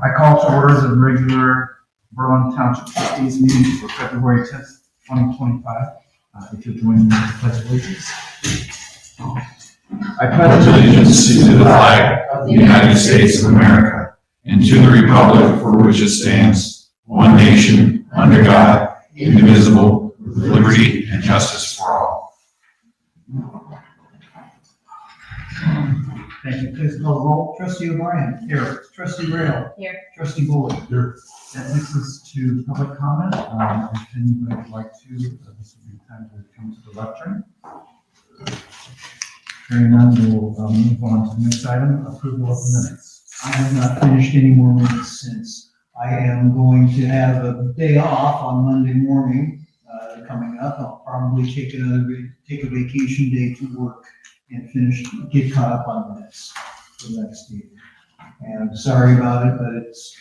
I call to order the regular Berlin Township Trustees meeting for February 10th, 2025. If you'll join me in the pledge of allegiance. I pledge allegiance to the flag of the United States of America and to the republic for which it stands, one nation, under God, indivisible, with liberty and justice for all. Thank you. Please call the roll. Trustee O'Brien. Here. Trustee Rail. Here. Trustee Bullard. Here. That takes us to public comment. If anybody would like to, this would be the time to come to the lectern. Hearing none, we'll move on to the next item, approval of the minutes. I have not finished any more minutes since. I am going to have a day off on Monday morning coming up. I'll probably take a vacation day to work and get caught up on minutes for the next meeting. And I'm sorry about it, but it's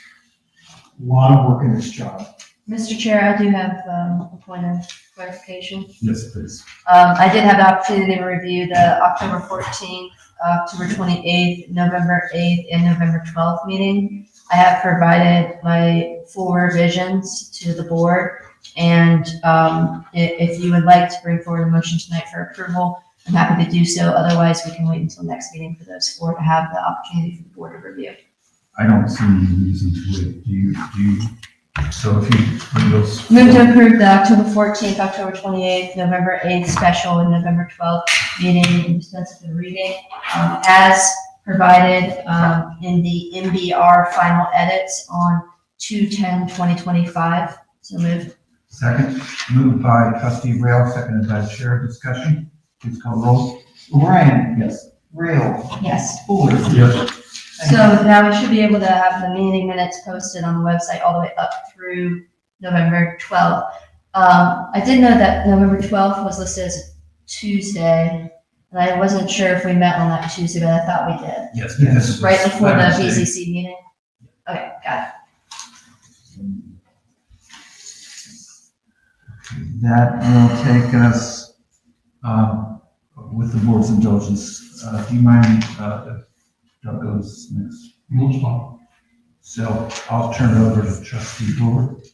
a lot of work in this job. Mr. Chair, I do have a point of clarification. Yes, please. I did have the opportunity to review the October 14th, October 28th, November 8th, and November 12th meeting. I have provided my full revisions to the board, and if you would like to bring forward a motion tonight for approval, I'm happy to do so. Otherwise, we can wait until next meeting for those four to have the opportunity for the board to review. I don't see any reason to wait. Do you? So if you bring those. Move to approve the October 14th, October 28th, November 8th special, and November 12th meeting and dispense with the reading as provided in the MBR final edits on 2/10/2025. So moved. Second, moved by Trustee Rail, seconded by Chair. Discussion. Please call roll. O'Brien. Yes. Rail. Yes. Bullard. Yes. So now we should be able to have the meeting minutes posted on the website all the way up through November 12th. I did know that November 12th was listed as Tuesday, and I wasn't sure if we met on that Tuesday, but I thought we did. Yes, because Right before the Wednesday. BZC meeting? Okay, got it. That will take us, with the board's indulgence, do you mind if Doug goes next? Most fun. So I'll turn it over to Trustee Bullard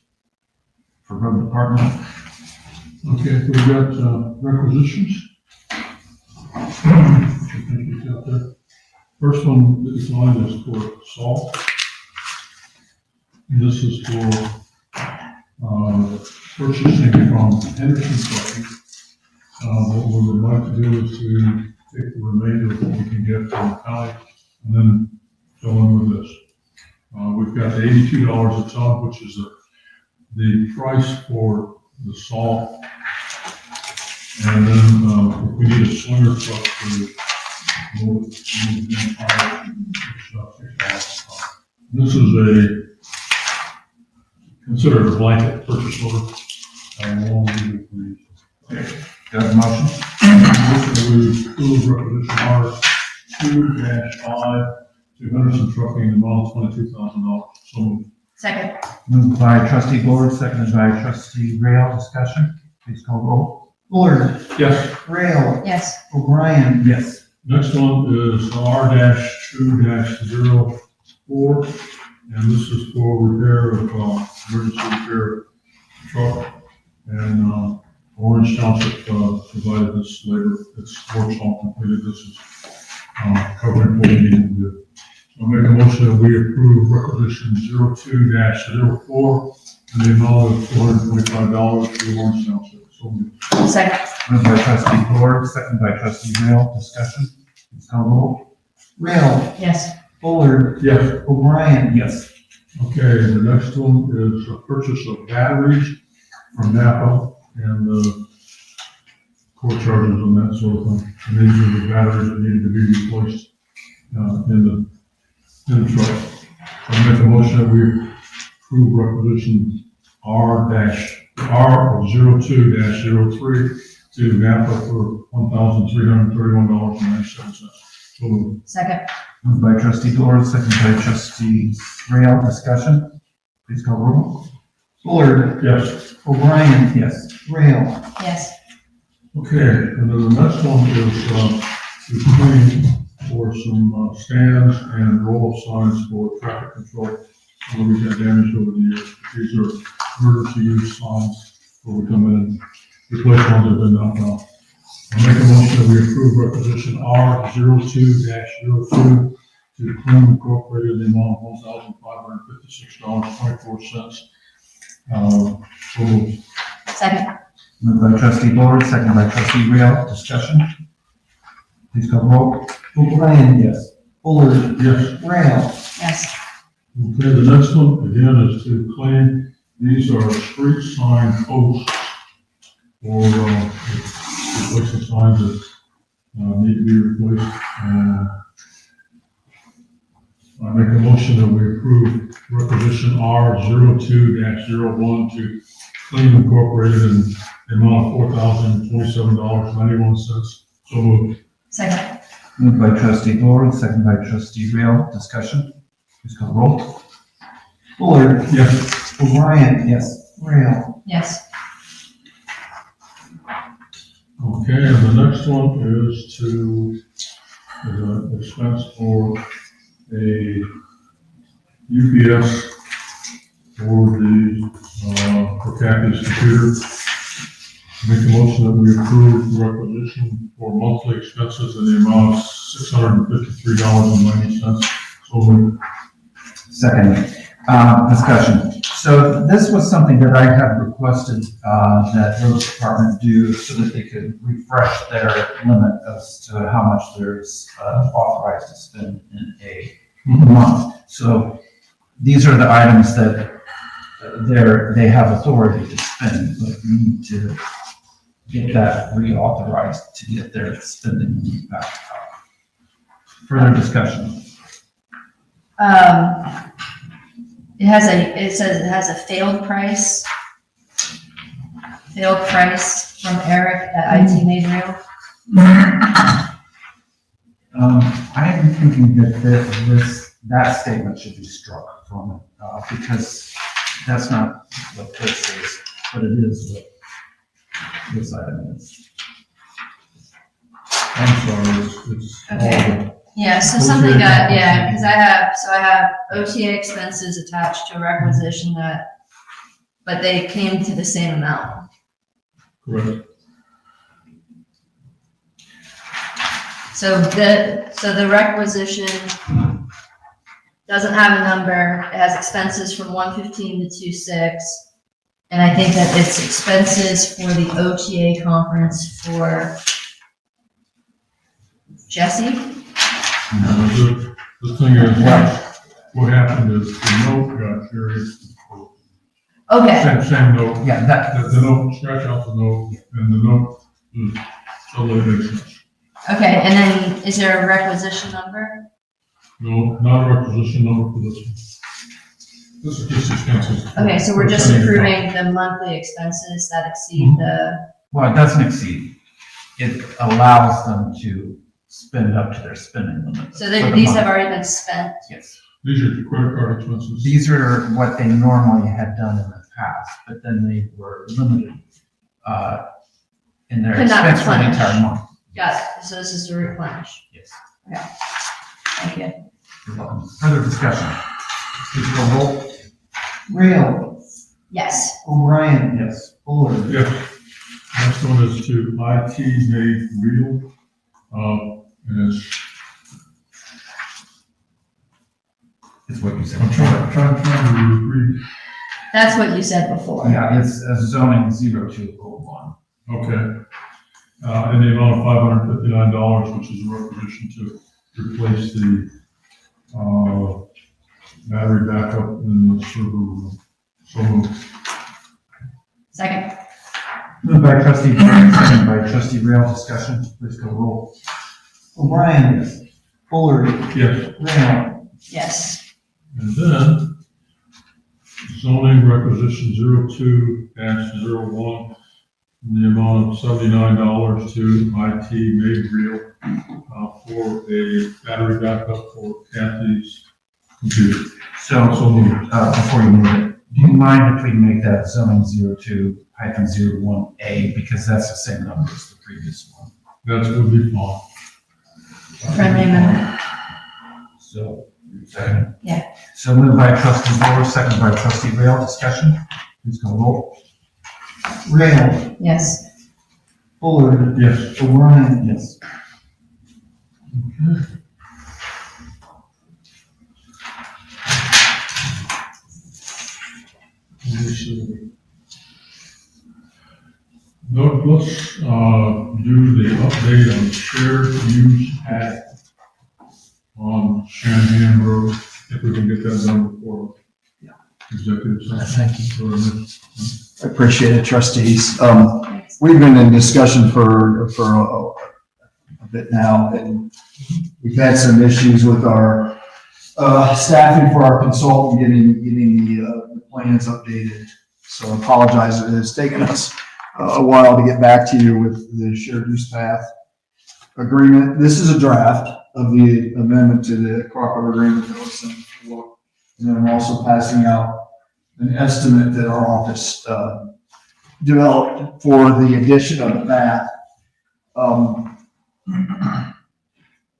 for road department. Okay, we've got requisitions. I think you've got that. First one that you find is for salt. And this is for purchasing from Henderson Trucking. What we would like to do is to take the remainder of what we can get from the county and then go in with this. We've got $82 a ton, which is the price for the salt. And then if we need a slinger truck for this is considered a blanket purchase order. Along with the Got a motion? we approve requisition R2-5 to Henderson Trucking in the amount of $22,000. So moved. Second. Moved by Trustee Bullard, seconded by Trustee Rail. Discussion. Please call roll. Bullard. Yes. Rail. Yes. O'Brien. Yes. Next one is R-2-0-4, and this is for repair of emergency repair truck. And Orange Township provided this labor. It's work's all completed. This is covering what we need to do. So I'll make a motion that we approve requisition 02-04 in the amount of $425 for Orange Township. So moved. Second. Moved by Trustee Bullard, seconded by Trustee Rail. Discussion. Please call roll. Rail. Yes. Bullard. Yes. O'Brien. Yes. Okay, the next one is a purchase of batteries from Napa and core chargers and that sort of thing. And these are the batteries that needed to be replaced in the truck. So I make a motion that we approve requisition R-02-03 to Napa for $1,331.97. So moved. Second. Moved by Trustee Bullard, seconded by Trustee Rail. Discussion. Please call roll. Bullard. Yes. O'Brien. Yes. Rail. Yes. Okay, and then the next one is claim for some stands and roll-up signs for traffic control although we got damaged over the years. These are emergency use signs where we come in and replace ones that have been knocked off. I make a motion that we approve requisition R02-02 to Clem Incorporated in the amount of $1,556.24. So moved. Second. Moved by trustee Bullard, seconded by trustee Real. Discussion? Please call the roll. O'Brien. Yes. Bullard. Yes. Rail. Yes. Okay, the next one, again, is to claim, these are street sign posts or, replacement signs that, need to be replaced. I make a motion that we approve requisition R02-01 to Clean Incorporated in the amount of $4,027.91. So moved. Second. Moved by trustee Bullard, seconded by trustee Real. Discussion? Please call the roll. Bullard. Yes. O'Brien. Yes. Rail. Yes. Okay, and the next one is an expense for a UPS for Kathy's computer. Make a motion that we approve the requisition for monthly expenses in the amount of $653.90. So moved. Second. Discussion. So this was something that I had requested, that roads department do so that they could refresh their limit as to how much there's authorized to spend in a month. So these are the items that they have authority to spend, but we need to get that reauthorized to get their spending back up. Further discussion. It says it has a failed price from Eric at IT Made Real. I am thinking that that statement should be struck from it, because that's not what this is, but it is what this item is. I'm sorry, it's all the. Yeah, so something got, yeah, because I have OTA expenses attached to a requisition but they came to the same amount. Correct. So the requisition doesn't have a number. It has expenses from 115 to 26. And I think that it's expenses for the OTA conference for Jesse. The thing is, what happened is the note got carried. Okay, Same note. Yeah, that, The note, scratch out the note, and the note is totally makes sense. okay, and then is there a requisition number? No, not a requisition number for this one. This is just expenses. Okay, so we're just approving the monthly expenses that exceed well, it doesn't exceed. It allows them to spend up to their spending limit. so for the these month. have already been spent. Yes. These are the credit card expenses. These are what they normally had done in the past, but then they were limited, in their Could not expense for the replenish. entire month. Got it, so this is to replenish. Yes. Thank you. You're welcome. Further discussion? Please call roll. Rail. Yes. O'Brien. Yes. Bullard. Yes. Next one is to IT Made Real. And It's what you said. I'm trying to read. That's what you said before. Yeah, it's zoning 0201. Okay. In the amount of $559, which is a requisition to replace the, battery backup in the server room. So moved. Second. Moved by trustee Burns, seconded by trustee Real. Discussion, please go roll. O'Brien. Bullard. Yes. Rail. Yes. And then zoning requisition 02-01 in the amount of $79 to IT Made Real for a battery backup for Kathy's computer. So, So moved. before you move it, do you mind if we make that zoning 02-01A, because that's the same number as the previous one? That would be fine. Friendly amendment. So, Second. Yeah. So moved by trustee Zoll, second by trustee Rail. Discussion? Please call roll. Rail, Yes. Fuller, Yes. O'Brien, Yes. Let's, do the update on shared use path on Shanahan Road, if we can get that done before. Executive session. Thank you. I appreciate it, trustees. We've been in discussion for a bit now, and we've had some issues with our staffing for our consultant getting the plans updated. So I apologize, it has taken us a while to get back to you with the shared use path agreement. This is a draft of the amendment to the cooperative agreement that was sent before. And then I'm also passing out an estimate that our office developed for the addition of the path.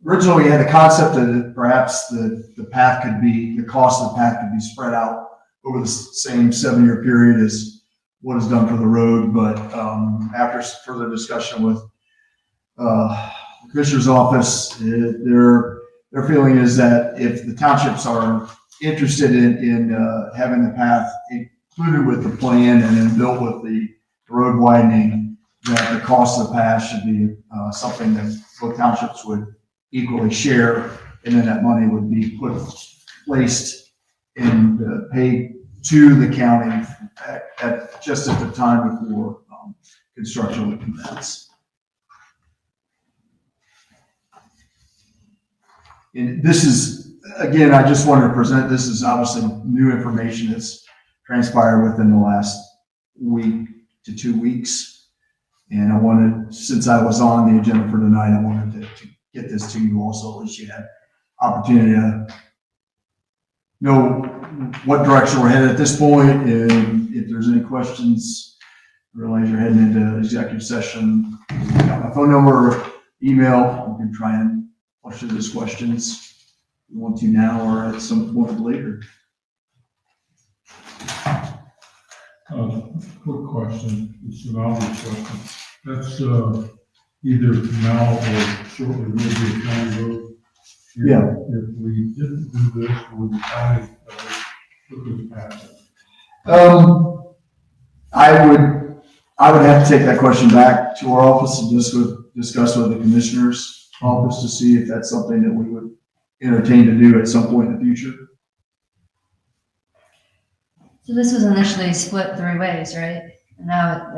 Originally, we had the concept that perhaps the path could be, the cost of the path could be spread out over the same 7-year period as what is done for the road. But after further discussion with the Commissioner's office, their feeling is that if the townships are interested in having the path included with the plan and then built with the road widening, that the cost of the path should be something that both townships would equally share, and then that money would be placed in paid to the county just at the time before construction would commence. And this is, again, I just wanted to present, this is obviously new information that's transpired within the last week to 2 weeks. And I wanted, since I was on the agenda for tonight, I wanted to get this to you also, at least you had opportunity to know what direction we're headed at this point. And if there's any questions, realize you're heading into executive session. You got my phone number, email, you can try and push through those questions if you want to now or at some point later. Quick question, it's an obvious question. That's, either now or shortly will be a county road. Yeah. If we didn't do this, would the county, put this path in? I would have to take that question back to our office and discuss with the commissioner's office to see if that's something that we would entertain to do at some point in the future. So this was initially split 3 ways, right? And now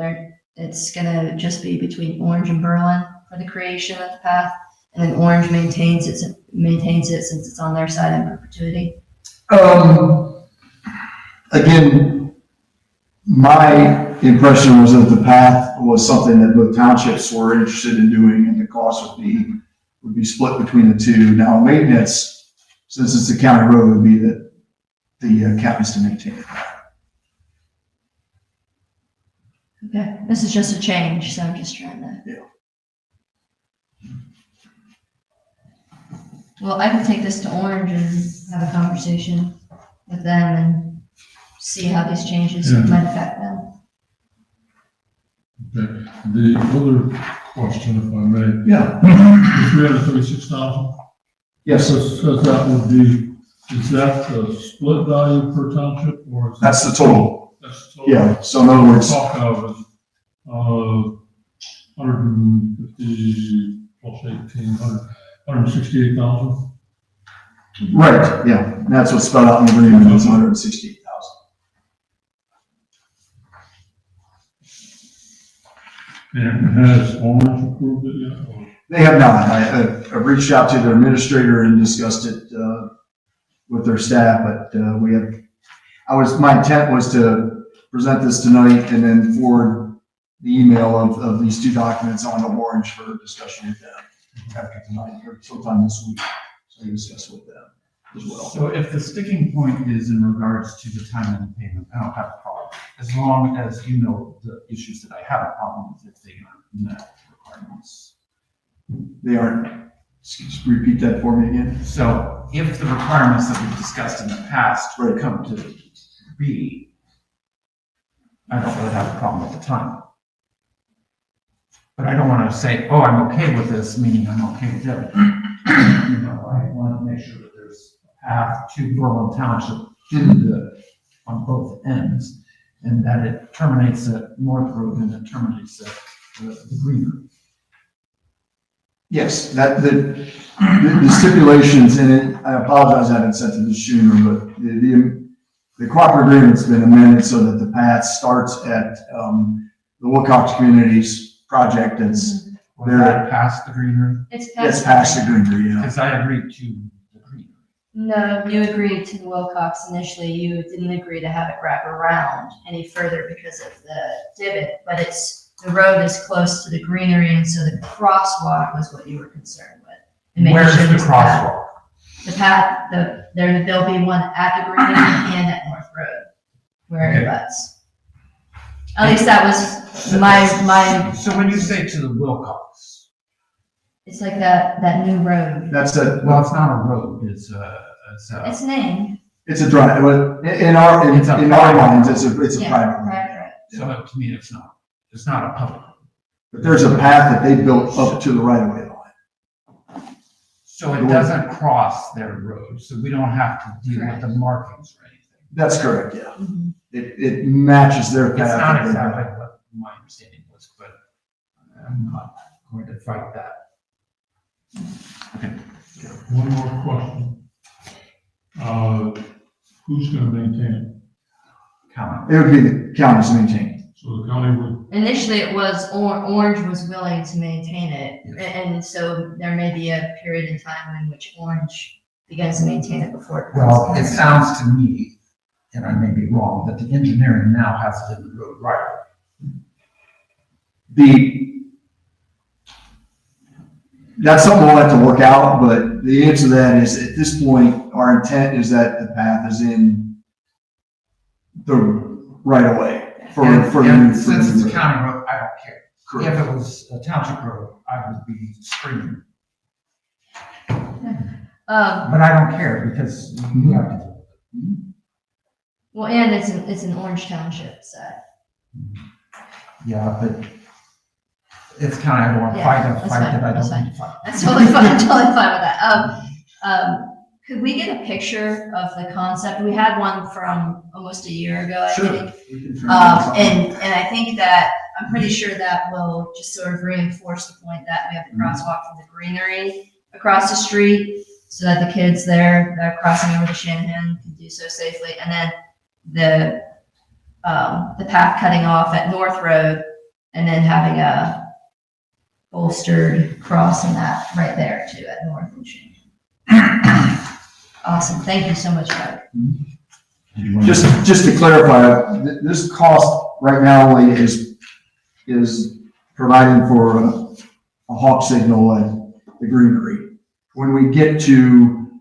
it's gonna just be between Orange and Berlin for the creation of the path, and then Orange maintains it since it's on their side in perpetuity. Again, my impression was that the path was something that both townships were interested in doing, and the cost would be split between the two. Now, maintenance, since it's a county road, would be that the counties to maintain it. Okay, this is just a change, so I'm just trying to. Yeah. Well, I can take this to Orange and have a conversation with them and see how these changes Yeah. might affect them. Okay, the other question, if I may, Yeah. 336,000? Yes, So that would be, is that the split value per township or? Is that- that's the total. That's the total? Yeah, so in other words, Talk of is, 150 plus 1,800, 168,000? right, yeah, and that's what's spelled out in the agreement, is 168,000. And has Orange approved it yet? Or- They have not. I reached out to their administrator and discussed it with their staff, but my intent was to present this tonight and then forward the email of these 2 documents on to Orange for discussion with them after tonight or sometime this week. So I can discuss with them as well. So if the sticking point is in regards to the time and the payment, I don't have a problem. As long as you know the issues that I have a problem with, if they aren't met requirements. They aren't. Just repeat that for me again. So if the requirements that we've discussed in the past Right. come to be, I don't really have a problem at the time. But I don't want to say, oh, I'm okay with this, meaning I'm okay with everything. You know, I want to make sure that there's a path to Berlin Township on both ends, and that it terminates at North Road and it terminates at the Greenery. Yes, the stipulations in it, I apologize I haven't sent it to sooner, but the cooperative agreement's been amended so that the path starts at, the Wilcox Communities project that's, Was that past the Greenery? It's that's past. past the Greenery, yeah. Because I agreed to the Greenery. No, you agreed to the Wilcox initially. You didn't agree to have it wrap around any further because of the divot, but the road is close to the greenery, and so the crosswalk was what you were concerned with. And making Where's sure the there's a path. crosswalk? The path, there'll be one at the greenery and at North Road, where it Okay. butts. At least that was my, So when you say to the Wilcox, it's like that new road. That's a, well, it's not a road, it's It's named. it's a drive, but in our minds, it's a Yeah, private road. right. so to me, it's not a public road. But there's a path that they built up to the right of way line. So it doesn't cross their road, so we don't have to deal with the markings or anything. That's correct, yeah. Mhm. It matches their It's path. not exactly what my understanding was, but I'm not going to fight that. One more question. Who's gonna maintain it? Comment. It would be the county's maintaining. So the county would, Initially, it was Orange was willing to maintain it, and so there may be a period in time in which Orange begins to maintain it before it comes. Well, it sounds to me, and I may be wrong, that the engineering now has it in the road right That's something we'll have to work out, but the answer to that is, at this point, our intent is that the path is in the right of way for And the. since it's a county road, I don't care. Correct. If it was a township road, I would be screaming, but I don't care because you have to. Well, and it's an Orange Township, so. Yeah, but it's county, I don't want to fight a that's fight fine, that I that's don't need to fight. That's totally fine, totally fine with that. Could we get a picture of the concept? We had one from almost a year ago, I think. And I think that, I'm pretty sure that will just sort of reinforce the point that we have the crosswalk from the greenery across the street, so that the kids there that are crossing over to Shanahan can do so safely. And then the path cutting off at North Road, and then having a bolstered crossing that right there too at North and Shanahan. Awesome, thank you so much, Doug. Just to clarify, this cost right now only is providing for a hawk signal at the greenery. When we get to,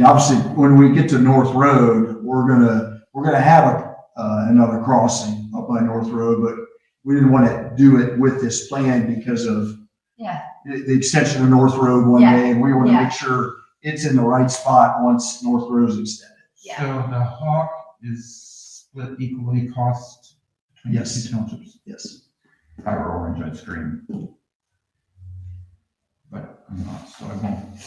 obviously, when we get to North Road, we're gonna have another crossing up by North Road, but we didn't want to do it with this plan because of Yeah, the extension of North Road one Yeah. day, and we want to Yeah. make sure it's in the right spot once North Road is extended. Yeah. So the Hawk is split equally cost between the Yes. two townships? Yes. If I were Orange, I'd scream. But I'm not, so I won't.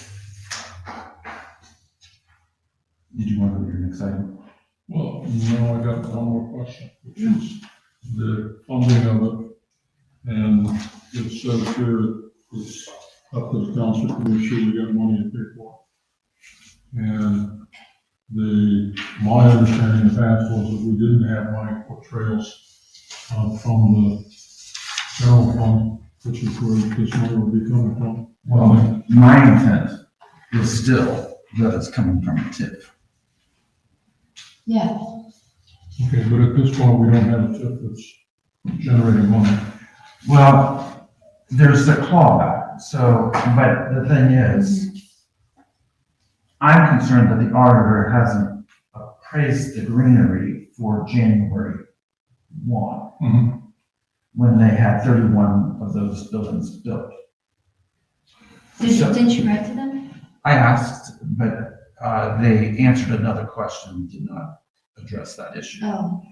Did you want to do your next item? well, no, I got one more question, which is the funding of it. And it says here, it's up to the council to make sure we got money to pay for it. And my understanding in the past was that we didn't have money for trails from the general fund, which is where this money will be coming from. Well, my intent is still that it's coming from the tip. yeah, Okay, but at this point, we don't have a tip that's generating money. Well, there's the clawback, so, but the thing is, I'm concerned that the auditor hasn't appraised the greenery for January 1, when they had 31 of those buildings built. Didn't you write to them? I asked, but, they answered another question and did not address that issue. Oh,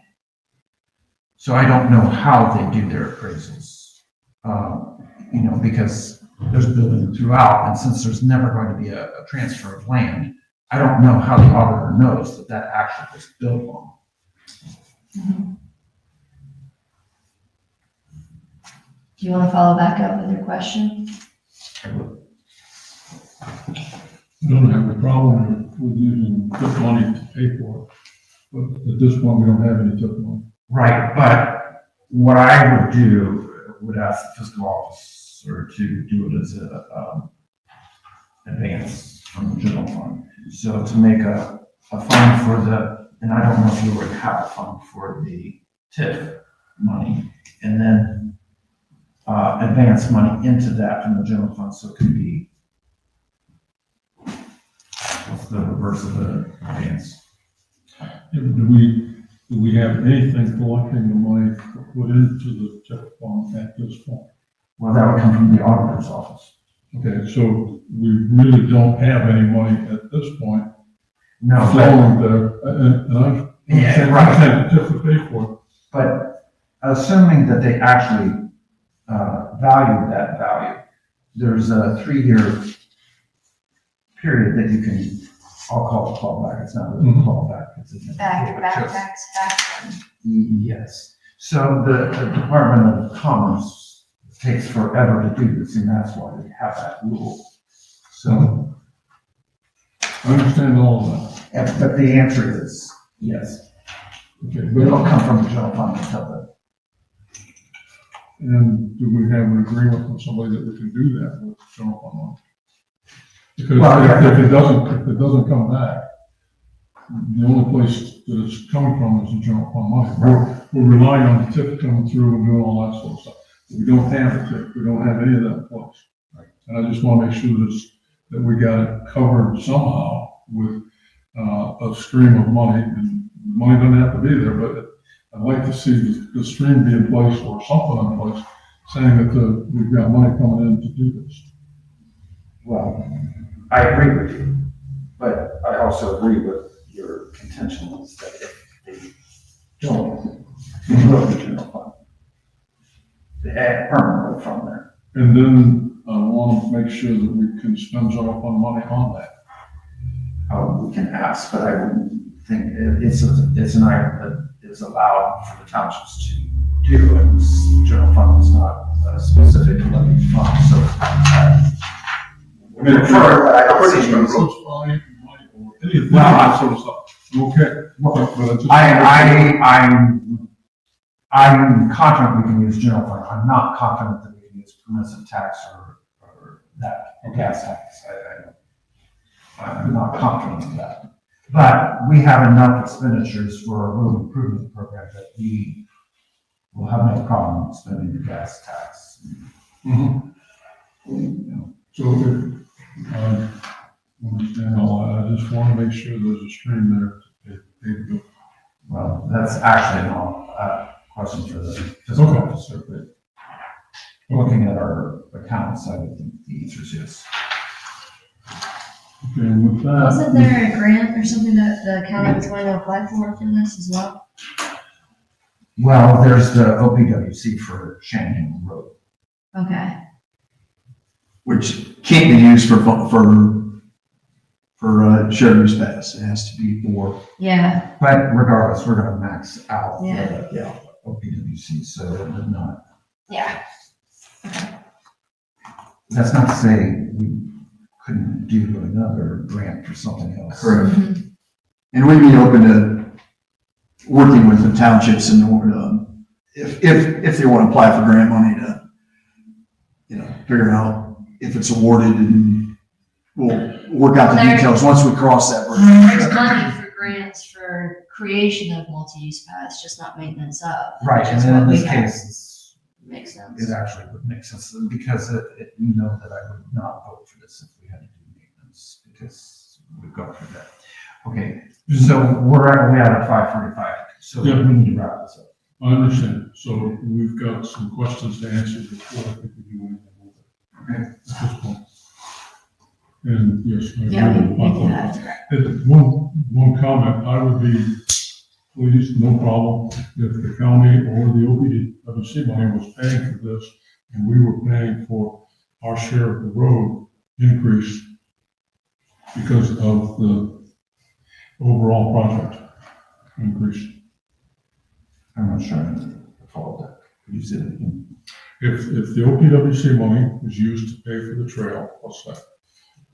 So I don't know how they do their appraisals. Because there's building throughout, and since there's never going to be a transfer of land, I don't know how the auditor knows that that actually was built on. do you want to follow back up with your question? I don't have a problem with using TIF money to pay for it, but at this point, we don't have any TIF money. Right, but what I would do, would ask the fiscal officer to do it as a advance from the general fund. So to make a fund for the, and I don't know if you would have a fund for the TIF money, and then advance money into that from the general fund, so it could be what's the reverse of the advance? Do we have anything collecting the money to put into the TIF fund at this point? Well, that would come from the auditor's office. Okay, so we really don't have any money at this point No, but, flowing there, and I Yeah, understand right. TIF to pay for it. but assuming that they actually value that value, there's a 3-year period that you can, I'll call it callback, it's not really a callback. It's a- Back just- tax. Yes. So the Department of Commerce takes forever to do this, and that's why we have that rule. So, I understand all of but the answer is yes. that. Okay, It'll but, come from the general fund until the, and do we have an agreement with somebody that we can do that with general fund money? Because Well, yeah. if it doesn't come back, the only place that it's coming from is the general fund money. We're relying on the TIF coming through and doing all that sort of stuff. We don't have a TIF, we don't have any of that in place. Right. And I just want to make sure that we got it covered somehow with a stream of money, and the money doesn't have to be there, but I'd like to see the stream be in place or something in place, saying that we've got money coming in to do this. well, I agree with you, but I also agree with your contention is that if they don't, you will the general fund. They add permanently from there. And then I want to make sure that we can spend general fund money on that. We can ask, but I wouldn't think it's an item that is allowed for the townships to do, and this general fund is not a specific levy fund, so. I mean, Prefer, but I don't Roads see. fund money or any of Well, that sort of stuff. Okay. Well, But just- I'm confident we can use general fund. I'm not confident that we can use permissive tax or that gas tax. I'm not confident of that. But we have enough expenditures for a road improvement program that we will have no problem spending the gas tax. Mhm. You know. So if, understand all that, I just want to make sure there's a stream there to pay the bill. Well, that's actually a question for the fiscal Okay. officer, but looking at our accounts, I would think the answer is yes. Okay, and with that. Wasn't there a grant or something that the county was going to apply for this as well? Well, there's the OPWC for Shannon Road. Okay, which can't be used for shared use pass. It has to be for, yeah, But regardless, we're gonna max out Yeah. the OPWC, so it would not, yeah. that's not to say we couldn't do another grant for something else. correct. Mhm. And we'd be open to working with the townships in order, if they want to apply for grant money to, figure out if it's awarded, and we'll work out the There- details once we cross that bridge. There's money for grants for creation of multi-use paths, just not maintenance of. Right, which and is then what in we this have. case, Makes sense. it actually would make sense, because you know that I would not vote for this if we had to do maintenance, because we've gone through that. Okay, so we're at 5:45, so we Yeah. need to wrap this up. I understand. So we've got some questions to answer before I think we do anything with it. Okay. At this point. And yes, I agree. Yeah, we with can do that. that. And one comment, I would be pleased, no problem, if the county or the OPWC money was paying for this and we were paying for our share of the road increase because of the overall project increase. I'm not sure I followed that. Could you say that again? If the OPWC money was used to pay for the trail, let's say,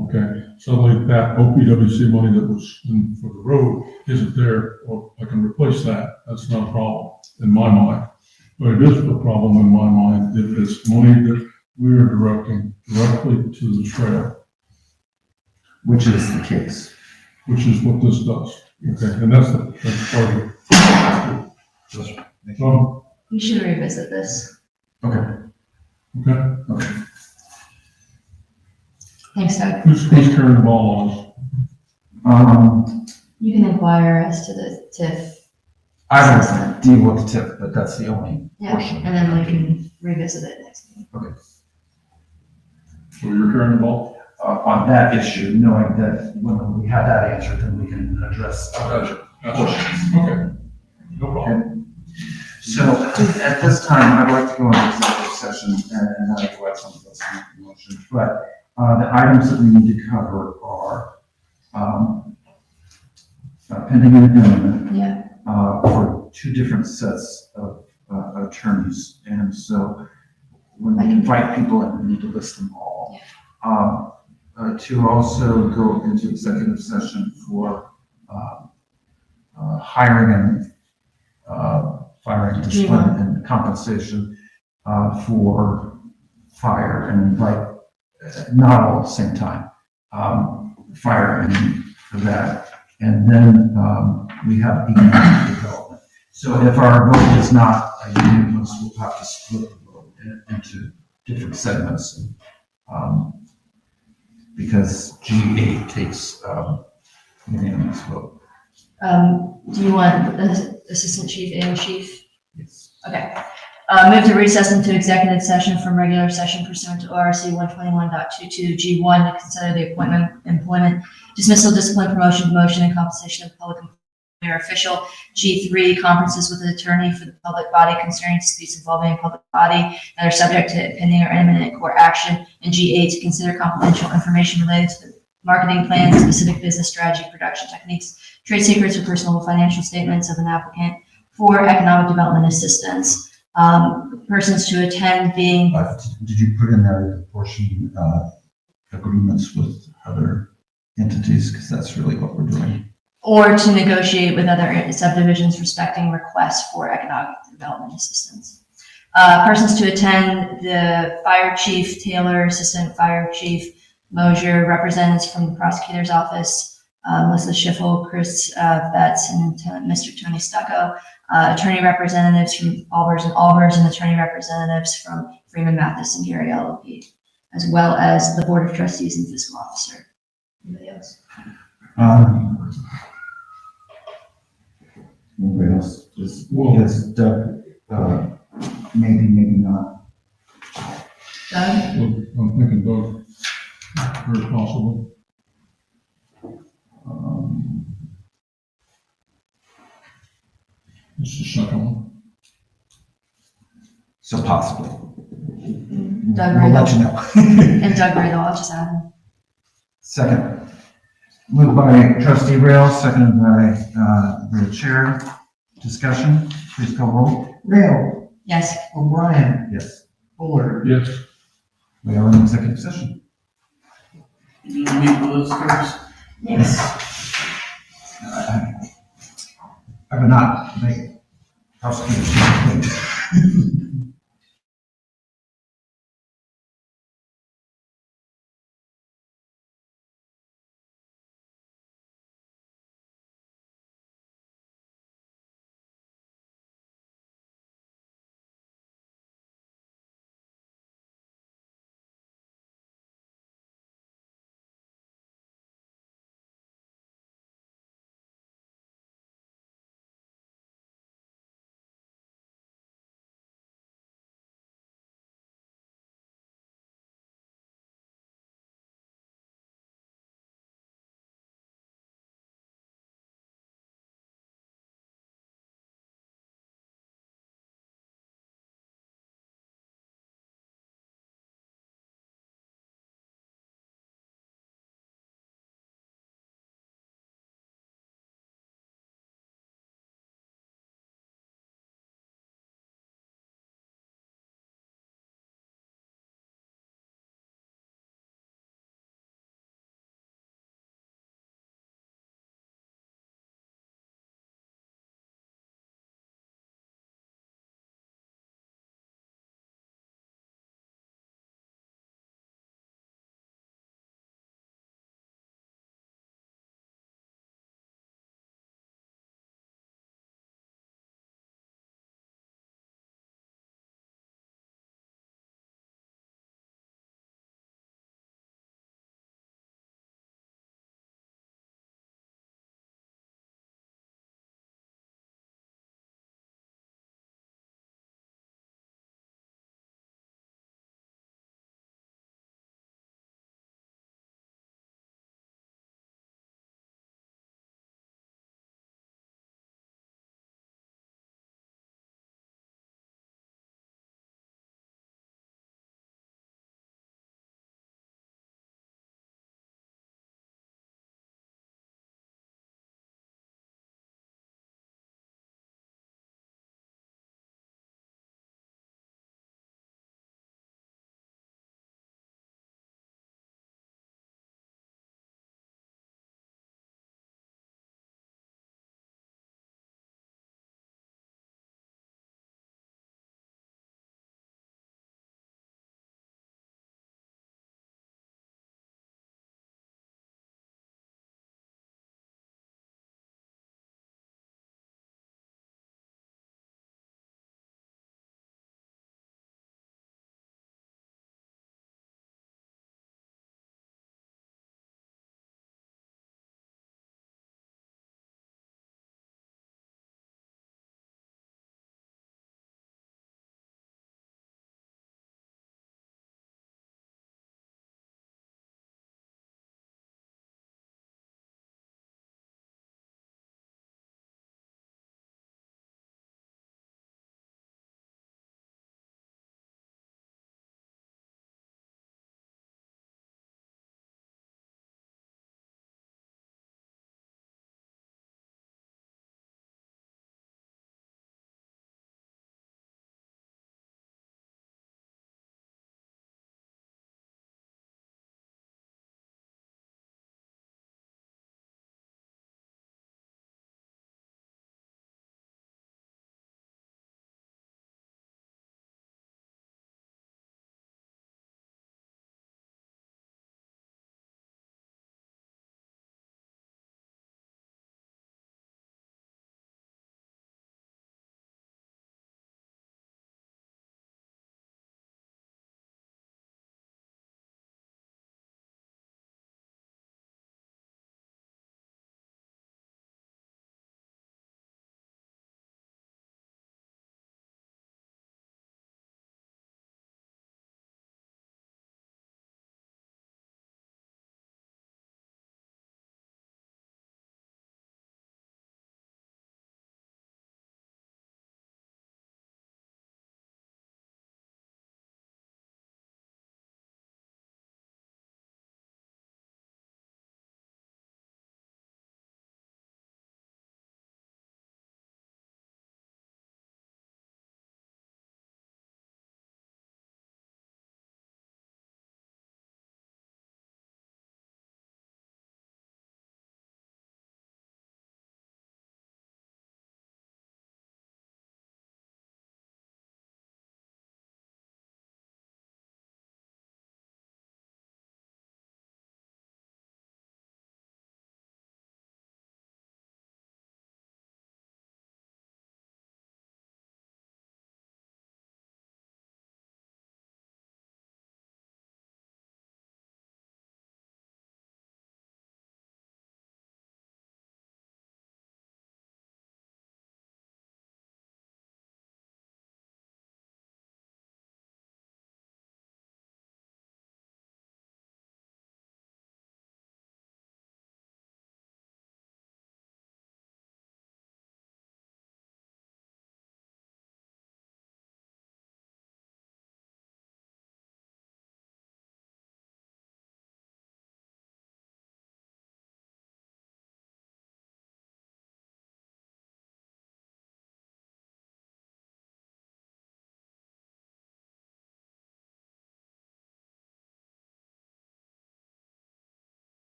okay, suddenly that OPWC money that was in for the road isn't there, well, I can replace that. That's not a problem in my mind. But it is a problem in my mind if it's money that we are directing directly to the trail, Which is the case. which is what this does. Okay, and that's part of it. We should revisit this. Okay. Okay, Thanks, Doug. who's carrying the ball on this? You can inquire as to the TIF. I will deal with the tip, but that's the only Yeah, portion. and then we can revisit it next meeting. So you're carrying the ball? On that issue, knowing that when we have that answer, then we can address other portions. Okay, no problem. So at this time, I'd like to go into executive session and I'd like some of those motions. But the items that we need to cover are pending an amendment Yeah, for two different sets of attorneys. And so when we invite people in, we need to list them all. To also go into executive session for hiring and firing, discipline, and compensation for fire, and invite, not all at the same time, fire and for that. And then we have economic development. So if our vote is not unanimous, we'll have to split the vote into different segments. Because G8 takes unanimous vote. do you want the assistant chief and chief? Yes. Okay. Move to recess into executive session from regular session pursuant to ORC 121.22 G1 to consider the appointment, employment, dismissal, discipline, promotion, demotion, and compensation of public employee or official. G3, conferences with an attorney for the public body concerning disputes involving a public body that are subject to pending or imminent court action. And G8, to consider confidential information related to the marketing plan, specific business strategy, production techniques, trade secrets, or personal financial statements of an applicant for economic development assistance. Persons to attend being, Did you put in there the portion, agreements with other entities? Because that's really what we're doing. or to negotiate with other subdivisions respecting requests for economic development assistance. Persons to attend the fire chief Taylor, assistant fire chief Mosier, representatives from the prosecutor's office, Melissa Schiffel, Chris Betts, and Mr. Tony Stucco, attorney representatives from Albers and Albers, and attorney representatives from Freeman Mathis and Gary LLP, as well as the board of trustees and fiscal officer. Anybody else? Anybody else? Just, Well- yes, Doug, maybe, maybe not. Doug? Well, I'm thinking Doug, very possible. This is the second one. So possibly. Doug We'll let you Riddle. know. And Doug Riddle, I'll just add him. Second. Moved by trustee Rail, seconded by, the chair. Discussion, please call roll. Rail, Yes. O'Brien, Yes. Fuller, Yes. We are in executive session. You need to meet with us first. Yes. I would not make prosecution.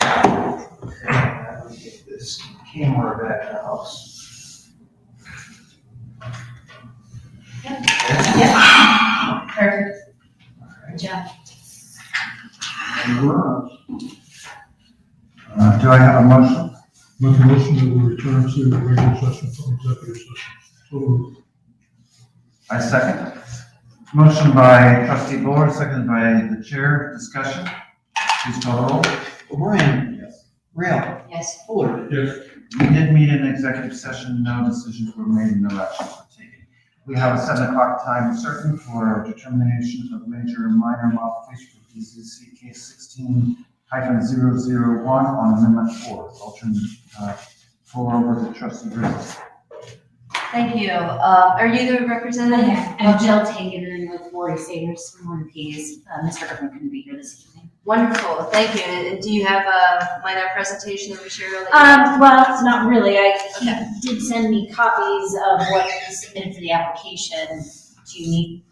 Let me get this camera back out. Perfect. Good job. And we're on. Do I have a motion? Make a motion that we return to the regular session from executive session. So moved. I second. Motion by trustee Buller, seconded by the chair. Discussion. Please call the roll. O'Brien. Yes. Rail. Yes. Fuller. Yes. We did meet in executive session. No decisions were made, no actions were taken. We have a 7 o'clock time certain for determination of major and minor modification for PCC case 16-001 on amendment 4. I'll turn floor over to trustee Rizzo. Thank you. Are you the representative? I'm Jill Tagan with Lori Sayers from One Piece. Mr. Griffin couldn't be here this evening. Wonderful, thank you. And do you have a minor presentation of material? That Well, not really. He Okay. did send me copies of what he submitted for the application. Do you need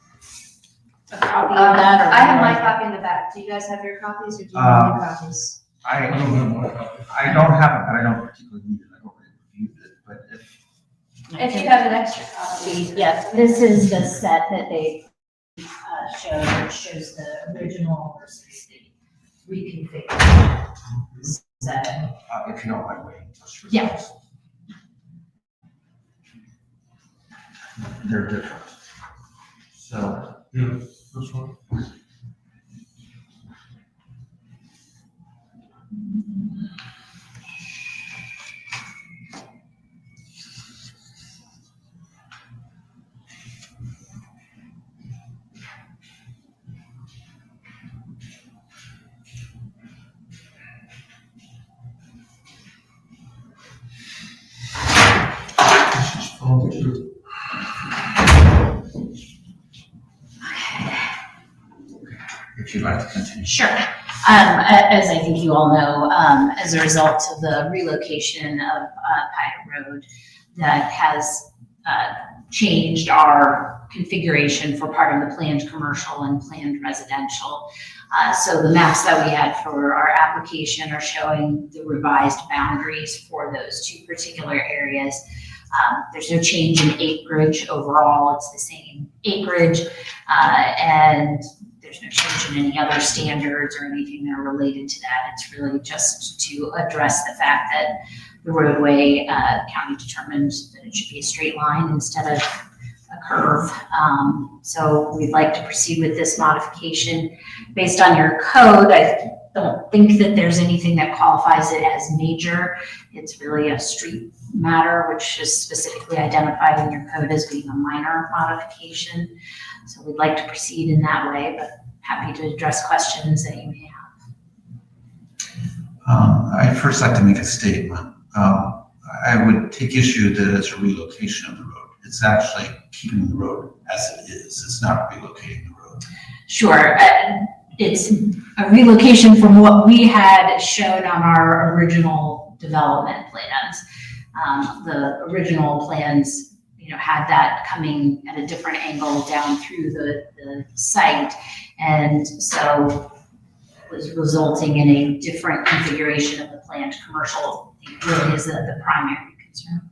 a copy of that? Or I have my copy in the back. Do you guys have your copies, or do you need your copies? I don't have my copy. I don't have it, but I don't particularly need it. I don't really reviewed it, but If you have an extra copy. Yes, this is the set that they showed, which shows the original versus the reconfigured set. if you don't mind waiting. Just Yeah. They're different. So, Yeah, that's fine. This is phone two. if you'd like to continue. Sure. As I think you all know, as a result of the relocation of Pyatt Road, that has changed our configuration for part of the planned commercial and planned residential. So the maps that we had for our application are showing the revised boundaries for those two particular areas. There's no change in acreage overall. It's the same acreage, and there's no change in any other standards or anything that are related to that. It's really just to address the fact that the roadway, county determined that it should be a straight line instead of a curve. So we'd like to proceed with this modification. Based on your code, I don't think that there's anything that qualifies it as major. It's really a street matter, which is specifically identified in your code as being a minor modification. So we'd like to proceed in that way, but happy to address questions that you may have. I'd first like to make a statement. I would take issue that it's a relocation of the road. It's actually keeping the road as it is. It's not relocating the road. Sure. It's a relocation from what we had shown on our original development plans. The original plans, had that coming at a different angle down through the site. And so was resulting in a different configuration of the planned commercial. I think really is the primary concern.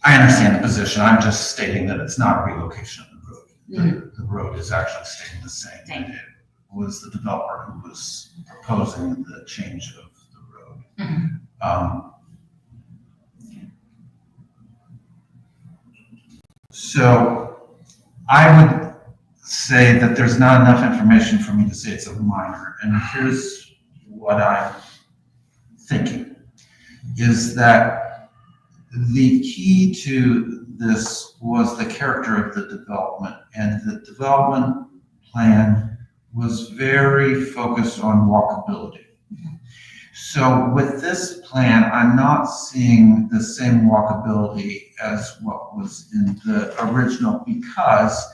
I understand the position. I'm just stating that it's not a relocation of the road. The road is actually staying the same. Thank you. It was the developer who was proposing the change of the road. So I would say that there's not enough information for me to say it's a minor. And here's what I'm thinking, is that the key to this was the character of the development, and the development plan was very focused on walkability. So with this plan, I'm not seeing the same walkability as what was in the original, because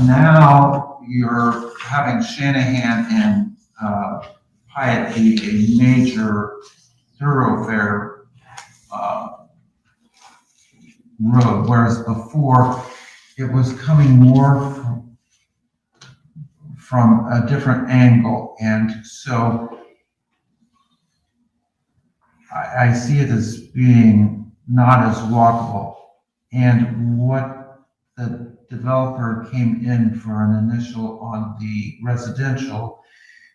now you're having Shanahan and Pyatt be a major thoroughfare road, whereas before it was coming more from a different angle. And so I see it as being not as walkable. And what the developer came in for an initial on the residential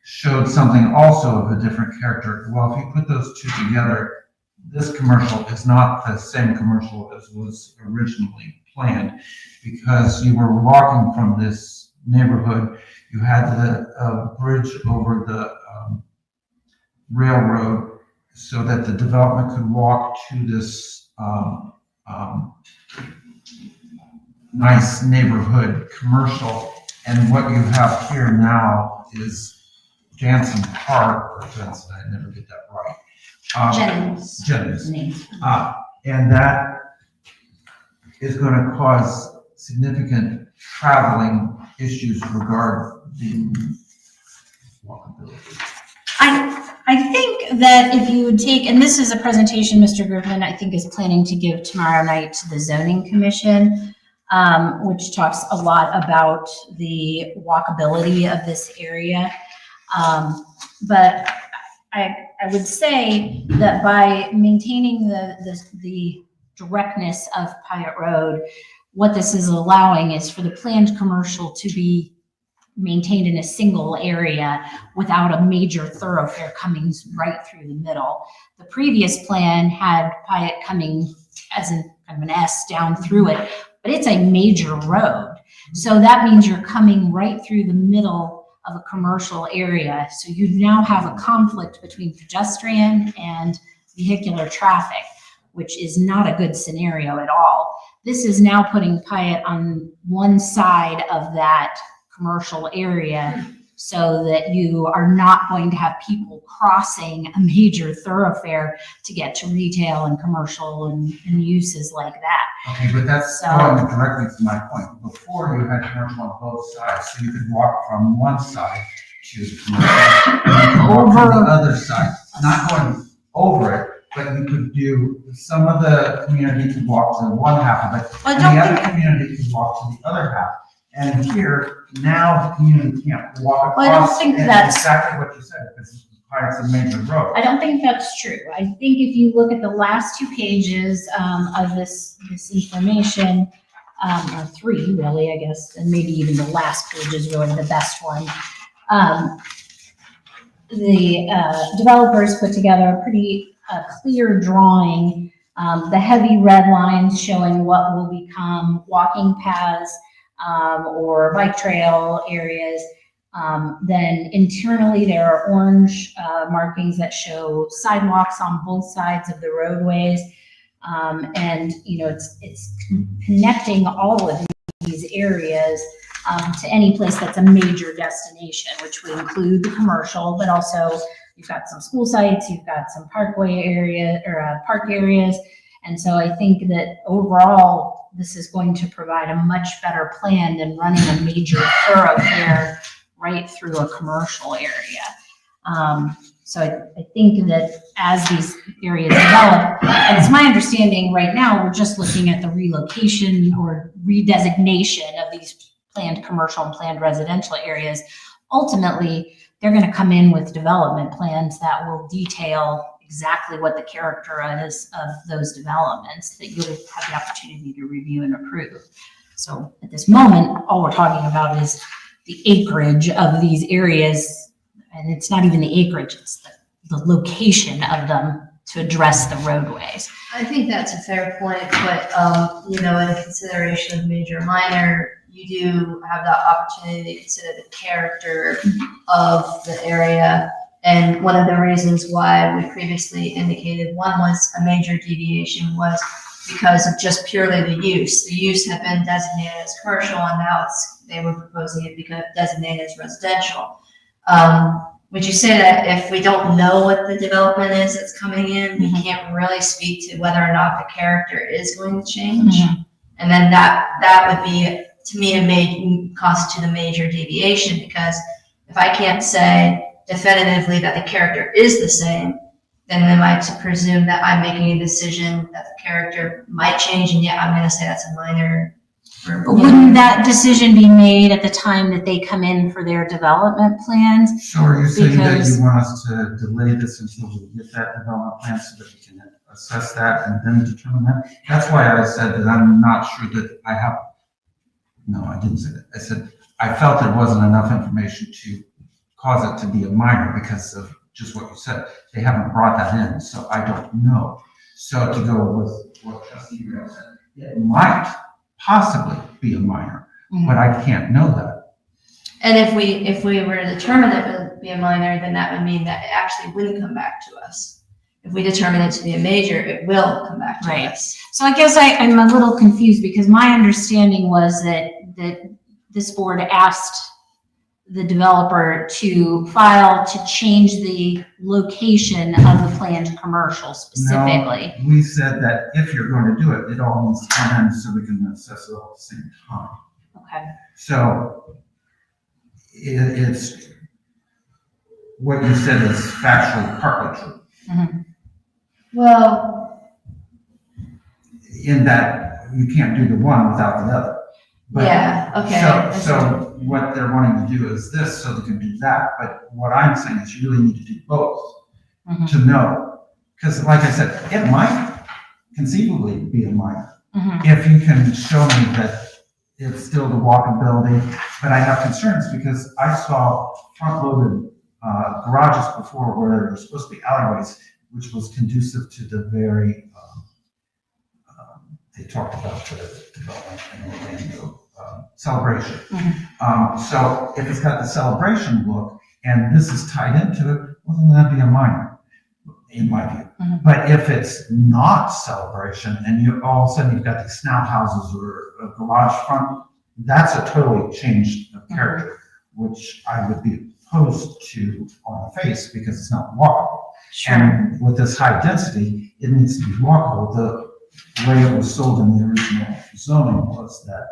showed something also of a different character. Well, if you put those two together, this commercial is not the same commercial as was originally planned, because you were walking from this neighborhood, you had the bridge over the railroad so that the development could walk to this nice neighborhood commercial. And what you have here now is Jansen Park, or Jansen, I never get that right. Jennings. Names. And that is going to cause significant traveling issues regarding walkability. I think that if you would take, and this is a presentation Mr. Griffin, I think, is planning to give tomorrow night to the Zoning Commission, which talks a lot about the walkability of this area. But I would say that by maintaining the directness of Pyatt Road, what this is allowing is for the planned commercial to be maintained in a single area without a major thoroughfare coming right through the middle. The previous plan had Pyatt coming as in kind of an S down through it, but it's a major road. So that means you're coming right through the middle of a commercial area. So you now have a conflict between pedestrian and vehicular traffic, which is not a good scenario at all. This is now putting Pyatt on one side of that commercial area so that you are not going to have people crossing a major thoroughfare to get to retail and commercial and uses like that. Okay, but that's going directly to my point. Before, you had commercial on both sides, so you could walk from one side to commercial and you could walk from the other side, not going over it, but you could do, some of the community could walk to one half of it, and the other community could walk to the other half. And here, now the community can't walk across. Well, I don't think and that's exactly what you said, because Pyatt's a major road. I don't think that's true. I think if you look at the last 2 pages of this information, or 3 really, I guess, and maybe even the last page is really the best one. The developers put together a pretty clear drawing, the heavy red lines showing what will become walking paths or bike trail areas. Then internally, there are orange markings that show sidewalks on both sides of the roadways. And, you know, it's connecting all of these areas to any place that's a major destination, which would include the commercial, but also you've got some school sites, you've got some parkway area or park areas. And so I think that overall, this is going to provide a much better plan than running a major thoroughfare right through a commercial area. So I think that as these areas develop, and it's my understanding right now, we're just looking at the relocation or redesignation of these planned commercial and planned residential areas. Ultimately, they're going to come in with development plans that will detail exactly what the character is of those developments that you'll have the opportunity to review and approve. So at this moment, all we're talking about is the acreage of these areas, and it's not even the acreage, it's the location of them to address the roadways. I think that's a fair point, but, you know, in consideration of major minor, you do have the opportunity to consider the character of the area. And one of the reasons why we previously indicated one was a major deviation was because of just purely the use. The use had been designated as commercial, and now they were proposing it become designated as residential. Would you say that if we don't know what the development is that's coming in, we can't really speak to whether or not the character is going to change? And then that would be, to me, a constitute a major deviation, because if I can't say definitively that the character is the same, then am I to presume that I'm making a decision that the character might change, and yet I'm going to say that's a minor But wouldn't that decision be made at the time that they come in for their development plans? So are you saying that Because- you want us to delay this until we get that development plan so that we can assess that and then determine that? That's why I said that I'm not sure that I have, no, I didn't say that. I said, I felt there wasn't enough information to cause it to be a minor because of just what you said. They haven't brought that in, so I don't know. So to go with what Trustee Graham said, it might possibly be a minor, but I can't know that. And if we were to determine it would be a minor, then that would mean that it actually wouldn't come back to us. If we determine it to be a major, it will come back to Right. us. So I guess I'm a little confused because my understanding was that this board asked the developer to file to change the location of the planned commercial specifically. No, we said that if you're going to do it, it all needs to come in so we can assess it all at the same time. Okay. So it's, what you said is factually partly true, Well, in that you can't do the one without the other. But- yeah, okay. So what they're wanting to do is this, so they can do that, but what I'm saying is you really need to do both to know. Because like I said, it might conceivably be a minor. If you can show me that it's still the walkability, but I have concerns because I saw front-loaded garages before where there were supposed to be alleyways, which was conducive to the very, they talked about the development and Orlando celebration. So if it's got the celebration look and this is tied into it, well, then that'd be a minor, in my view. But if it's not celebration and you all of a sudden you've got these snout houses or a garage front, that's a totally change of character, which I would be opposed to on the face because it's not walkable. Sure. And with this high density, it needs to be walkable. The way it was sold in the original zoning was that,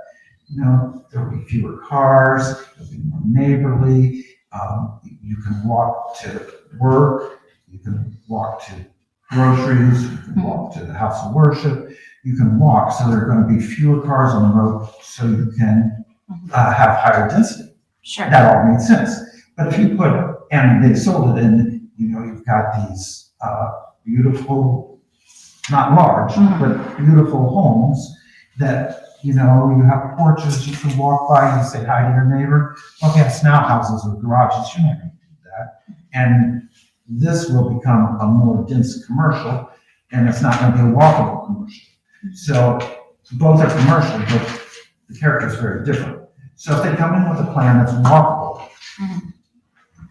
you know, there'll be fewer cars, it'll be more neighborly, you can walk to work, you can walk to groceries, you can walk to the house of worship, you can walk, so there are gonna be fewer cars on the road, so you can have higher density. Sure. That all made sense. But if you put, and they sold it in, you know, you've got these beautiful, not large, but beautiful homes that, you know, you have porches, you can walk by and say hi to your neighbor. Well, if you have snout houses or garages, you're not gonna do that. And this will become a more dense commercial, and it's not gonna be a walkable commercial. So both are commercial, but the character is very different. So if they come in with a plan that's walkable,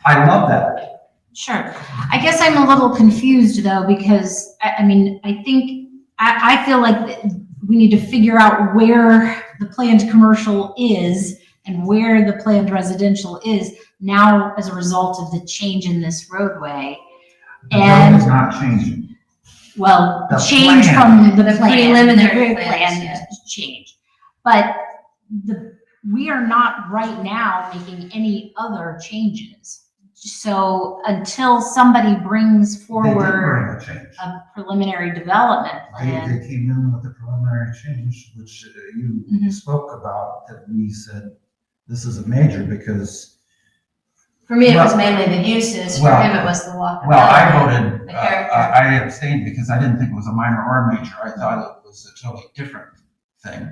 I love that. Sure. I guess I'm a little confused though, because I mean, I think, I feel like we need to figure out where the planned commercial is and where the planned residential is now as a result of the change in this roadway. The road And, is not changing. well, The change plan. from the plan, preliminary the plans, plan yeah. change. But we are not right now making any other changes. So until somebody brings They did forward bring a change. a preliminary development They plan. came in with a preliminary change, which you Mhm. spoke about, that we said, this is a major because, For me, it was Well- mainly the uses. For well- him, it was the walkability. well, I voted, The character. I abstained because I didn't think it was a minor or a major. I thought it was a totally different thing.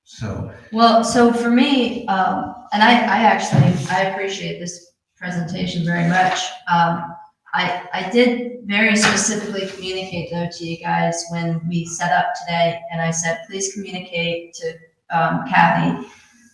So, Well, so for me, and I appreciate this presentation very much. I did very specifically communicate though to you guys when we set up today, and I said, please communicate to Kathy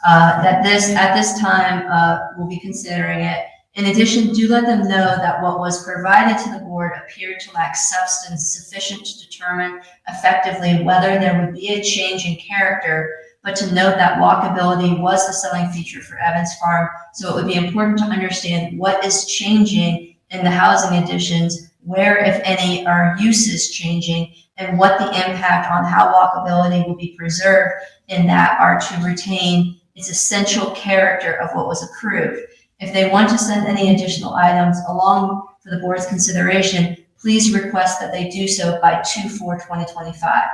that at this time, we'll be considering it. In addition, do let them know that what was provided to the board appeared to lack substance sufficient to determine effectively whether there would be a change in character, but to note that walkability was the selling feature for Evans Farm. So it would be important to understand what is changing in the housing additions, where, if any, are uses changing, and what the impact on how walkability will be preserved in that are to retain its essential character of what was approved. If they want to send any additional items along for the board's consideration, please request that they do so by 2/4/2025.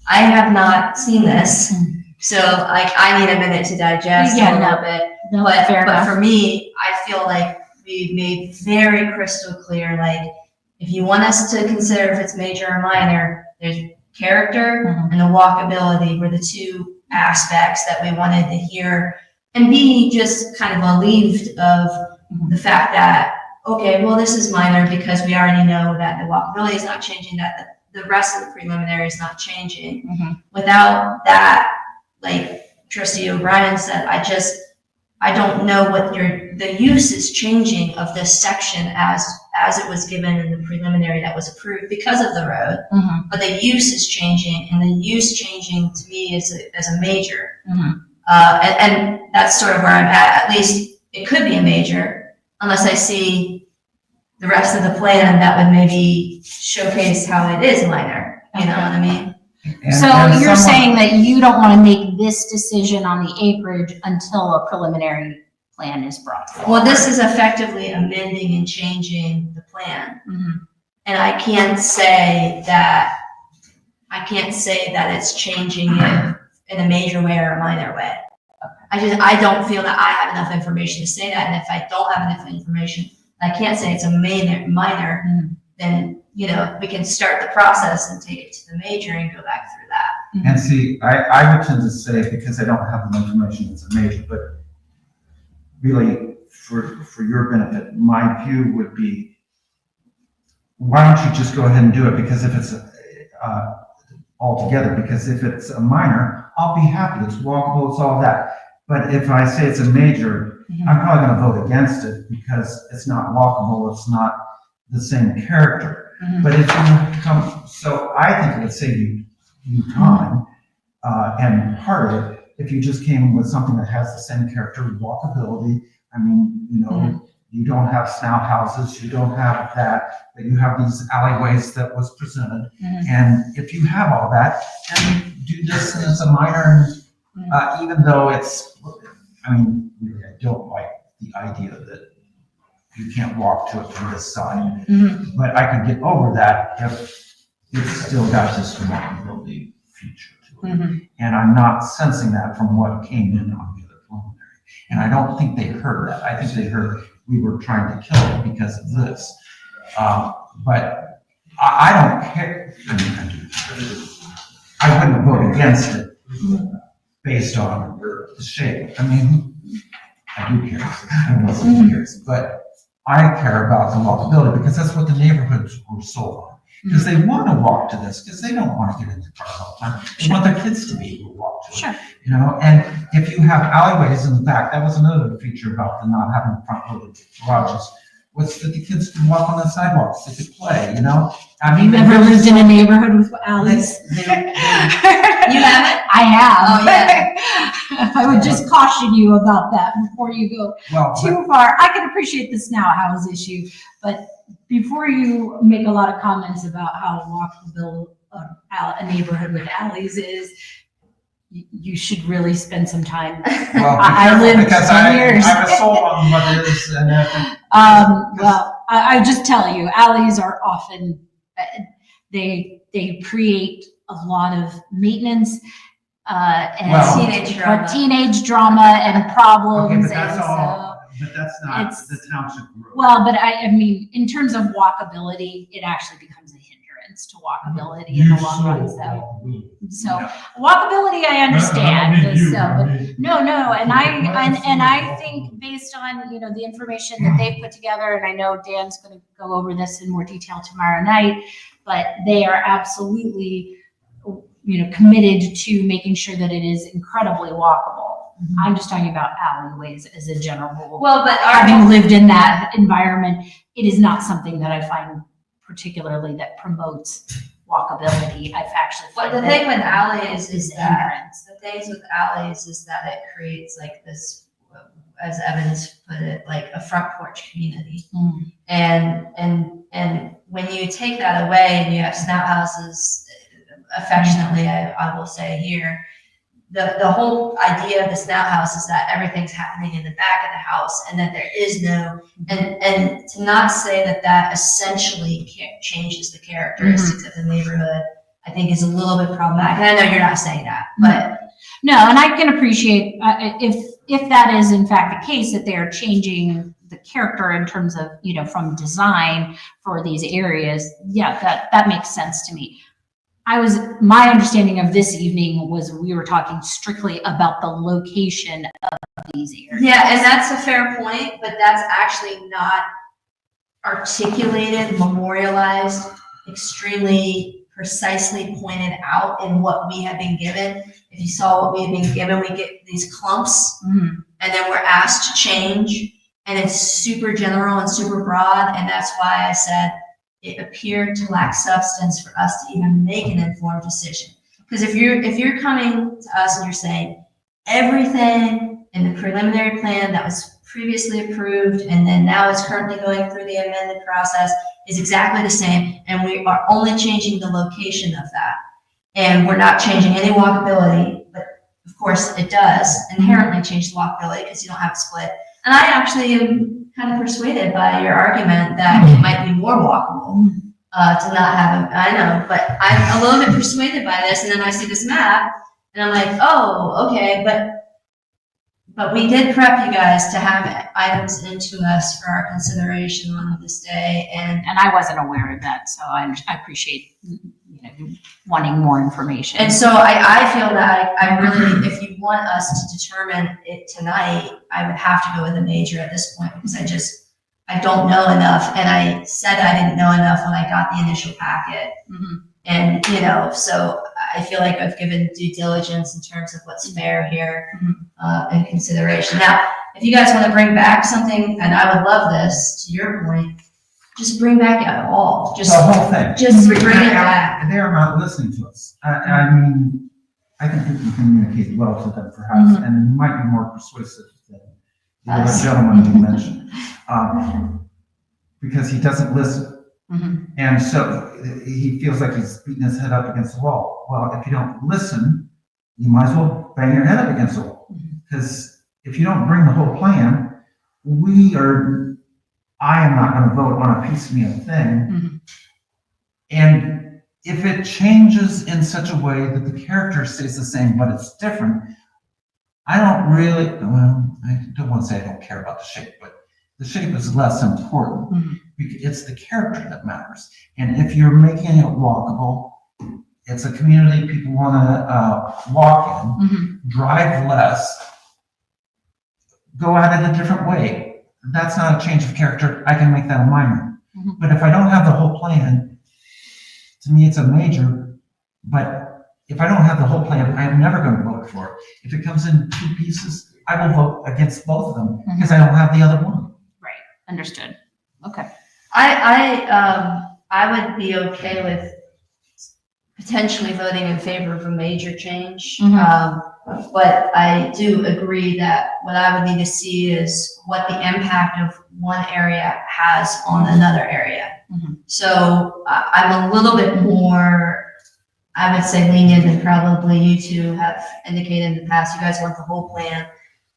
I have not seen this, So like, I need a minute to digest Yeah, a no. little bit. No, But, fair but enough. for me, I feel like we made very crystal clear, like, if you want us to consider if it's major or minor, there's character Mhm. and the walkability were the two aspects that we wanted to hear and be just kind of relieved of the fact that, okay, well, this is minor because we already know that the walkability is not changing, that the rest of the preliminary is not changing. Mhm. Without that, like Trustee O'Brien said, I don't know what the use is changing of this section as it was given in the preliminary that was approved because of the road. Mhm. But the use is changing, and the use changing to me is a major. Mhm. And that's sort of where I'm at. At least it could be a major, unless I see the rest of the plan that would maybe showcase how it is minor. You know what I mean? So you're saying that you don't want to make this decision on the acreage until a preliminary plan is brought forward? Well, this is effectively amending and changing the plan. Mhm. And I can't say that it's changing it in a major way or a minor way. I don't feel that I have enough information to say that, and if I don't have enough information, I can't say it's a minor, then, you know, we can start the process and take it to the major and go back through that. And see, I would tend to say, because I don't have the information, it's a major, but really, for your benefit, my view would be, why don't you just go ahead and do it? Because if it's altogether, because if it's a minor, I'll be happy, it's walkable, it's all that. But if I say it's a major, I'm probably gonna vote against it because it's not walkable, it's not the same character. But if you come, so I think it would save you time, and part of it, if you just came with something that has the same character, walkability. I mean, you know, you don't have snout houses, you don't have that, but you have these alleyways that was presented. And if you have all that, then do this as a minor, even though it's, I mean, really, I don't like the idea that you can't walk to it from this side. But I could get over that if it's still got this walkability feature to it. And I'm not sensing that from what came in on the other preliminary. And I don't think they heard that. I think they heard we were trying to kill it because of this. But I don't care. I mean, I wouldn't vote against it based on the shape. I mean, I do care. I don't know who cares, but I care about the walkability because that's what the neighborhoods were sold on. Because they want to walk to this, because they don't want to get in the car all the time. They want their kids to be able to walk to it. You know, and if you have alleyways in the back, that was another feature about the not having front-loaded garages, was that the kids could walk on the sidewalks, they could play, you know? I mean, Never lived in a neighborhood with alleys. You haven't? I have. Oh, yeah. I would just caution you about that before you go well, too far. I can appreciate the snout house issue, but before you make a lot of comments about how walkable a neighborhood with alleys is, you should really spend some time. well, I lived because 10 years. I was sold on what it is, and Well, I just tell you, alleys are often, they create a lot of maintenance, and Well- Teenage drama. and okay, problems. but that's and all, but that's not it's- the township rule. Well, but I mean, in terms of walkability, it actually becomes a hindrance to walkability in the long run, so walkability, I understand, so, no, and I think based on, you know, the information that they've put together, and I know Dan's gonna go over this in more detail tomorrow night, but they are absolutely, you know, committed to making sure that it is incredibly walkable. I'm just talking about alleyways as a general rule. Well, but Having lived in that environment, it is not something that I find particularly that promotes walkability. I've actually But found the that thing with alleys is a that, hindrance. the things with alleys is that it creates like this, as Evans put it, like a front porch community. And when you take that away and you have snout houses, affectionately, I will say here, the whole idea of the snout house is that everything's happening in the back of the house and that there is no, and to not say that essentially changes the characteristics of the neighborhood, I think is a little bit problematic. And I know you're not saying that, but No, and I can appreciate, if that is in fact the case, that they are changing the character in terms of, from design for these areas, yeah, that makes sense to me. My understanding of this evening was we were talking strictly about the location of these areas. Yeah, and that's a fair point, but that's actually not articulated, memorialized, extremely precisely pointed out in what we have been given. If you saw what we have been given, we get these clumps, and then we're asked to change, and it's super general and super broad, and that's why I said it appeared to lack substance for us to even make an informed decision. Because if you're coming to us and you're saying everything in the preliminary plan that was previously approved and then now is currently going through the amended process is exactly the same, and we are only changing the location of that, and we're not changing any walkability, but of course it does inherently change the walkability because you don't have a split. And I actually am kind of persuaded by your argument that it might be more walkable to not have I know, but I'm a little bit persuaded by this, and then I see this map, and I'm like, oh, okay, but we did prep you guys to have items into us for our consideration on this day, and I wasn't aware of that, so I appreciate wanting more information. And so I feel that I really, if you want us to determine it tonight, I would have to go with a major at this point, because I don't know enough, and I said I didn't know enough when I got the initial packet. And, so I feel like I've given due diligence in terms of what's fair here, and consideration. Now, if you guys want to bring back something, and I would love this, to your point, just bring back it all. Just The whole thing. Just bring it back. They're not listening to us. I mean, I think we can communicate well to them perhaps, and it might be more persuasive than the other gentleman you mentioned. Because he doesn't listen. And so he feels like he's beating his head up against the wall. Well, if you don't listen, you might as well bang your head up against the wall. Because if you don't bring the whole plan, I am not going to vote on a piecemeal thing. And if it changes in such a way that the character stays the same, but it's different, I don't want to say I don't care about the shape, but the shape is less important. It's the character that matters. And if you're making it walkable, it's a community people want to walk in, drive less, go at it a different way. That's not a change of character. I can make that a minor. But if I don't have the whole plan, to me it's a major. But if I don't have the whole plan, I'm never going to vote for it. If it comes in two pieces, I will vote against both of them because I don't have the other one. Right. Understood. Okay. I would be okay with potentially voting in favor of a major change. But I do agree that what I would need to see is what the impact of one area has on another area. So I'm a little bit more, I would say, lenient than probably you two have indicated in the past. You guys want the whole plan.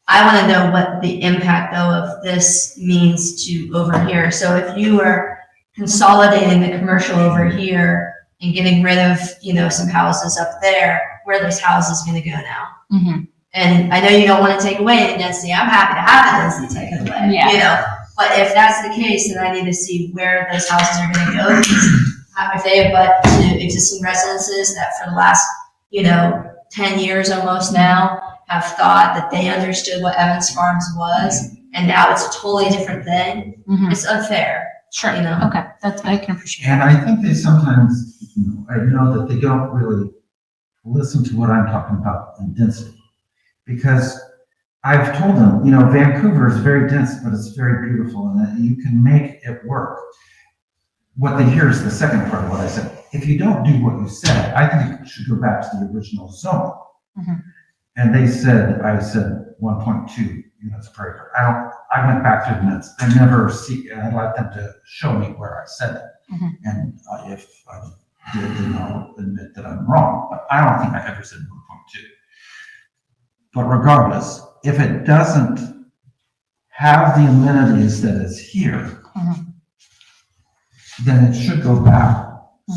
I want to know what the impact, though, of this means to over here. So if you are consolidating the commercial over here and getting rid of, some houses up there, where are those houses going to go now? And I know you don't want to take away the density. I'm happy to have the density taken away, But if that's the case, then I need to see where those houses are going to go. If they abut to existing residences that for the last, 10 years almost now have thought that they understood what Evans Farms was, and now it's a totally different thing. It's unfair. Sure. Okay. I can appreciate And that. I think they sometimes, I know that they don't really listen to what I'm talking about in density. Because I've told them, Vancouver is very dense, but it's very beautiful, and that you can make it work. What they hear is the second part of what I said. If you don't do what you said, I think it should go back to the original zone. And I said 1.2 units per acre. I went back to the minutes. I'd like them to show me where I said it. And if I did, then I'll admit that I'm wrong. But I don't think I ever said 1.2. But regardless, if it doesn't have the amenities that is here, then it should go back.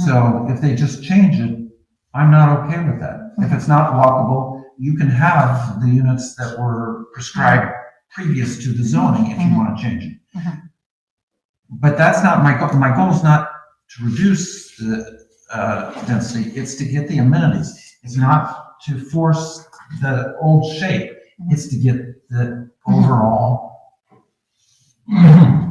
So if they just change it, I'm not okay with that. If it's not walkable, you can have the units that were prescribed previous to the zoning if you want to change it. But that's not my goal. My goal is not to reduce the density, it's to get the amenities. It's not to force the old shape, it's to get the overall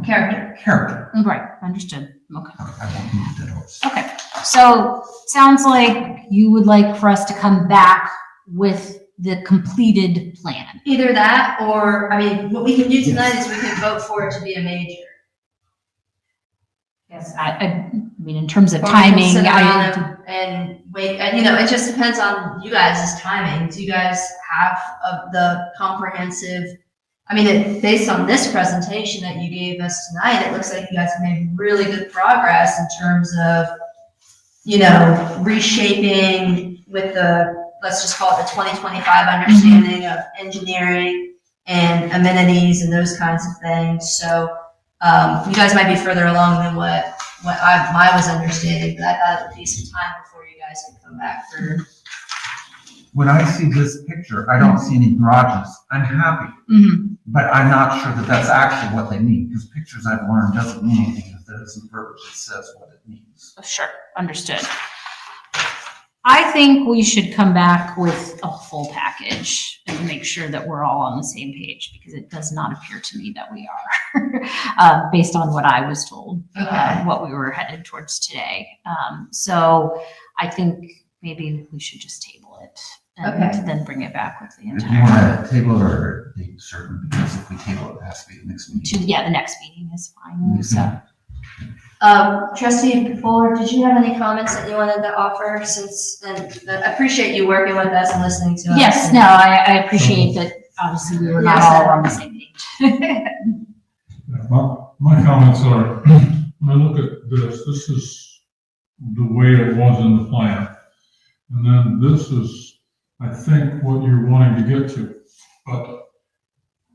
character. Right, understood. Okay. I won't beat the dead horse. Okay, so sounds like you would like for us to come back with the completed plan. Either that, or, I mean, what we can do tonight is we can vote for it to be a major. Yes. I mean, in terms of Or we can timing, sit around and wait, and, it just depends on you guys' timing. Do you guys have the comprehensive, based on this presentation that you gave us tonight, it looks like you guys have made really good progress in terms of, reshaping with let's just call it the 2025 understanding of engineering and amenities and those kinds of things. So, you guys might be further along than what I was understanding, but I thought it would be some time before you guys could come back for. When I see this picture, I don't see any garages. I'm happy, but I'm not sure that that's actually what they mean, because pictures I've learned doesn't mean anything if there isn't verbiage that says what it means. Sure, understood. I think we should come back with a full package and make sure that we're all on the same page, because it does not appear to me that we are, based on what I was told, what we were headed towards today. So I think maybe we should just table it and then bring it back with the If you entire. want to table or date certain, because if we table it, it has to be the next meeting. The next meeting is fine. So. Trustee Fuller, did you have any comments that you wanted to offer and I appreciate you working with us and listening to us. Yes, no, I appreciate that. Obviously, we were not all on the same page. My comments are, when I look at this is the way it was in the plan. And then this is, I think, what you're wanting to get to. But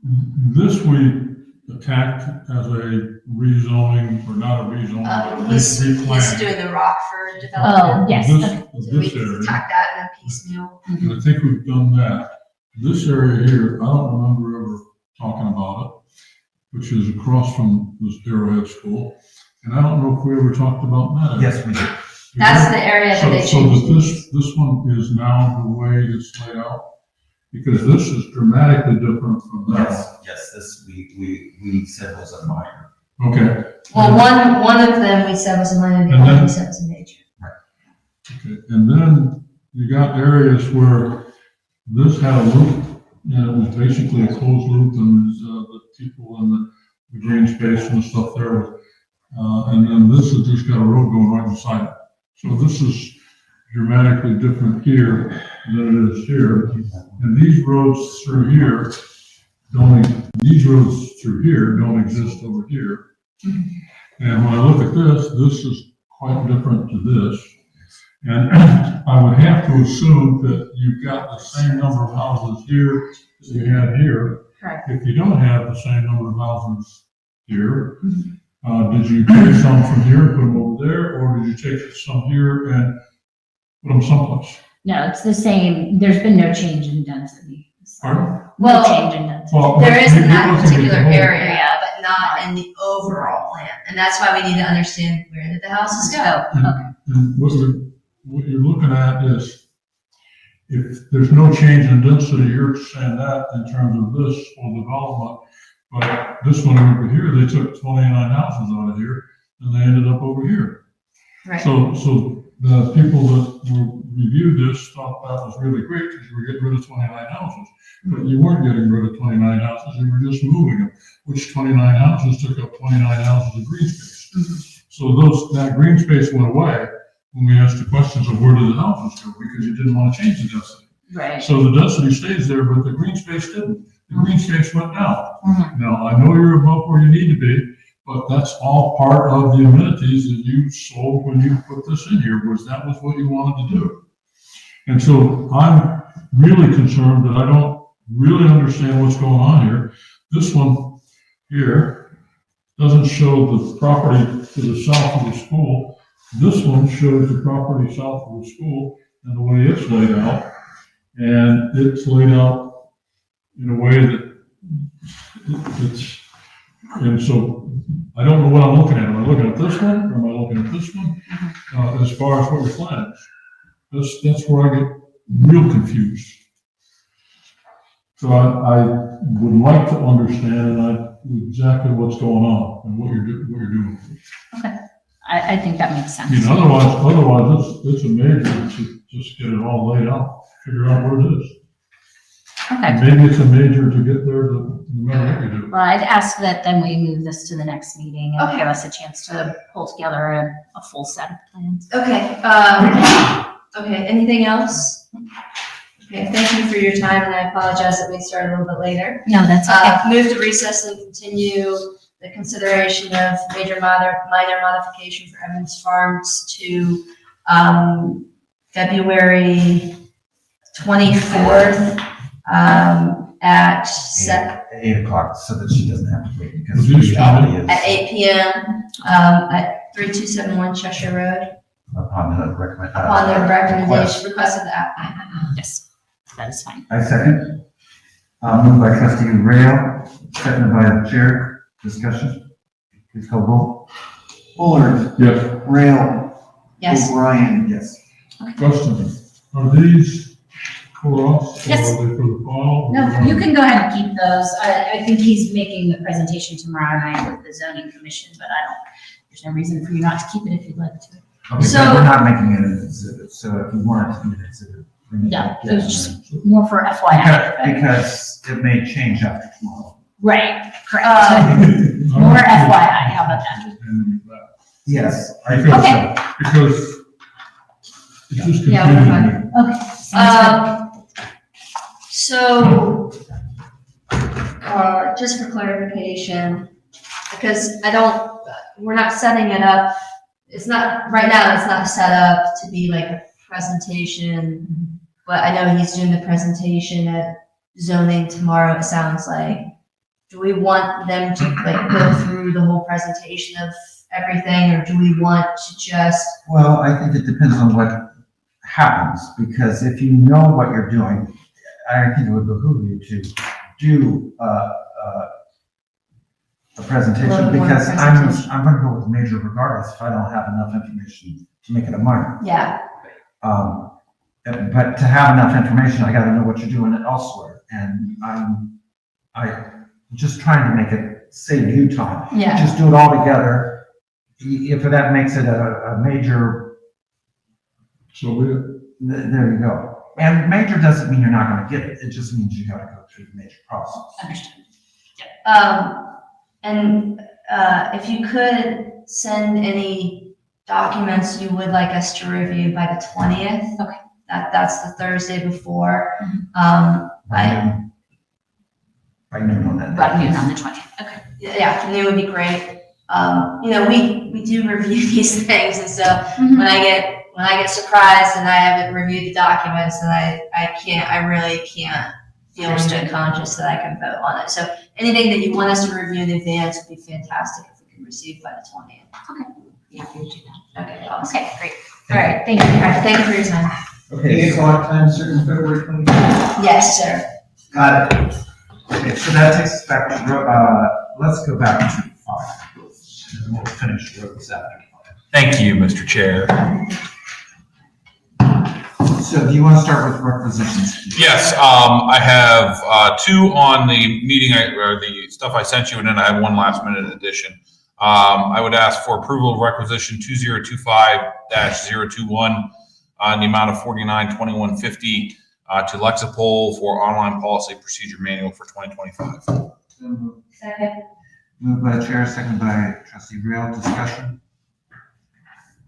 this we attacked as a rezoning, or not a rezoning, but a He's replan. doing the Rockford development. Oh, yes. So we This can area, attack that in a piecemeal. and I think we've done that. This area here, I don't remember ever talking about it, which is across from this Arrowhead School. And I don't know if we ever talked about that. Yes, we did. That's the area that they So changed. this one is now the way it's laid out? Because this is dramatically different from that. Yes, this, we said was a minor. Okay. Well, one of them we said was a minor, the And other then- we said was a major. Okay, and then you got areas where this had a loop, and it was basically a closed loop, and the people in the green space and stuff there. And then this has just got a road going right beside it. So this is dramatically different here than it is here. And these roads through here these roads through here don't exist over here. And when I look at this is quite different to this. And I would have to assume that you've got the same number of houses here as you had here. Correct. If you don't have the same number of houses here, did you take some from here and put them over there, or did you take some here and put them someplace? No, it's the same. There's been no change in density. Pardon? No Well, change in density. Well, There is in you're that looking at the particular whole- area, but not in the overall plan. And that's why we need to understand where did the houses go. And what you're looking at is, if there's no change in density, you're saying that in terms of this whole development. But this one over here, they took 29 houses out of here, and they ended up over here. Right. So the people that reviewed this thought that was really great, because you were getting rid of 29 houses. But you weren't getting rid of 29 houses, you were just moving them, which 29 houses took up 29 houses of green space. So that green space went away when we asked the questions of where did the houses go, because you didn't want to change the density. Right. So the density stays there, but the green space didn't. The green space went down. Mhm. Now, I know you're above where you need to be, but that's all part of the amenities that you sold when you put this in here, that was what you wanted to do. And so I'm really concerned that I don't really understand what's going on here. This one here doesn't show the property to the south of the school. This one shows the property south of the school, and the way it's laid out And it's laid out in a way that it's, and so I don't know what I'm looking at. Am I looking at this one or am I looking at this one? As far as what your plan is. That's where I get real confused. So I would like to understand exactly what's going on and what you're doing. I think that makes I sense. mean, otherwise, it's a major to just get it all laid out, figure out where it is. Okay. Maybe it's a major to get there, no matter what you do. Well, I'd ask that then we move this to the next meeting and Okay. give us a chance to pull together a full set of plans. Okay, okay, anything else? Okay, thank you for your time, and I apologize that we started a little bit later. No, that's Move to recess and continue the consideration of minor modification for Evans Farms to, February 24th, at 8 o'clock, so that she doesn't have to wait, because Would the you reality is, at 8 PM, at 3271 Cheshire Road, upon the recommend. upon the request. recommendation, request of the applicant. Yes, that is fine. I second. Moved by trustee Rail, seconded by the chair. Discussion. Please call roll. Bullard, Yes, Rail, Yes, O'Brien, Yes. question, are these for us? Yes. Or are they for the file? No, you can go ahead and keep those. I think he's making the presentation tomorrow night with the zoning commission, but there's no reason for you not to keep it if you'd like to. Okay, So- but we're not making it an exhibit, so if you want it to be an exhibit. bring it Yeah, back it was in. just more for FYI. but- Because it may change after tomorrow. Right, correct. More FYI, how about that? Yes, I think so. Okay. Because it's just Yeah, we're confusing me. Okay, sounds So, just for clarification, because we're not setting it up, right now, it's not set up to be like a presentation, but I know he's doing the presentation at zoning tomorrow, it sounds like. Do we want them to like go through the whole presentation of everything, or do we want to just, Well, I think it depends on what happens, because if you know what you're doing, I think it would behoove you to do a A presentation, little more because presentation. I'm gonna go with major regardless if I don't have enough information to make it a minor. yeah, But to have enough information, I gotta know what you're doing elsewhere, and I just trying to make it save you time. yeah. Just do it all together. If that makes it a major, So we, there you go. And major doesn't mean you're not gonna get it, it just means you gotta go through the major process. understood. And if you could send any documents you would like us to review by the 20th. Okay. That's the Thursday before. By noon on that day. About noon on the 20th, okay. Yeah, noon would be great. We do review these things, and so Mhm. when I get surprised and I haven't reviewed the documents, and I really can't feel in good conscience that I can vote on it. So anything that you want us to review in advance would be fantastic if we can receive by the 20th. Yeah, we do that. Okay, awesome. Okay, great. All right, thank you. All right, thank you for your time. Okay, 8 o'clock time certain February 25th. Yes, sir. got it. Okay, so that takes us back to, let's go back to 5. And we'll finish roads after 5. Thank you, Mr. Chair. So do you want to start with requisitions? Yes, I have 2 on the meeting, or the stuff I sent you, and then I have 1 last minute addition. I would ask for approval of requisition 2025-021 on the amount of $49,2150 to Lexipol for online policy procedure manual for 2025. Second. Moved by the chair, seconded by trustee Rail. Discussion?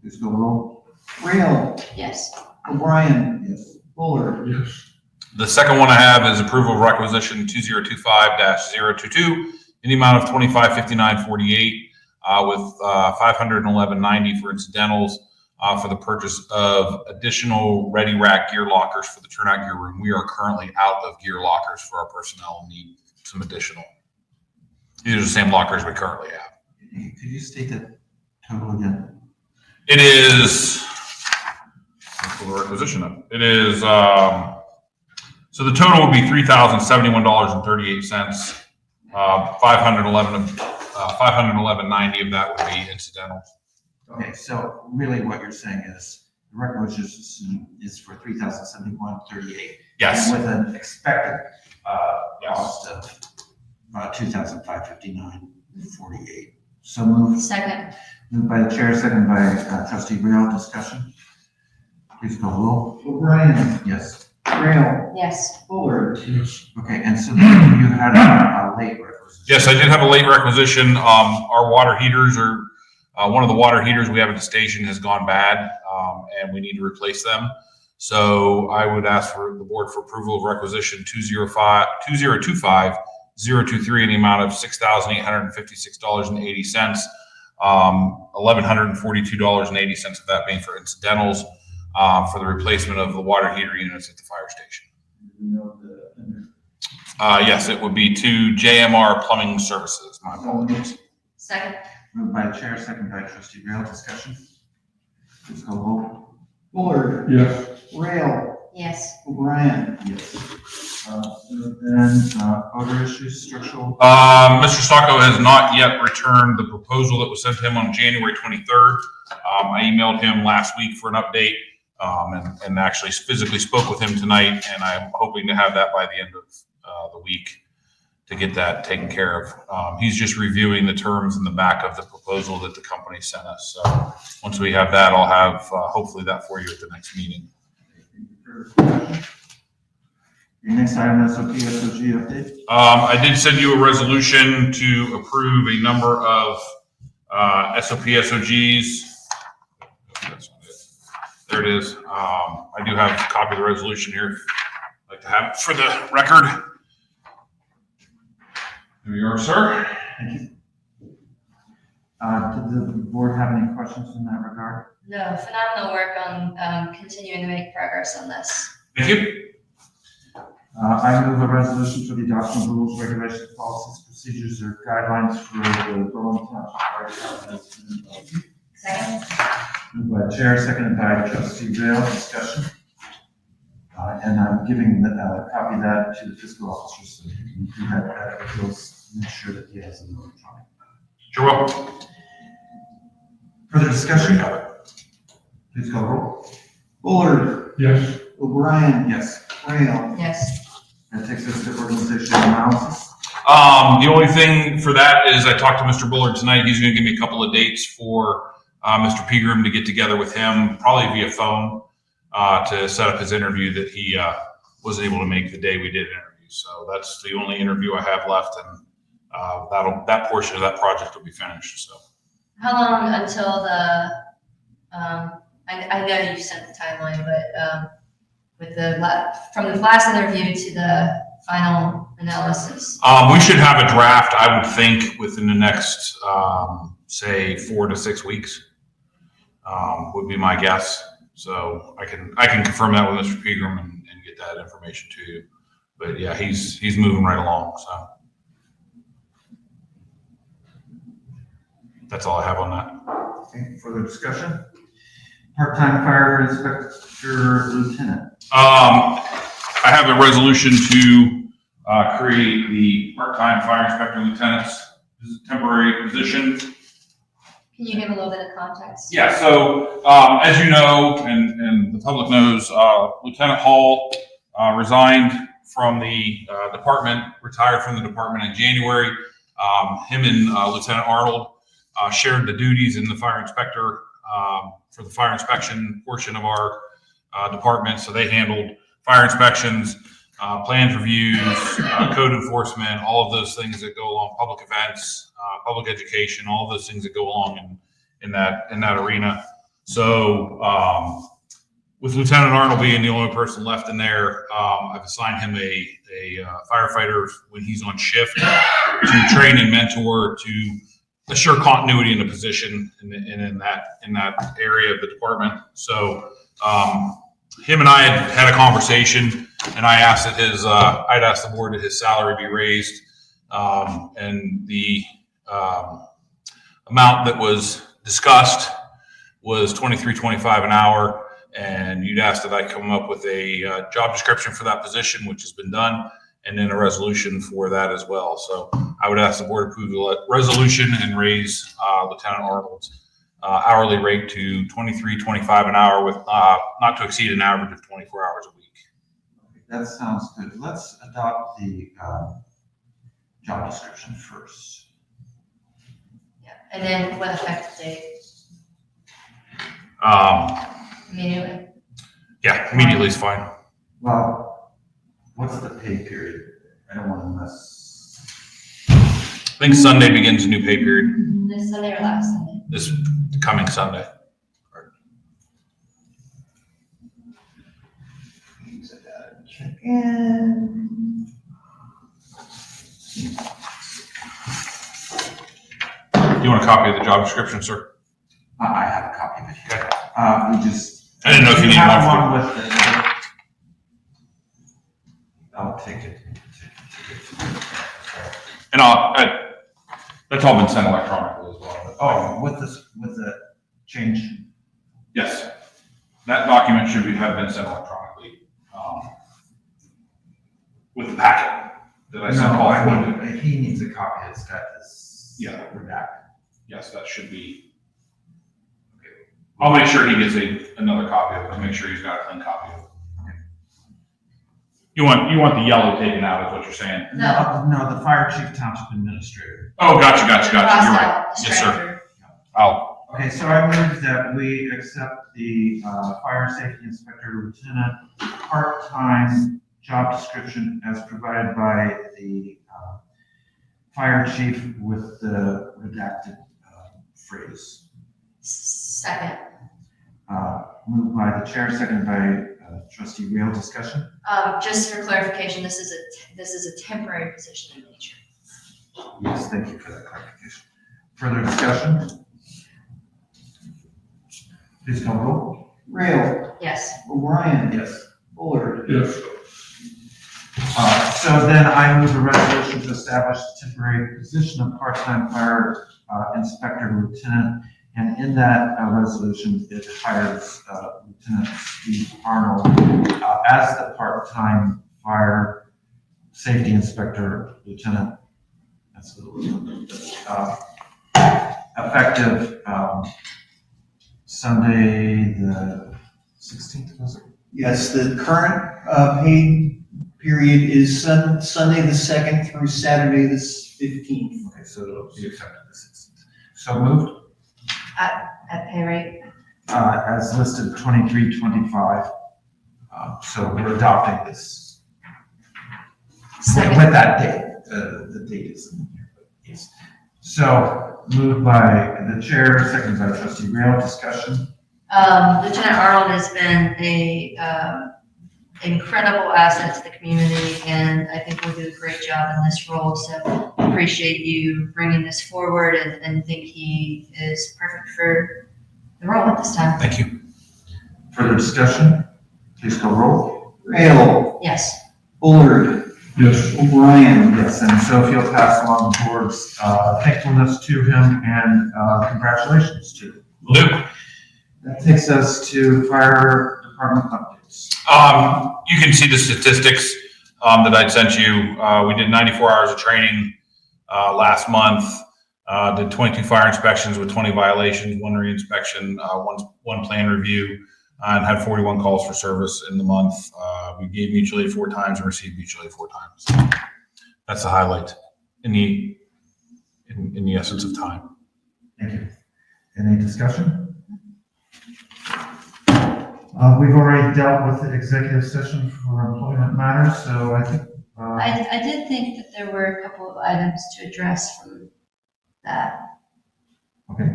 Please go roll. Rail, Yes. O'Brien, Yes. Bullard, yes, The second one I have is approval of requisition 2025-022 in the amount of $2559.48 with $511.90 for incidentals for the purchase of additional ready rack gear lockers for the turnout gear room. We are currently out of gear lockers for our personnel and need some additional. These are the same lockers we currently have. Could you state the total again? It is, let's pull the requisition up. It is So the total would be $3,071.38. $511.90 of that would be incidental. Okay, so really what you're saying is the requisition is for $3,071.38. Yes. And with an expected Yes. cost of $2,559.48. So moved. Second. Moved by the chair, second by trustee Real. Discussion. Please call roll. O'Brien, Yes. Trail, Yes. Bullard, Yes. Okay, and so then you had a late requisition. Yes, I did have a late requisition. Our water heaters are, one of the water heaters we have at the station has gone bad, and we need to replace them. So I would ask for the board for approval of requisition 2025-023 in the amount of $6,856.80. $1,142.80 of that being for incidentals, for the replacement of the water heater units at the fire station. Yes, it would be to JMR Plumbing Services. My apologies. Second. Moved by the chair, second by trustee Real. Discussion. Please call roll. Bullard, Yes. Rail, Yes. O'Brien, Yes. So then, odor issues, structural. Mr. Stocco has not yet returned the proposal that was sent to him on January 23rd. I emailed him last week for an update, and actually physically spoke with him tonight, and I'm hoping to have that by the end of the week to get that taken care of. He's just reviewing the terms in the back of the proposal that the company sent us. So once we have that, I'll have hopefully that for you at the next meeting. Your next item, SOP, SOG update. I did send you a resolution to approve a number of SOP, SOGs. That's not it. There it is. I do have a copy of the resolution here. I'd like to have it for the record. Here you are, sir. Thank you. Did the board have any questions in that regard? No, phenomenal work on continuing to make progress on this. Thank you. I move a resolution for the adoption of rules, regulations, policies, procedures, or guidelines for the Berlin Township Fire Department. Second. Moved by chair, seconded by trustee Rail. Discussion. And I'm giving a copy of that to the fiscal officer so he can do that appeals, make sure that he has an electronic. You're welcome. Further discussion? Please call roll. Bullard, Yes. O'Brien, Yes. Rail, Yes. That takes us to organizational analysis. The only thing for that is I talked to Mr. Bullard tonight. He's going to give me a couple of dates for Mr. Pegram to get together with him, probably via phone, to set up his interview that he wasn't able to make the day we did interview. So that's the only interview I have left, and that portion of that project will be finished. So How long until the, I know you sent the timeline, but with from the last interview to the final analysis? we should have a draft, I would think, within the next, say, 4 to 6 weeks, would be my guess. So I can confirm that with Mr. Pegram and get that information to you. But yeah, he's moving right along. So that's all I have on that. Okay, further discussion? Part-time fire inspector lieutenant. I have a resolution to create the part-time fire inspector lieutenant's temporary position. Can you give a little bit of context? Yeah, so as you know, and the public knows, Lieutenant Hall resigned from the department, retired from the department in January. Him and Lieutenant Arnold shared the duties in the fire inspector for the fire inspection portion of our department. So they handled fire inspections, plans reviews, code enforcement, all of those things that go along, public events, public education, all of those things that go along in that arena. So with Lieutenant Arnold being the only person left in there, I've assigned him a firefighter when he's on shift to train and mentor, to assure continuity in the position and in that area of the department. So him and I had a conversation, and I asked that I'd asked the board that his salary be raised, and the amount that was discussed was $23.25 an hour, And you'd asked that I come up with a job description for that position, which has been done, and then a resolution for that as well. So I would ask the board approve the resolution and raise Lieutenant Arnold's hourly rate to $23.25 an hour with not to exceed an average of 24 hours a week. That sounds good. Let's adopt the job description first. Yeah. And then what effective date? Immediately? Yeah, immediately is fine. Well, what's the pay period? I don't want to mess. I think Sunday begins a new pay period, This Sunday or last Sunday? this coming Sunday. Check in. You want a copy of the job description, sir? I have a copy of it here. We just. I didn't know if you needed have one. one with it. I'll take it. And that's all been sent electronically as well. Oh, with the change. Yes, that document have been sent electronically, with the packet that I sent No, all I forwarded. mean, he needs a copy. It's got this. Yeah. Redacted. Yes, that should be. Okay. I'll make sure he gets another copy of it, make sure he's got a clean copy of it. You want the yellow taken out, is what you're saying? No, the fire chief township administrator. Oh, gotcha, you're right. Crossed out, Yes, sir. striker. Okay, so I move that we accept the fire safety inspector lieutenant part-time job description as provided by the fire chief with the redacted phrase. Second. Moved by the chair, seconded by trustee Rail. Discussion? Just for clarification, this is a temporary position in nature. Yes, thank you for that clarification. Further discussion? Please call roll. Rail, Yes. O'Brien, Yes. Bullard. Yes. So then I move a resolution to establish a temporary position of part-time fire inspector lieutenant. And in that resolution, it hires Lieutenant Steve Arnold as the part-time fire safety inspector lieutenant. That's the lieutenant. Effective Sunday, the 16th, was it? Yes, the current paid period is Sunday the 2nd through Saturday the 15th. Okay, so it'll be effective the 16th. So moved. At pay rate? As listed, 23.25. So we're adopting this Second. with that date. The date is in here, but yes. So moved by the chair, seconded by trustee Rail. Discussion? Lieutenant Arnold has been incredible asset to the community, and I think will do a great job in this role. So appreciate you bringing this forward, and think he is perfect for the role at this time. Thank you. Further discussion? Please call roll. Rail, Yes. Bullard, Yes. O'Brien. Yes, and so if you'll pass along the board's thankfulness to him and congratulations to him. Luke? That takes us to fire department updates. You can see the statistics that I'd sent you. We did 94 hours of training last month. Did 22 fire inspections with 20 violations, 1 re-inspection, one plan review, and had 41 calls for service in the month. We gave mutual aid 4 times and received mutual aid 4 times. That's the highlight in the essence of time. Thank you. Any discussion? We've already dealt with the executive session for employment matters, so I think. I did think that there were a couple of items to address from that. Okay.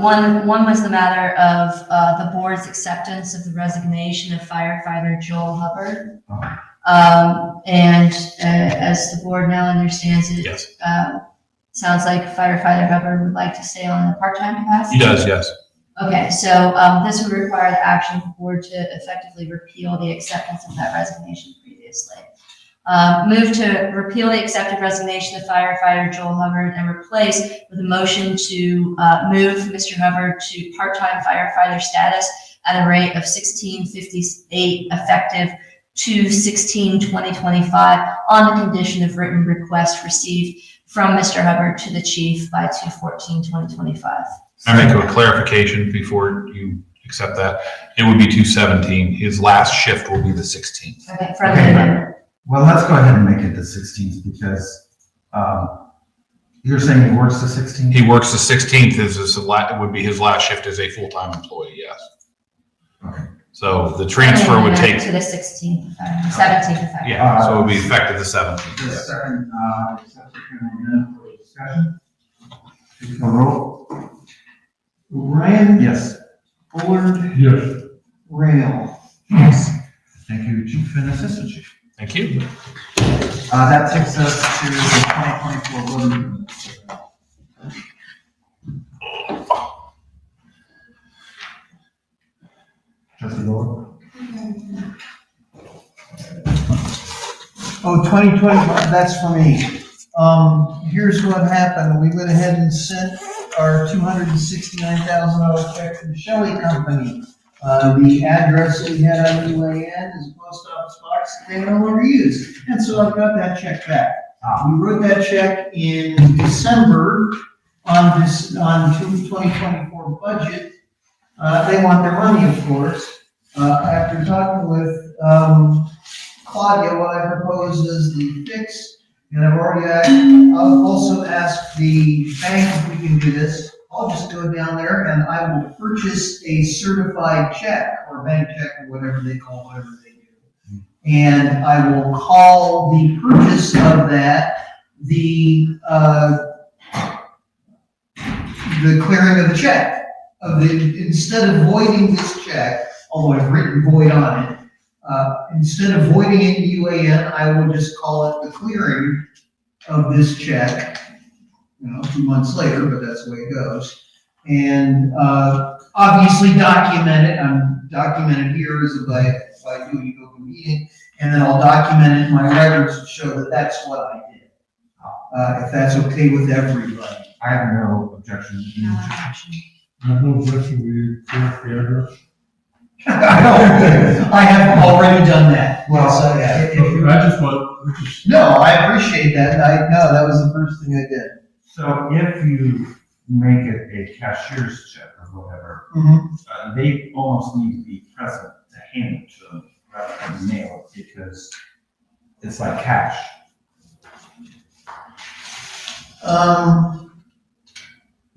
One was the matter of the board's acceptance of the resignation of firefighter Joel Hubbard. And as the board now understands it, Yes. sounds like firefighter Hubbard would like to stay on in a part-time capacity. He does, yes. Okay, so this would require the action of the board to effectively repeal the acceptance of that resignation previously. Move to repeal the accepted resignation of firefighter Joel Hubbard and replace with a motion to move Mr. Hubbard to part-time firefighter status at a rate of $16.58 effective 2/16/2025 on the condition of written request received from Mr. Hubbard to the chief by 2/14/2025. I make a clarification before you accept that. It would be 2/17. His last shift will be the 16th. Okay, for the amendment. Well, let's go ahead and make it the 16th because, you're saying he works the 16th? He works the 16th would be his last shift as a full-time employee, yes. Okay. So the transfer would take, To the 16th, 17th effective. yeah, so it would be effective the 17th. The yes. second, subsequent amendment for discussion. Please call roll. Ryan, Yes. Bullard, Yes. Rail. Yes. Thank you, Chief and Assistant Chief. Thank you. That takes us to the 2024 voting. Trustee Lord? Oh, 2020, that's for me. Here's what happened. We went ahead and sent our $269,000 check to the Shelley Company. The address that we had on UAN is a post office box that they no longer use. And so I've got that check back. We wrote that check in December on 2024 budget. They want their money, of course. After talking with Claudia, what I propose is the fix, and I'll also ask the bank if we can do this. I'll just go down there and I will purchase a certified check or bank check or whatever they call whatever they do. And I will call the purchase of that the clearing of the check. Instead of voiding this check, although I've written void on it, instead of voiding it in UAN, I will just call it the clearing of this check, 2 months later, but that's the way it goes. And obviously document it. I'm documented here as if I do an open meeting, and then I'll document it in my records to show that that's what I did. If that's okay with everybody. I have no objection. I have no objection, we correct the address. I have already done that. Yes, I have. I just want, No, I appreciate that. That was the first thing I did. So if you make it a cashier's check or whatever, they almost need to be present to hand it to them rather than mail it because it's like cash.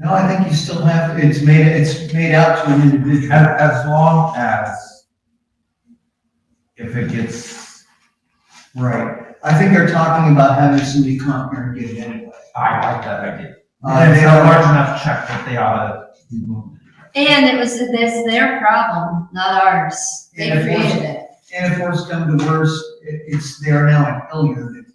No, I think you still have, it's made out to an individual. As long as if it gets, Right. I think they're talking about having somebody come here and get it anyway. I like that idea. And it's a large enough check that they ought to be moved. And it's their problem, not ours. They And if created it. And if worse come to worse, they are now in Hilliard.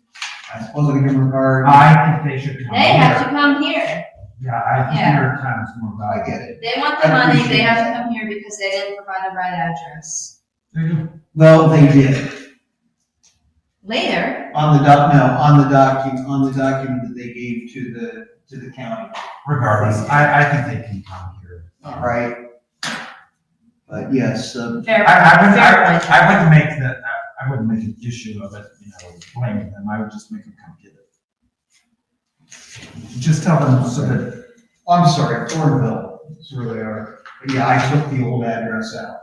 I suppose we can regard. I think they should come They have to here. come here. Yeah, I think Yeah. your time is more I valuable. get it. They want the I money, they appreciate have to that. come here because they didn't provide the right address. Well, they did. Later, On the document that they gave to the county. Regardless, I think they can come here. All right. But yes, fair, I fair point. I wouldn't make an issue of it, blaming them, I would just make them come get it. Just tell them so that, I'm sorry, Thornville, that's where they are. But yeah, I took the old address out.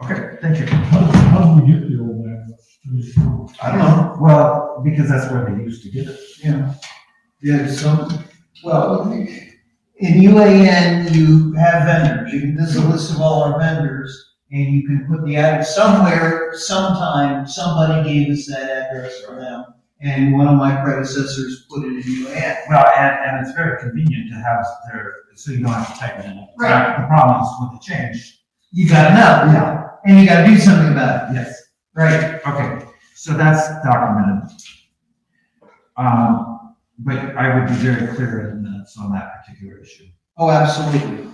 okay, thank you. how do we get the old address? I don't know. Well, because that's where they used to get it. Yeah. Yeah, well, in UAN, you have vendors. This is a list of all our vendors, and you can put the address somewhere, sometime, somebody gave us that address for them, and one of my predecessors put it in UAN. Well, and it's very convenient to have so you don't have to type it in. Right. The problem is with the change. You gotta know, yeah, and you gotta do something about it. Yes. Right. Okay, so that's documented. But I would be very clear in the minutes on that particular issue. Oh, absolutely.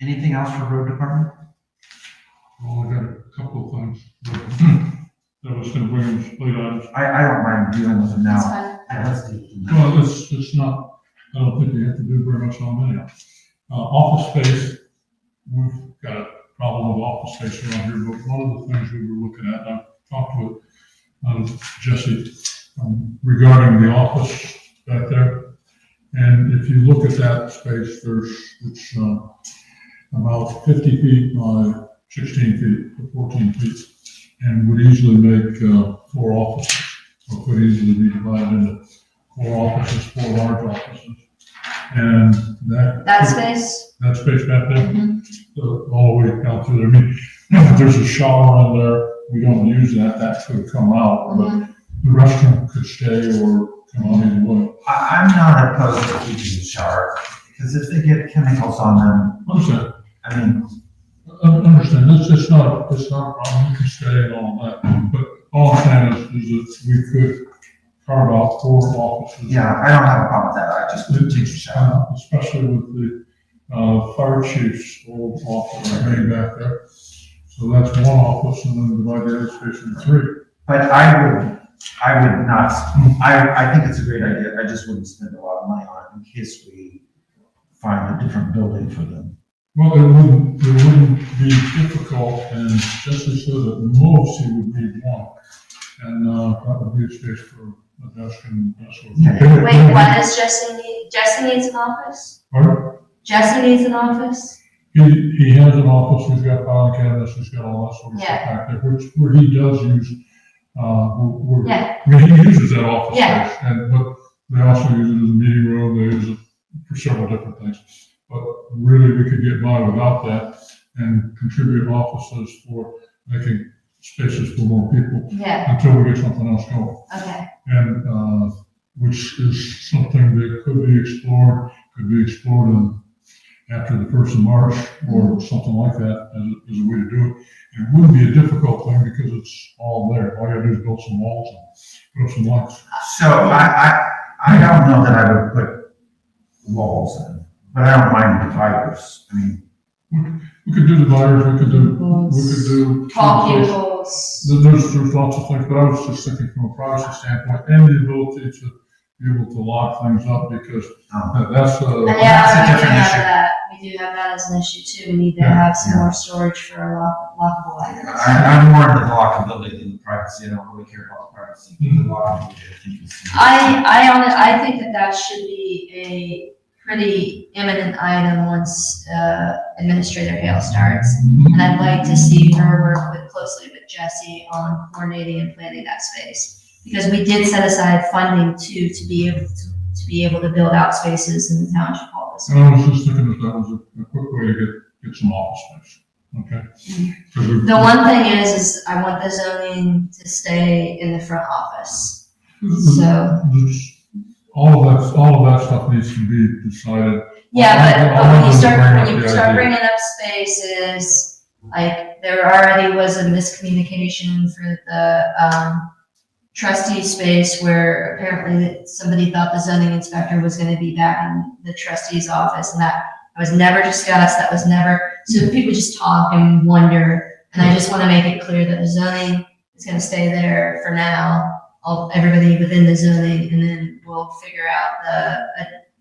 Anything else for road department? Oh, I got a couple of things. That was gonna bring them late items. I don't mind dealing with them That's now. fine. Yeah, let's do it now. Well, it's not, I don't think they have to do very much on that. Office space, we've got a problem with office space around here, but one of the things we were looking at, I talked with Jesse regarding the office back there. And if you look at that space, it's about 50 feet by 16 feet to 14 feet, and would easily make 4 offices, or could easily be divided into 4 offices, 4 large offices. And That space? that space back there, Mhm. all the way down through there. I mean, if there's a shower in there, we don't use that could come out, but Mhm. the restroom could stay or come out either way. I'm not opposed to keeping the shower, because if they get chemicals on them, Understand, I mean, I understand, it's not a problem, you can stay and all that, but all I'm saying is that we could carve out 4 offices. yeah, I don't have a problem with that, I just wouldn't take the shower. Especially with the, fire chief's old office right back there. So that's 1 office and then divide the other space into 3. But I would not, I think it's a great idea, I just wouldn't spend a lot of money on it in case we find a different building for them. Well, it wouldn't be difficult, and Jesse said that most he would need 1. And, that would be a space for a desk and that sort of thing. Wait, what does Jesse need? Jesse needs an office? Pardon? Jesse needs an office? He has an office, he's got filing cabinets, he's got all that sort of stuff Yeah. back there, where he does use, Yeah. I mean, he uses that office Yeah. space, but they also use it as a meeting room, they use it for several different things. But really, we could get by without that and contribute offices for making spaces for more people Yeah, until we get something else going. okay. And, which is something that could be explored in after the 1st of March or something like that as a way to do it. It wouldn't be a difficult thing because it's all there. All you gotta do is build some walls and put some lights. So I don't know that I would put walls in, but I don't mind dividers, I mean, We could do dividers, we could do. Tall cubicles. There's lots of things, but I was just thinking from a privacy standpoint and the ability to be able to lock things up because that's Yeah, that's a we do different have issue. that. We do have that as an issue too. We need to have some more storage for lockable items. I'm more into the lockability than the privacy, I don't really care about the privacy, the lockability, I think is. I think that should be a pretty imminent item once Administrator Hale starts. And I'd like to see her work closely with Jesse on coordinating and planning that space. Because we did set aside funding to be able to build out spaces in the township halls. And I was just thinking that was a quick way to get some office space, okay? 'Cause The one thing is I want the zoning to stay in the front office. So, All of that stuff needs to be decided. yeah, but when you start idea. bringing up spaces, like there already was a miscommunication for the, trustee space where apparently somebody thought the zoning inspector was gonna be back in the trustee's office, and that was never discussed, that was never, so people just talk and wonder, and I just wanna make it clear that the zoning is gonna stay there for now, everybody within the zoning, and then we'll figure out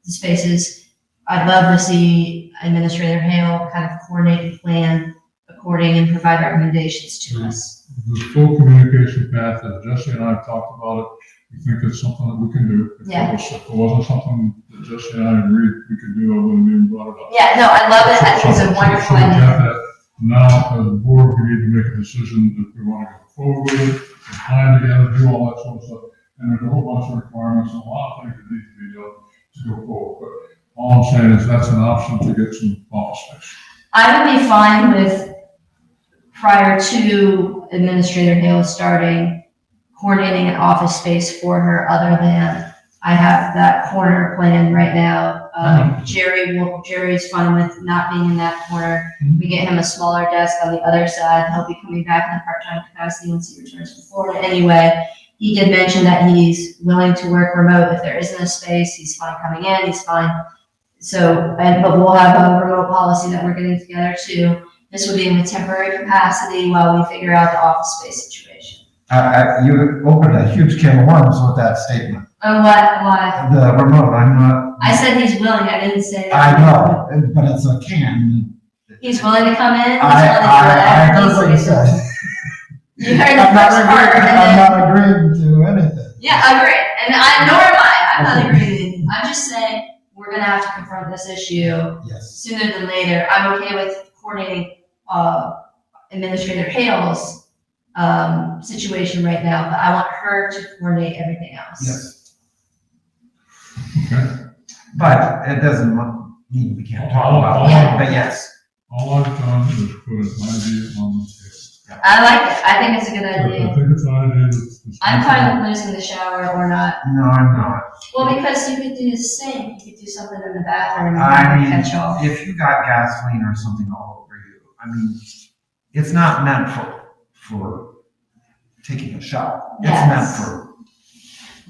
the spaces. I'd love to see Administrator Hale kind of coordinate and plan according and provide recommendations to us. The full communication path, as Jesse and I have talked about it, we think it's something that we can do. Yeah. If it wasn't something that Jesse and I agreed we could do, I wouldn't even brought it up. Yeah, no, I love it, I think it's a wonderful So we idea. got that. Now, as a board, we need to make a decision if we want to go forward with it, put time together, do all that sort of stuff. And there's a whole bunch of requirements and a lot of things that need to be done to go forward. But all I'm saying is that's an option to get some office space. I would be fine with, prior to Administrator Hale starting, coordinating an office space for her, other than I have that corner plan right now. Jerry's fine with not being in that corner. We get him a smaller desk on the other side. He'll be coming back in a part-time capacity once he returns from Florida anyway. He did mention that he's willing to work remote. If there isn't a space, he's fine coming in, he's fine. So, but we'll have a remote policy that we're getting together too. This would be in a temporary capacity while we figure out the office space situation. You opened a huge can of worms with that statement. Oh, why? The remote, I'm not, I said he's willing, I didn't say. I know, but it's a can. He's willing to come in? He's I willing to do heard what you whatever he said. says. You heard the I'm not first part, agreeing, and I'm then, not agreeing to anything. yeah, agreed, and nor am I, I'm not agreeing, I'm just saying, we're gonna have to confront this issue Yes. sooner than later. I'm okay with coordinating, Administrator Hale's, situation right now, but I want her to coordinate everything else. Yes. Okay. But it doesn't mean we can't talk about it, but yes. All I've done is put an idea on the table. I like it, I think it's a good I idea. think it's an idea that's. I'm fine with losing the shower or not. No, I'm not. Well, because you could do the same, you could do something in the bathroom and I mean, catch all. if you got gasoline or something all over you, I mean, it's not meant for taking a shower. It's meant Yes. for,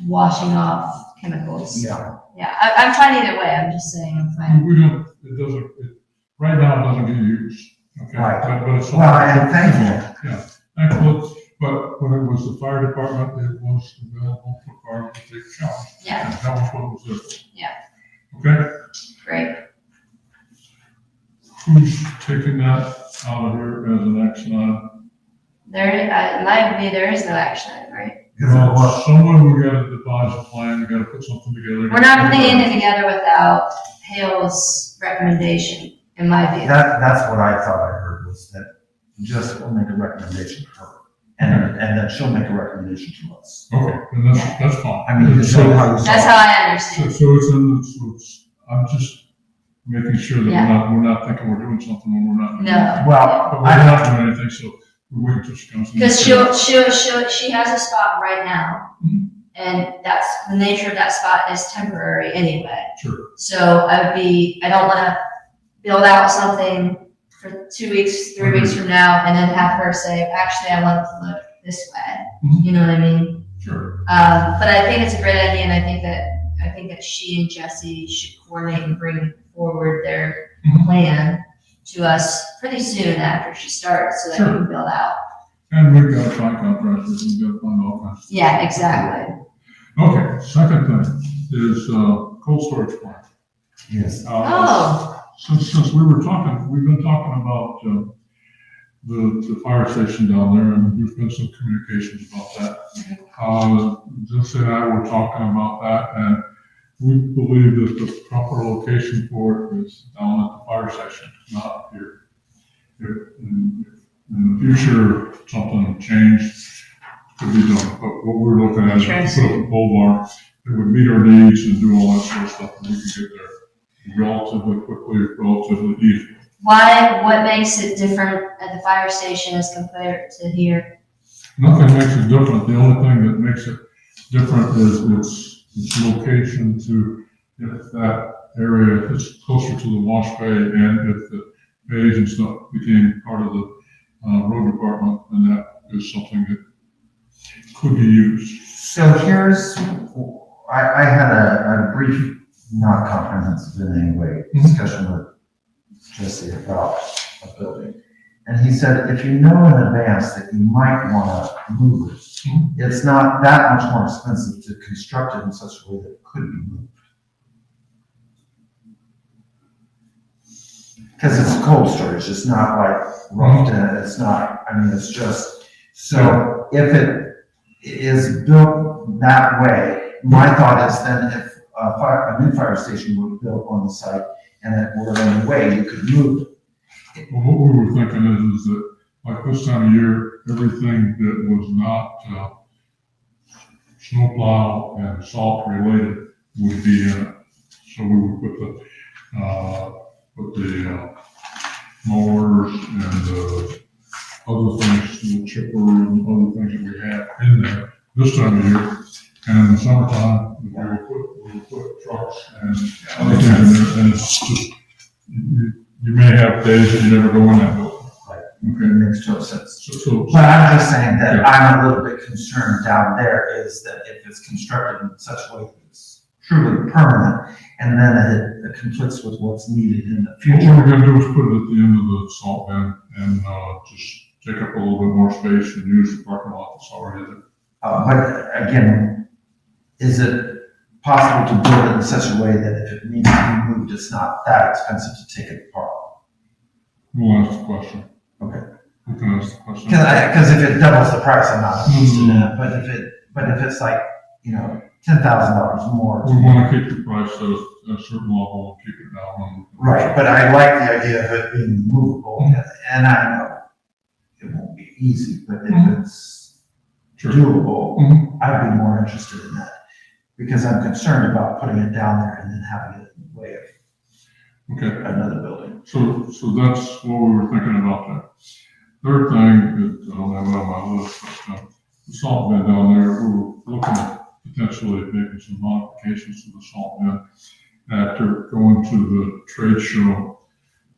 Washing off chemicals. yeah. Yeah, I'm fine either way, I'm just saying I'm fine. We don't, right now it doesn't get used, okay? Right. But it's. Well, and thankful. Yeah, thankful, but when it was the fire department, it was available for fire to take showers. Yeah. That was what was there. Yeah. Okay, Great. who's taking that out of here as an action item? There, in my view, there is no action item, right? Well, someone, we gotta devise a plan, we gotta put something together. We're not putting anything together without Hale's recommendation, in my view. That's what I thought I heard, was that just we'll make a recommendation to her. And then she'll make a recommendation to us. Okay, then that's fine. I mean, is that how you saw That's it? how I understand. So it's in, I'm just making sure that Yeah. we're not thinking we're doing something when we're not. No. Well, But we're not doing anything, so we're waiting until she comes in. Because she has a spot right now, and that's, the nature of that spot is temporary anyway. Sure. So I don't wanna build out something for 2 weeks, 3 weeks from now, and then have her say, actually, I want it to look this way. Mhm. You know what I mean? Sure. But I think it's a great idea, and I think that she and Jesse should coordinate and bring forward their Mhm. plan to us pretty soon after she starts, so that we Sure. can build out. And we've got to find contractors, we've got to find all kinds. Yeah, exactly. Okay, second thing is, cold storage plant. yes. Oh, Since we were talking, we've been talking about, the fire station down there, and there's been some communications about that. Jesse and I were talking about that, and we believe that the proper location for it is down at the fire station, not here. If in the future, something changed, could be done, but what we're looking at is to put up a pole barn that would meet our needs and do all that sort of stuff, and we can get there relatively quickly, relatively easy. why, what makes it different at the fire station as compared to here? Nothing makes it different. The only thing that makes it different is its location to, if that area is closer to the wash bay, and if the bays and stuff became part of the road department, then that is something that could be used. So here's, I had a brief, not comprehensive in any way, discussion with Jesse about a building. And he said, if you know in advance that you might want to move it, it's not that much more expensive to construct it in such a way that it could be moved. Because it's cold storage, it's not like roughed in, it's not, I mean, it's just, so if it is built that way, my thought is then if a new fire station were built on the site and it were in a way you could move it. Well, what we were thinking is that, like this time of year, everything that was not snowplow and salt related would be in it. So we would put the mowers and the other things, the chipper and other things that we have in there this time of year. And in the summertime, we will put trucks and other things in there, and it's just, you may have days that you never go in that building. Okay, it makes total sense. So, But I'm just saying that I'm a little bit concerned down there is that if it's constructed in such a way that it's truly permanent, and then it conflicts with what's needed in the what future. we're gonna do is put it at the end of the salt bin and, just take up a little bit more space and use the parking lot that's already there. But again, is it possible to build it in such a way that if it needs to be moved, it's not that expensive to take it apart? We'll ask the question. Okay. We can ask the question. Because if it doubles the price, I'm not interested in it, but if it's like, you know, $10,000 more. We want to keep the price at a certain level and keep it down. Right, but I like the idea of it being movable, and I know it won't be easy, but if it's Sure. doable, Mhm. I'd be more interested in that. Because I'm concerned about putting it down there and then having it in the way of Okay, another building. so that's what we were thinking about that. Third thing is, I don't have it on my list, but the salt bin down there, we were looking at potentially making some modifications to the salt bin. After going to the trade show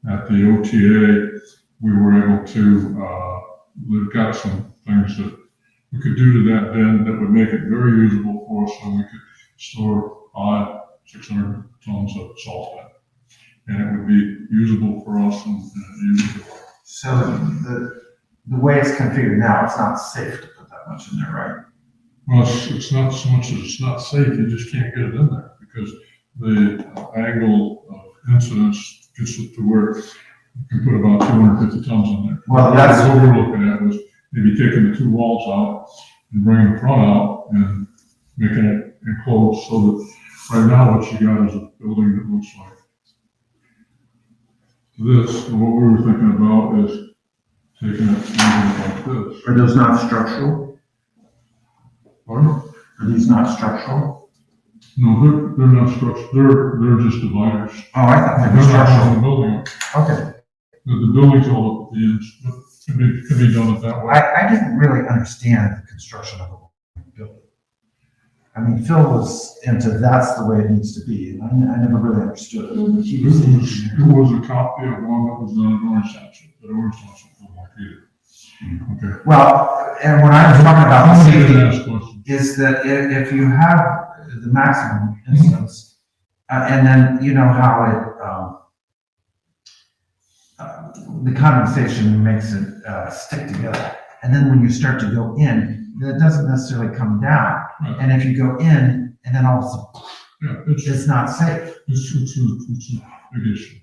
at the OTA, we were able to, we've got some things that we could do to that bin that would make it very usable for us, so we could store 600 tons of salt in. And it would be usable for us and usable. So the way it's configured now, it's not safe to put that much in there, right? Well, it's not so much that it's not safe, you just can't get it in there, because the angle of incidence gets it to where you can put about 250 tons in there. Well, that's- What we're looking at was maybe taking the two walls out and bringing the front out and making it enclosed, so that right now what you got is a building that looks like this. And what we were thinking about is taking it like this. Are those not structural? Pardon? Are these not structural? No, they're not structured, they're just dividers. Oh, I thought they They're were not on structural. the building. Okay. The building's all at the ends, but could be done it that way. I didn't really understand the construction of a building. I mean, Phil was into that's the way it needs to be, and I never really understood it. He was the engineer. It was a copy of one that was done in Orange Township, but Orange Township didn't like either. Okay. Well, and when I was talking about I'm safety, gonna ask questions. is that if you have the maximum incidence, and then you know how the condensation makes it stick together, and then when you start to go in, it doesn't necessarily come down. Right. And if you go in, and then all of a sudden, Yeah, it's not safe. it's a big issue.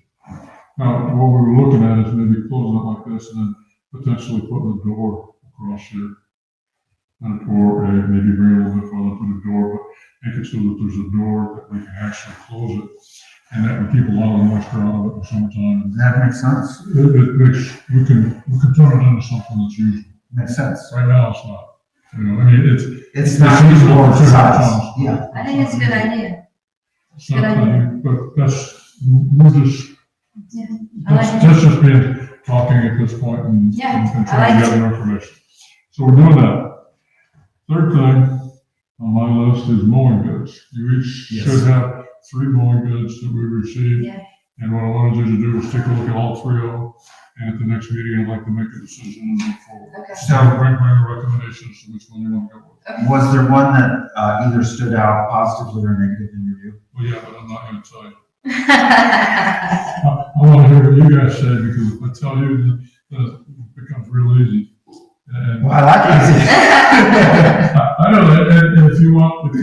Now, what we were looking at is maybe closing it like this and then potentially putting a door across here. And a door, maybe bring it a little bit further, put a door, but make it so that there's a door that we can actually close it. And that would keep a lot of the moisture out of it in the summertime. That makes sense. It makes, we can turn it into something that's usable. Makes sense. Right now, it's not. You know, I mean, It's not usable usable for for certain size. times. Yeah. I think it's a good idea. It's not, Good idea. but we're just, I like it. that's just been talking at this point and Yeah, and I trying to like gather information. So we're doing that. Third thing on my list is mowing goods. You each Yes. should have 3 mowing goods that we received. Yeah. And what I wanted you to do was take a look at all 3 of them. And at the next meeting, I'd like to make a decision and move forward. Okay. So bring recommendations to which one you want to go with. Was there one that either stood out positively or negative in your view? Well, yeah, but I'm not going to tell you. I want to hear what you guys say, because if I tell you, then it becomes real easy. And Well, I like easy. I know that, and if you want me to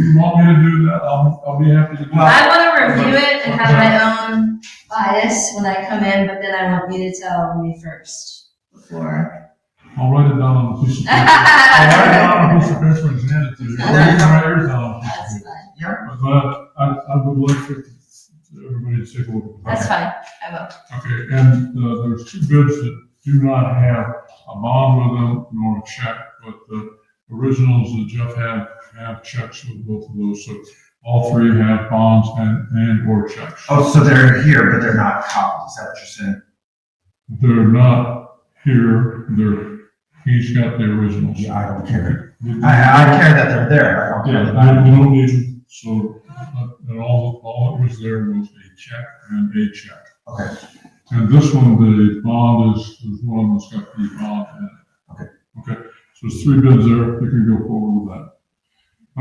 do that, I'll be happy to do that. I want to review it and have my own bias when I come in, but then I want you to tell me first before. I'll write it down on a piece of paper. I'll write it down on a piece of paper and hand it to you. Or you can write yours down on a piece That's of paper. fine. But I would like for everybody to take a look at that. That's fine. I will. Okay, and there's 2 bids that do not have a bond with them nor a check, but the originals that Jeff have checks with both of those. So all 3 have bonds and or checks. Oh, so they're here, but they're not copies, is that what you're saying? They're not here, he's got the originals. Yeah, I don't care. I care that they're there, I don't care Yeah, about we it. don't need them, so, and all that was there was a check and a check. Okay, And this one, the bond is one that's got the bond in it. Okay. Okay, so there's 3 bids there, you can go forward with that.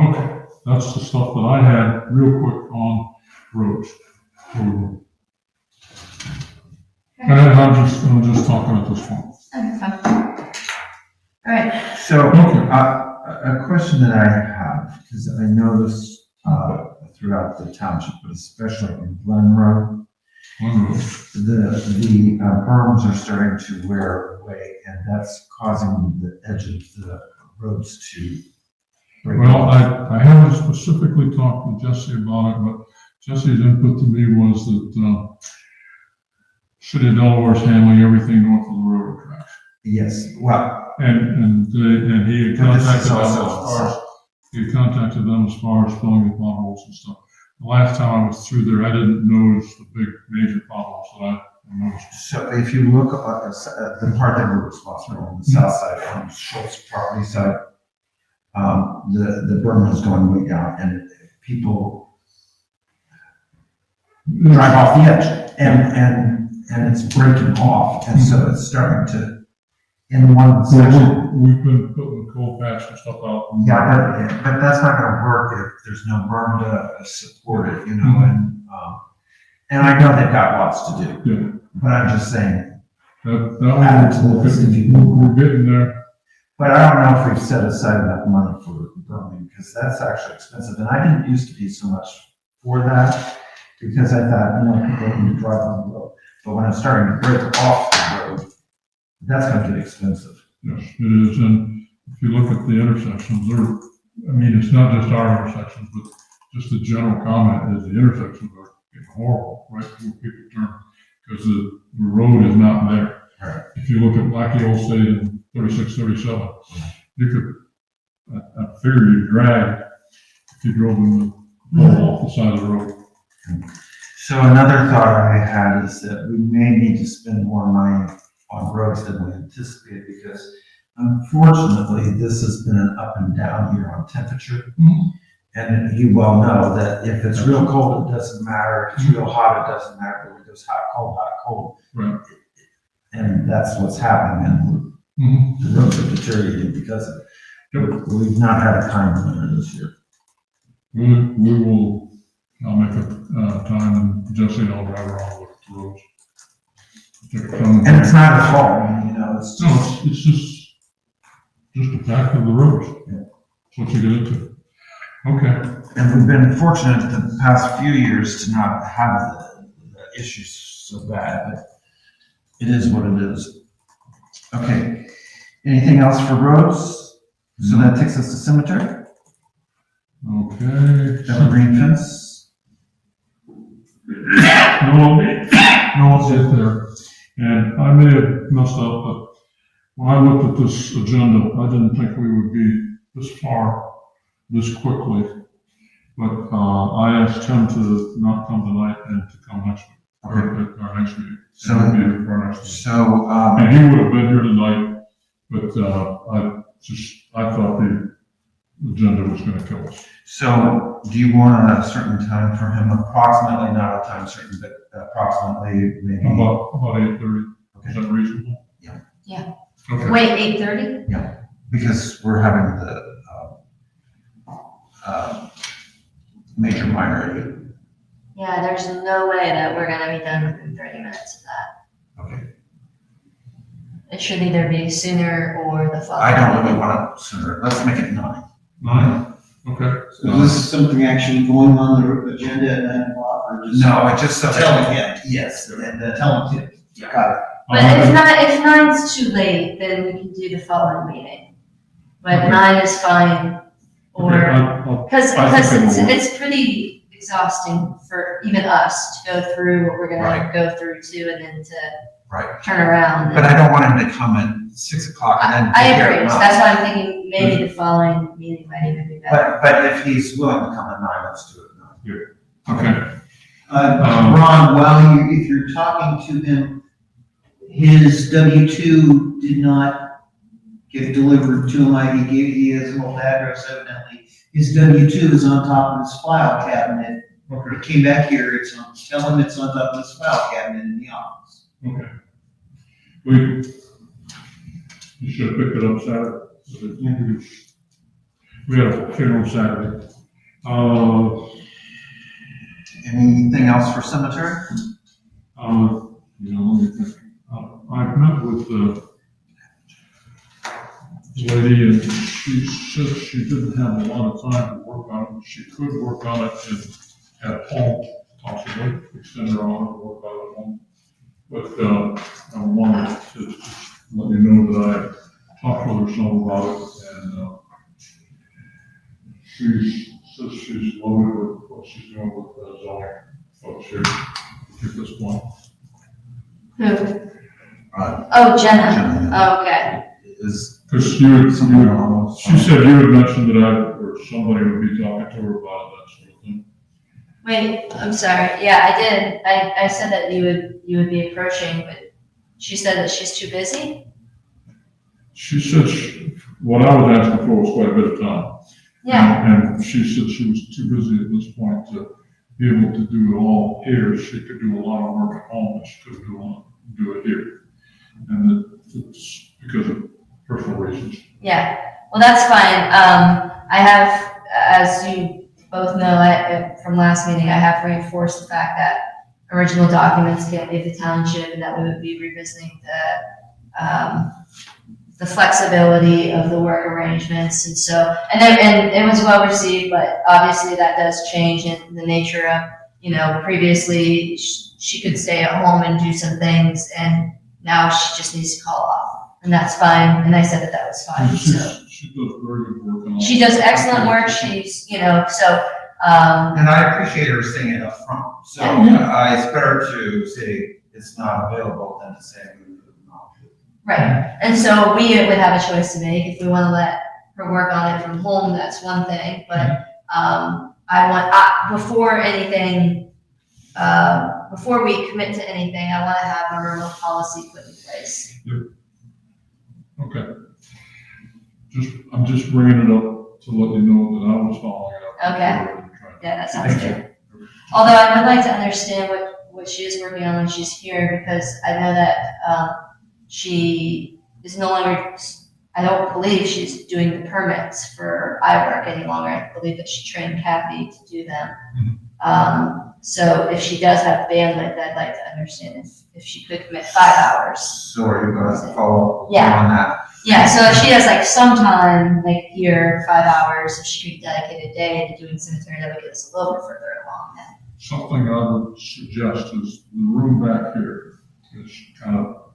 Okay, that's the stuff that I had real quick on roads. And I'm just talking at this point. Okay, fine. All right. so, Okay. a question that I have, because I noticed, throughout the township, but especially in Glen Road. The berms are starting to wear away, and that's causing the edge of the roads to break. Well, I haven't specifically talked with Jesse about it, but Jesse's input to me was that, City of Delaware is handling everything north of the railroad tracks. Yes, well, And he had But this contacted is them also as on the far as, he had contacted them as far as filling the potholes and stuff. The last time I was through there, I didn't notice the big major potholes that I noticed. so if you look at the part that we're responsible on the south side, on Schultz property side, the berm is going way down, and people drive off the edge, and it's breaking off, and so it's starting to, in one section. We've been putting coal patch and stuff out. Yeah, but that's not gonna work if there's no berm to support it, you know, and I know they've got lots to do, Yeah, but I'm just saying, that one, we're getting there. but I don't know if we've set aside enough money for berming, because that's actually expensive, and I didn't used to be so much for that, because I thought, you know, people need to drive on the road, but when it's starting to break off the road, that's gonna get expensive. Yes, it is, and if you look at the intersections, I mean, it's not just our intersections, but just the general comment is the intersections are getting horrible, right, where people turn, because the road is not there. Right. If you look at Blackie Old State and 36, 37, you could, I figure you drag if you drove in the hole off the side of the road. So another thought I had is that we may need to spend more money on roads than we anticipated, because unfortunately, this has been an up and down year on temperature. Mhm. And you well know that if it's real cold, it doesn't matter. If it's real hot, it doesn't matter. But it goes hot, cold. Right. And that's what's happening, and the roads are deteriorating because of it. We've not had a kind winter this year. We will, I'll make a time and Jesse and I'll drive around and look at the roads. And it's not at all, I mean, you know, it's No, it's just the fact of the roads. Yeah. That's what you get into. Okay. And we've been fortunate the past few years to not have the issues so bad, but it is what it is. Okay, anything else for roads? So that takes us to cemetery, Okay. evergreen fence. No, I'll get there. And I may have messed up, but when I looked at this agenda, I didn't think we would be this far, this quickly. But, I asked him to not come tonight and to come next week, or at our next meeting. So- It would be at our next meeting. So, And he would have been here tonight, but, I thought the agenda was gonna kill us. so do you want a certain time for him? Approximately, not a time certain, but approximately maybe. About 8:30, is that reasonable? Yeah. Yeah. Okay. Wait, 8:30? Because we're having the, major minor. Yeah, there's no way that we're gonna be done within 30 minutes of that. Okay. It should either be sooner or the following. I don't really want it sooner. Let's make it 9. 9? Okay. So is this something actually going on the agenda at 9 o'clock, or just? No, I just. Telling him. Yes, and Tell him to. Got it. But if 9's too late, then we can do the following meeting. But Okay. 9 is fine, or, because I think it will. it's pretty exhausting for even us to go through what we're gonna Right. go through too, and then to Right. turn around. But I don't want him to come at 6 o'clock and then. I be here at agree, so 9. that's why I'm thinking maybe the following meeting might even be better. But if he's willing to come at 9, let's do it at 9. Okay. Ron, if you're talking to him, his W-2 did not get delivered to him. He has an old address evidently. His W-2 is on top of his file cabinet. Okay. It came back here, tell him it's on top of his file cabinet in the office. Okay. You should have picked it up Saturday. We had a funeral Saturday. Anything else for cemetery? Let me think. I've met with the lady and she said she didn't have a lot of time to work on it. She could work on it in at home, possibly, extend their hours of work out at home. But, I wanted to just let you know that I talked with her some about it, and, she says she's loaded with what she's doing with the zoning folks here at this point. Who? Uh, Oh, Jenna. Jenna. Oh, okay. Is Because something wrong? she said you had mentioned that or somebody would be talking to her about that sort of thing. Wait, I'm sorry. Yeah, I did. I said that you would be approaching, but she said that she's too busy? She said what I was asking for was quite a bit of time. Yeah, And she said she was too busy at this point to be able to do it all here. She could do a lot of work at home, but she couldn't do it here. And it's because of personal reasons. yeah. Well, that's fine. I have, as you both know, from last meeting, I have reinforced the fact that original documents can't leave the township and that we would be revisiting the flexibility of the work arrangements. And so, and it was well received, but obviously that does change in the nature of, previously she could stay at home and do some things, and now she just needs to call off. And that's fine. And I said that that was fine. So She does very good work. And all. she does excellent work. She's, And I appreciate her saying it up front. So it's better to say it's not available than to say we could not do it. right. And so we would have a choice to make. If we want to let her work on it from home, that's one thing. But before anything, before we commit to anything, I want to have a remote policy put in place. Okay. I'm just bringing it up to let you know that I was following it up. Okay. Yeah, that sounds good. Although I would like to understand what she is working on when she's here, because I know that she is no longer, I don't believe she's doing the permits for iWork any longer. I believe that she trained Kathy to do them. So if she does have bandwidth, I'd like to understand if she could commit 5 hours. So are you going to follow up Yeah. on that? Yeah, so if she has like some time, like here, 5 hours, if she could dedicate a day to doing cemetery, that would get us a little bit further along then. Something I would suggest is the room back here is kind of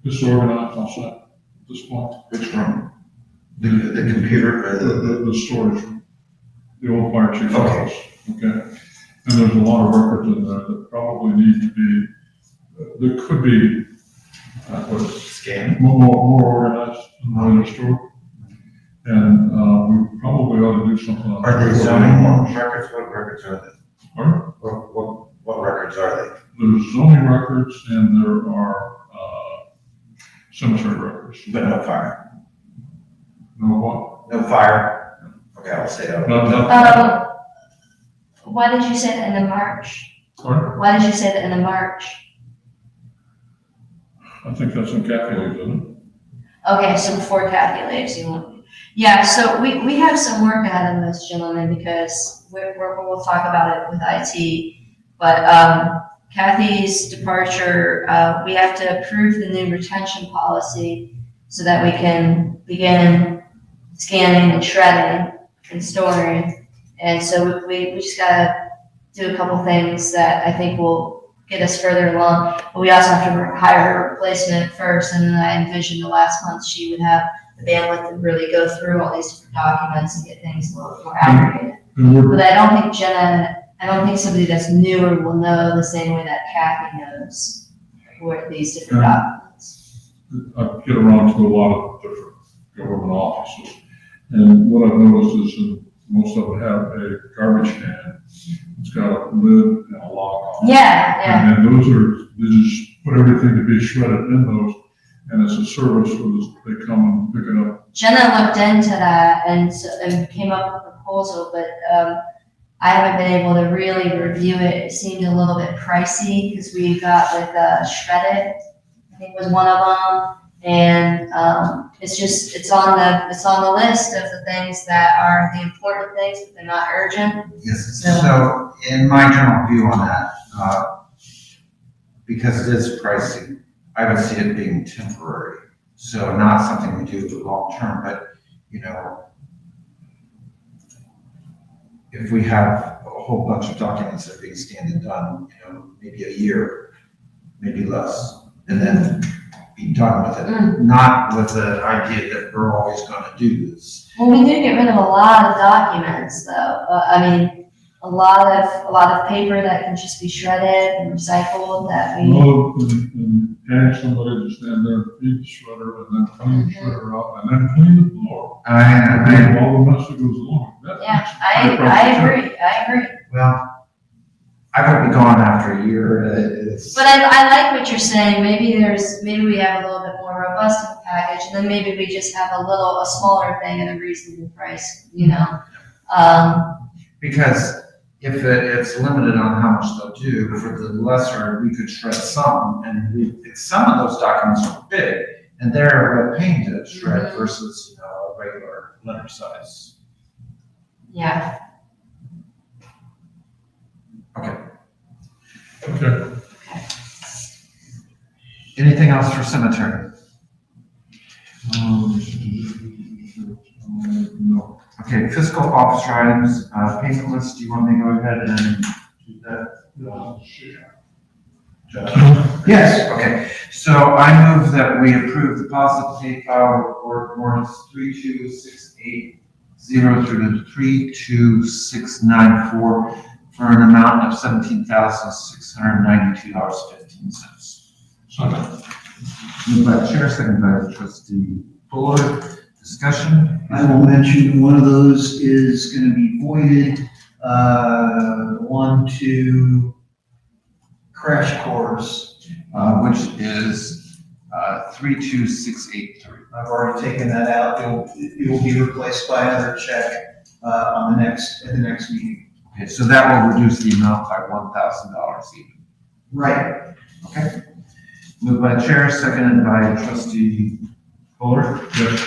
disorganized, I'll say, at this point. Which room? The computer, or The storage room, the old fire chief's Okay. office, okay? And there's a lot of records in there that probably need to be, there could be, scan? more organized and more stored. And, we probably ought to do something on. Are they zoning records? What records are they? Pardon? What records are they? There's zoning records and there are, cemetery records. But no fire? No what? No fire? Okay, I'll say that. No. Why did you say that in the March? Pardon? Why did you say that in the March? I think that's in Kathy leaves, isn't it? Okay, so before Kathy leaves, you want, yeah, so we have some work ahead of us, gentlemen, because we'll talk about it with IT. But, Kathy's departure, we have to approve the new retention policy so that we can begin scanning and shredding and storing. And so we just gotta do a couple things that I think will get us further along. But we also have to hire a replacement first, and then I envision the last month she would have the bandwidth to really go through all these different documents and get things a little more aggregated. But I don't think somebody that's newer will know the same way that Kathy knows what these different documents. I get around to a lot of different government offices. And what I've noticed is that most of them have a garbage can. It's got a lid and a lock on it. Yeah. And those they just put everything to be shredded in those. And it's a service where they come and pick it up. Jenna looked into that and came up with a proposal, but I haven't been able to really review it. It seemed a little bit pricey because we got like shredded, I think was one of them. And it's on the list of the things that are the important things, but they're not urgent. Yes, so in my general view on that, because it is pricey, I would see it being temporary. So not something we do long term, but, if we have a whole bunch of documents that are being scanned and done, maybe a year, maybe less, and then be done with it, not with the idea that we're always gonna do this. Well, we do get rid of a lot of documents though. A lot of paper that can just be shredded and recycled that we. Well, and paying somebody to stand there and feed the shredder and then clean the shredder out and then clean the floor. And all the mess that goes along. That Yeah, makes I agree. Well, I would be gone after a year, it's. But I like what you're saying. Maybe we have a little bit more robust of a package, and then maybe we just have a smaller thing at a reasonable price, Because if it's limited on how much they'll do, for the lesser, we could shred some, and some of those documents are big, and they're a pain to shred versus, a regular letter size. Yeah. Okay. Okay. Anything else for cemetery? No. Okay, fiscal officer items, payment list, do you want me to go ahead and do that? Yes. Okay, so I move that we approve the positive pay file report warrants 32680 through to 32694 for an amount of $17,692.15. Second. Moved by the chair, seconded by trustee Fuller. Discussion? I will mention one of those is gonna be voided, 1-2 crash course. Which is 32683. I've already taken that out. It will be replaced by another check, at the next meeting. Okay, so that will reduce the amount by $1,000 even. Right. Okay. Moved by chair, seconded by trustee Fuller. Yes.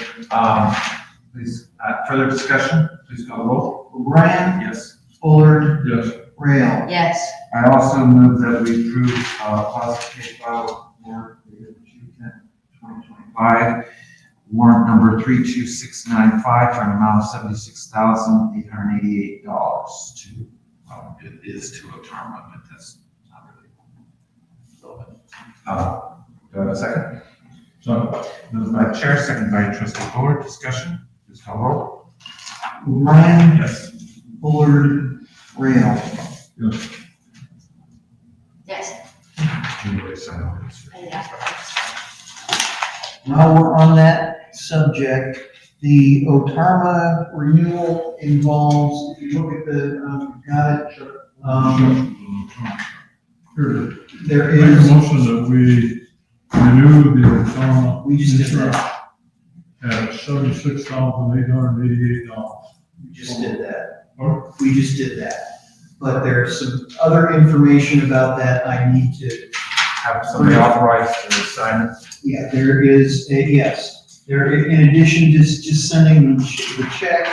Please, further discussion, please call the roll. O'Brien, Yes. Fuller, Yes. Rail. Yes. I also move that we approve, positive pay file warrant dated June 10th, 2025, warrant number 32695 for an amount of $76,888 to, it is to Otarma, but that's not really relevant. Do I have a second? So, Moved by chair, seconded by trustee Fuller. Discussion, please call roll. O'Brien, Yes. Fuller, Rail. yes. Yes. Yeah. While we're on that subject, the Otarma renewal involves, if you look at the, got it, there Make a is, motion that we renew the Oklahoma we just did insurance that. at $76,888. We just did that. Oh. We just did that. But there's some other information about that I need to, Have somebody authorized to sign it? yeah, there is, yes. There, in addition to just sending the check,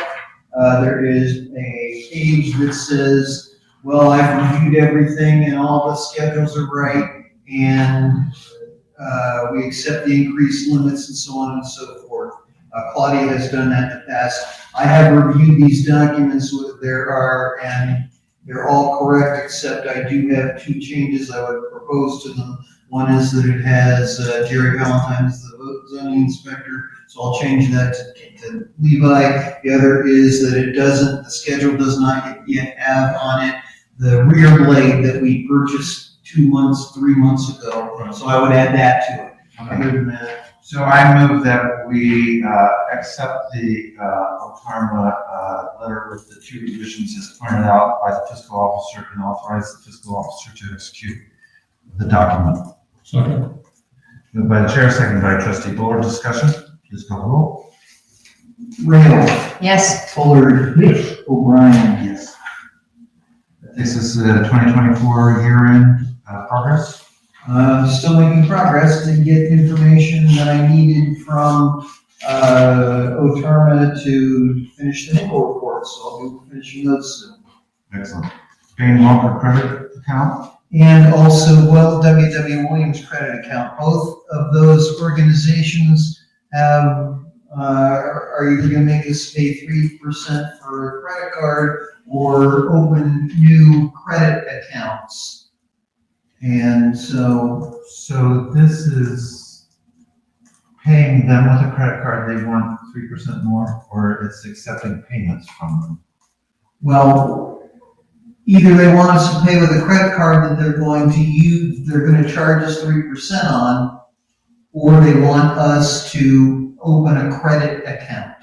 there is a page that says, well, I've reviewed everything and all the schedules are right, and we accept the increased limits and so on and so forth. Claudia has done that in the past. I have reviewed these documents, and they're all correct, except I do have 2 changes I would propose to them. One is that it has Jerry Valentine as the zoning inspector, so I'll change that to Levi. The other is that the schedule does not yet have on it the rear blade that we purchased 3 months ago. So I would add that to it. Other than that, So I move that we accept the Otarma letter with the 2 revisions as pointed out by the fiscal officer and authorize the fiscal officer to execute the document. Second. Moved by the chair, seconded by trustee Buller. Discussion, please call the roll. Rail, Yes. Fuller, Yes. O'Brien. Yes. This is the 2024 year-end progress. Still making progress to get information that I needed from Otarma to finish the nickel report, so I'll be finishing those soon. Excellent. Paying Walker credit account. And also, W.W. Williams credit account. Both of those organizations have are you gonna make us pay 3% for a credit card or open new credit accounts? And so, So this is paying them with a credit card, they want 3% more, or it's accepting payments from them? well, either they want us to pay with a credit card that they're going to use, they're gonna charge us 3% on, or they want us to open a credit account.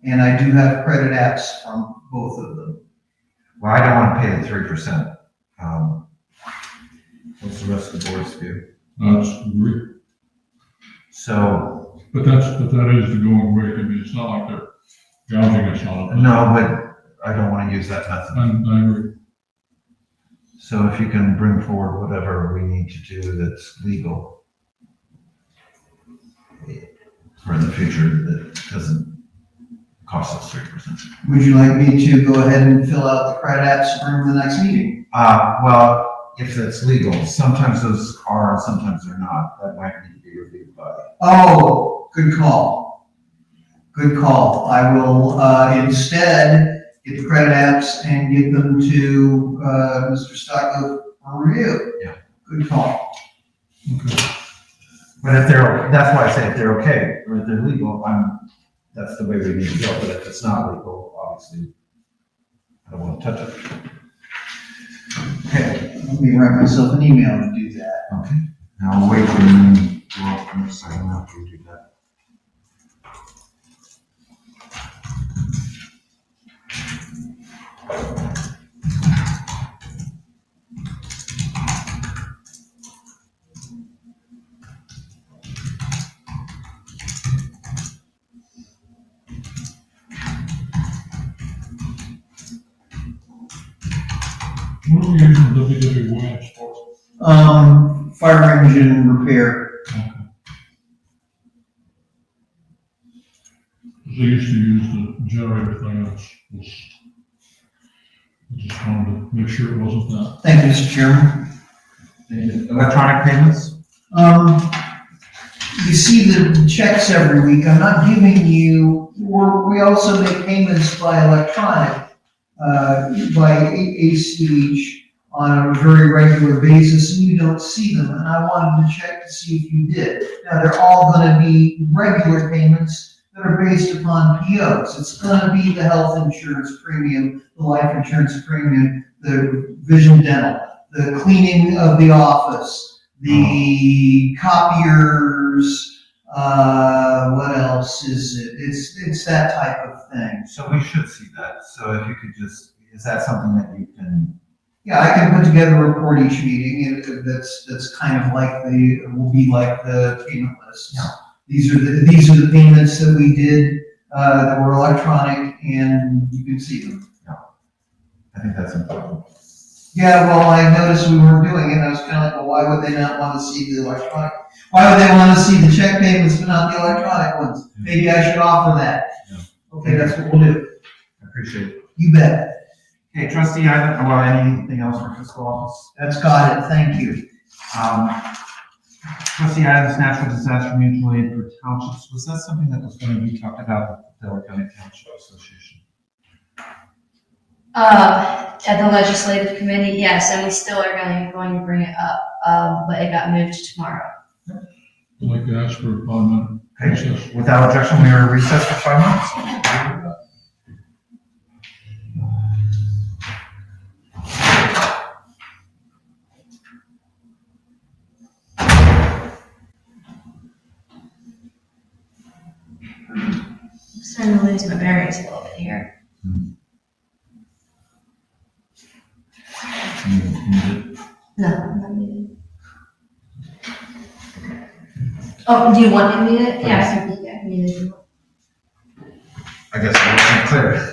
And I do have credit apps from both of them. Well, I don't want to pay the 3%. What's the rest of the board's view? That's agree. So, But that is the going rate. I mean, it's not like they're gouging us on it. no, but I don't want to use that method. I agree. So if you can bring forward whatever we need to do that's legal for the future that doesn't cost us 3%. Would you like me to go ahead and fill out the credit apps for the next meeting? Well, if it's legal, sometimes those are, and sometimes they're not. That might need to be reviewed by. Oh, good call. Good call. I will, instead get the credit apps and give them to, Mr. Stocko for review. Yeah. Good call. But if they're, that's why I say if they're okay, or if they're legal, that's the way we need to go. But if it's not legal, obviously, I don't want to touch it. Okay. Let me write myself an email to do that. Okay. Now we'll wait for you. We'll sign after we do that. What are we using WWY for? Fire engine repair. They used to use the generator thing, I just wanted to make sure it wasn't that. Thank you, Mr. Chairman. Electronic payments? You see the checks every week. I'm not giving you, we also make payments by electronic, by ACH on a very regular basis, and you don't see them. And I wanted to check to see if you did. Now, they're all gonna be regular payments that are based upon POs. It's gonna be the health insurance premium, the life insurance premium, the vision dental, the cleaning of the office, the copiers, what else is it? It's that type of thing. So we should see that. So if you could just, is that something that you can? Yeah, I can put together a report each meeting, and that's kind of like will be like the payment lists. Yeah. These are the payments that we did, that were electronic, and you can see them. I think that's important. Yeah, well, I noticed we weren't doing it, and I was kind of like, well, why would they not want to see the electronic? Why would they want to see the check payments but not the electronic ones? Maybe I should offer that. Yeah. Okay, that's what we'll do. I appreciate it. You bet. Okay, trustee, anything else for fiscal office? That's got it. Thank you. Trustee Adams, natural disaster mutual aid for townships, was that something that was going to be talked about with the Delaware County Township Association? At the legislative committee, yes, and we still are going to bring it up, but it got moved to tomorrow. I'd like to ask for a 5-minute recess. Okay, without objection, we are recessed for 5 minutes. I'm starting to lose my bearings a little bit here. No, I'm not muted. Oh, do you want me to mute it? Yeah, I can mute it. I guess it wasn't clear.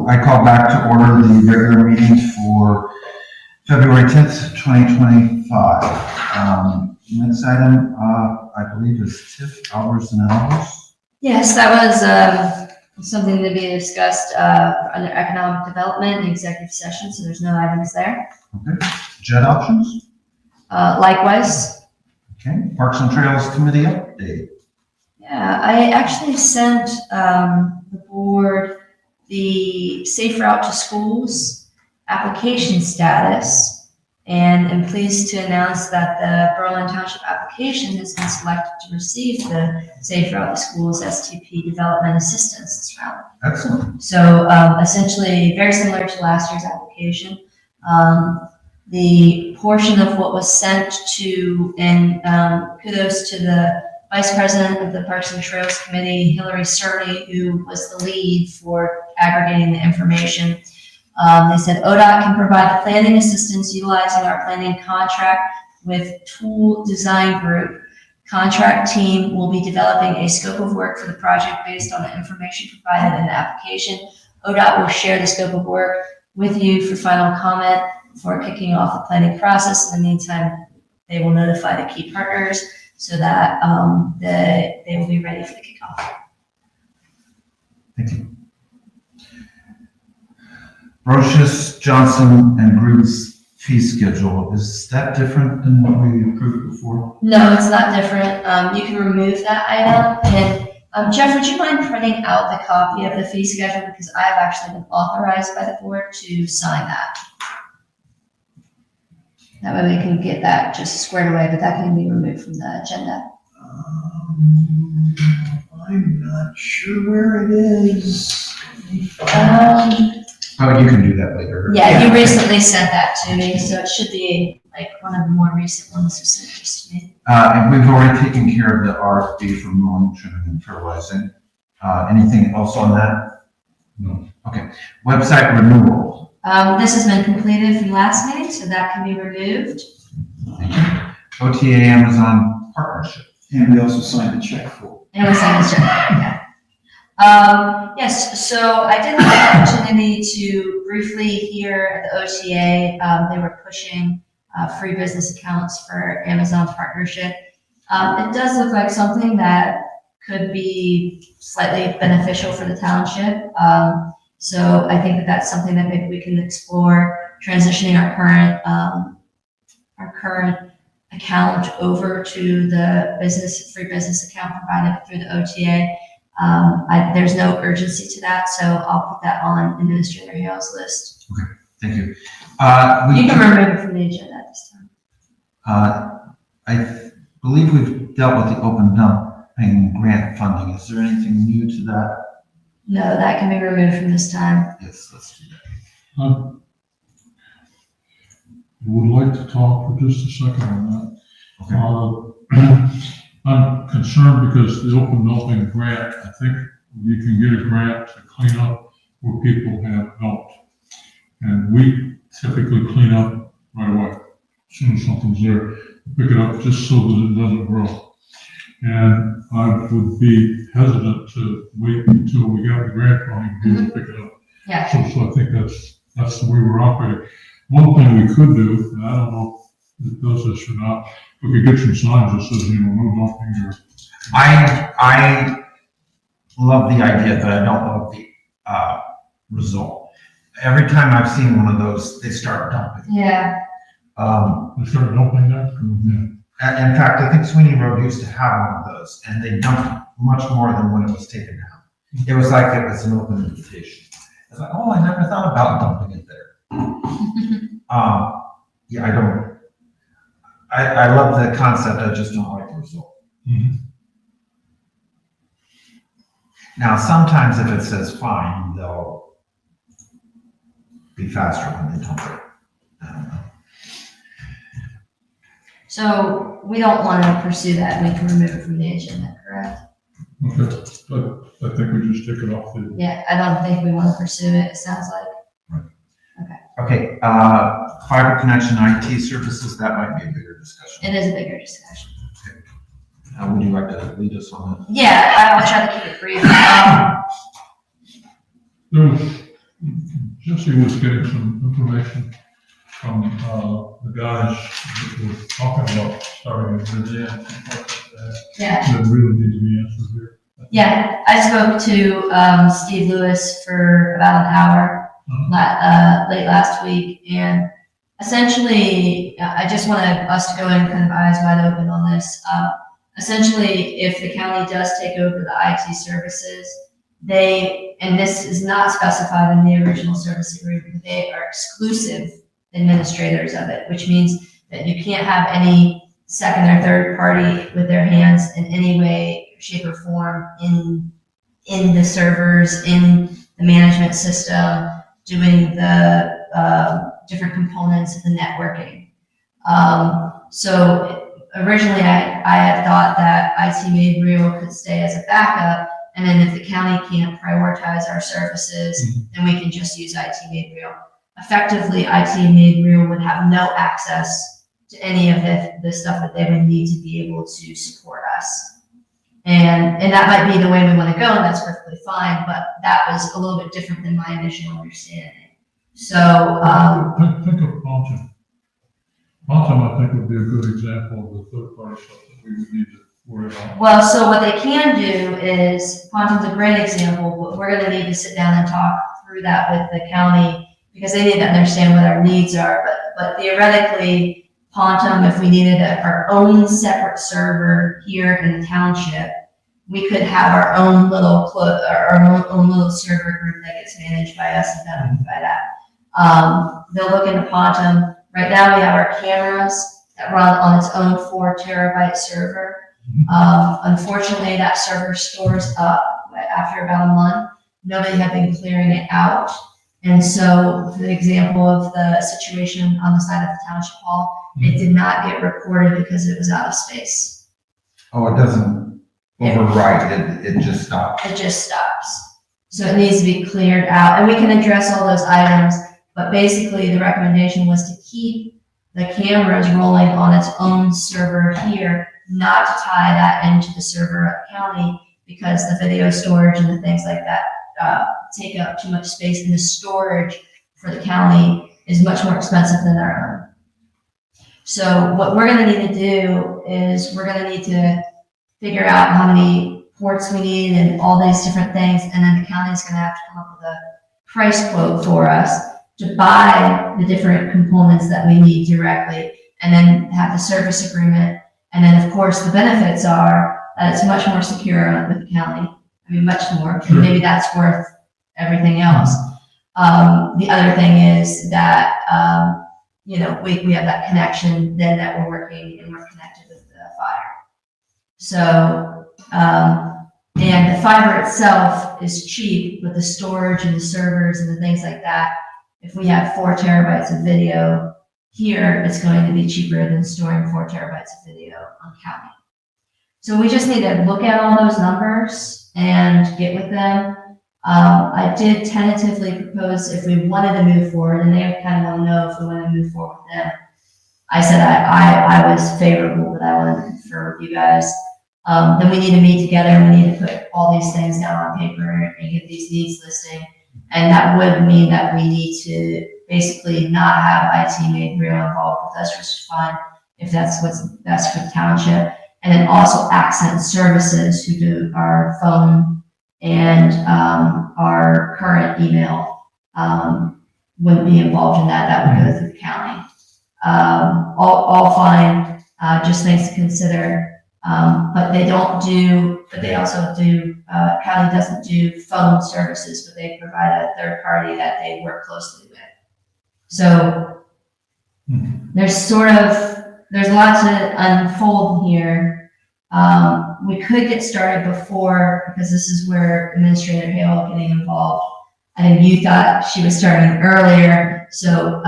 I call back to order the regular meetings for February 10th, 2025. Next item, I believe is TIF hours and hours. Yes, that was something to be discussed under economic development and executive session, so there's no items there. Okay. JET options. Likewise, Okay. Parks and Trails Committee update. yeah, I actually sent the board the Safe Route to Schools application status, and I'm pleased to announce that the Berlin Township application has been selected to receive the Safe Route to Schools STP Development Assistance this round. Excellent. So essentially, very similar to last year's application. The portion of what was sent to, and kudos to the Vice President of the Parks and Trails Committee, Hillary Cerny, who was the lead for aggregating the information. They said ODOT can provide the planning assistance utilizing our planning contract with Tool Design Group. Contract team will be developing a scope of work for the project based on the information provided in the application. ODOT will share the scope of work with you for final comment before kicking off the planning process. In the meantime, they will notify the key partners so that they will be ready for the kickoff. Thank you. Brochus, Johnson, and Group's fee schedule, is that different than what we approved before? No, it's not different. You can remove that item. And Jeff, would you mind printing out the copy of the fee schedule? Because I've actually been authorized by the board to sign that. That way we can get that just squared away, but that can be removed from the agenda. I'm not sure where it is. Oh, you can do that later. Yeah, you recently sent that to me, so it should be like one of the more recent ones you sent just to me. And we've already taken care of the RFP for mowing, trimming, and fertilizing. Anything else on that? No. Okay. Website renewal. This has been completed from last meeting, so that can be removed. Thank you. OTA Amazon partnership. And we also signed a check for. And we signed this check, yeah. Yes, so I did have the opportunity to briefly hear the OTA. They were pushing free business accounts for Amazon partnership. It does look like something that could be slightly beneficial for the township. So I think that that's something that maybe we can explore, transitioning our current account over to the free business account provided through the OTA. There's no urgency to that, so I'll put that on Administrator Hale's list. Okay, thank you. You can remove it from the agenda at this time. I believe we've dealt with the open dumping grant funding. Is there anything new to that? No, that can be removed from this time. Yes, let's do that. I would like to talk for just a second on that. Okay. I'm concerned because the open dumping grant, I think you can get a grant to clean up where people have dumped. And we typically clean up right away. As soon as something's there, pick it up just so that it doesn't grow. And I would be hesitant to wait until we got the grant funding to pick it up. Yeah. So I think that's the way we're operating. One thing we could do, and I don't know if it does this or not, we could get some signs that says, no dumping or. I love the idea, but I don't love the result. Every time I've seen one of those, they start dumping. Yeah. They start dumping there? Yeah. In fact, I think Sweeney Road used to have one of those, and they dumped much more than when it was taken down. It was like it was an open invitation. It's like, oh, I never thought about dumping it there. Yeah, I love the concept, I just don't like the result. Mhm. Now, sometimes if it says fine, they'll be faster when they dump it. I don't know. So we don't want to pursue that. We can remove it from the agenda, correct? Okay, but I think we just take it off the. Yeah, I don't think we want to pursue it, it sounds like. Okay, fiber connection IT services, that might be a bigger discussion. It is a bigger discussion. How would you like to lead us on that? Yeah, I will try to keep it brief. There was, Jesse was getting some information from, the guys that were talking about starting a museum, and stuff like that, Yeah. that really need to be answered here. Yeah, I spoke to Steve Lewis for about an hour late last week, and essentially, I just want us to go in kind of eyes wide open on this. Essentially, if the county does take over the IT services, and this is not specified in the original service agreement, but they are exclusive administrators of it, which means that you can't have any second or third party with their hands in any way, shape, or form in the servers, in the management system, doing the different components of the networking. So originally I had thought that IT Made Real could stay as a backup, and then if the county can't prioritize our services, then we can just use IT Made Real. Effectively, IT Made Real would have no access to any of the stuff that they would need to be able to support us. And that might be the way we want to go, and that's perfectly fine, but that was a little bit different than my initial understanding. So, Think of Quantum. Quantum, I think, would be a good example of the third-party stuff that we would need to worry about. well, so what they can do is, Quantum's a great example, but we're gonna need to sit down and talk through that with the county, because they need to understand what our needs are, but theoretically, Quantum, if we needed our own separate server here in the township, we could have our own little server group that gets managed by us and done by that. They'll look into Quantum. Right now, we have our cameras that run on its own 4 terabyte server. Unfortunately, that server stores up after about a month. Nobody had been clearing it out. And so, for the example of the situation on the side of the township hall, it did not get recorded because it was out of space. Oh, it doesn't overwrite, it just stops. It just stops. So it needs to be cleared out, and we can address all those items, but basically the recommendation was to keep the cameras rolling on its own server here, not to tie that into the server at the county, because the video storage and the things like that take up too much space, and the storage for the county is much more expensive than our own. So what we're gonna need to do is we're gonna need to figure out how many ports we need and all these different things, and then the county's gonna have to come up with a price quote for us to buy the different components that we need directly, and then have the service agreement. And then, of course, the benefits are that it's much more secure with the county. I mean, much more, and maybe that's worth everything else. The other thing is that, we have that connection then that we're working and we're connected with the fire. So, and the fiber itself is cheap, but the storage and the servers and the things like that, if we have 4 terabytes of video here, it's going to be cheaper than storing 4 terabytes of video on county. So we just need to look at all those numbers and get with them. I did tentatively propose if we wanted to move forward, and they kind of want to know if we want to move forward with them. I said I was favorable, but I wanted to confer with you guys. Then we need to meet together, and we need to put all these things down on paper and get these needs listing. And that would mean that we need to basically not have IT Made Real involved with us, which is fine if that's what's best for the township. And then also Accent Services, who do our phone and our current email, wouldn't be involved in that. That would go through the county. All fine, just things to consider. But they also do, county doesn't do phone services, but they provide a third party that they work closely with. So there's a lot to unfold here. We could get started before, because this is where Administrator Hale getting involved. I think you thought she was starting earlier, so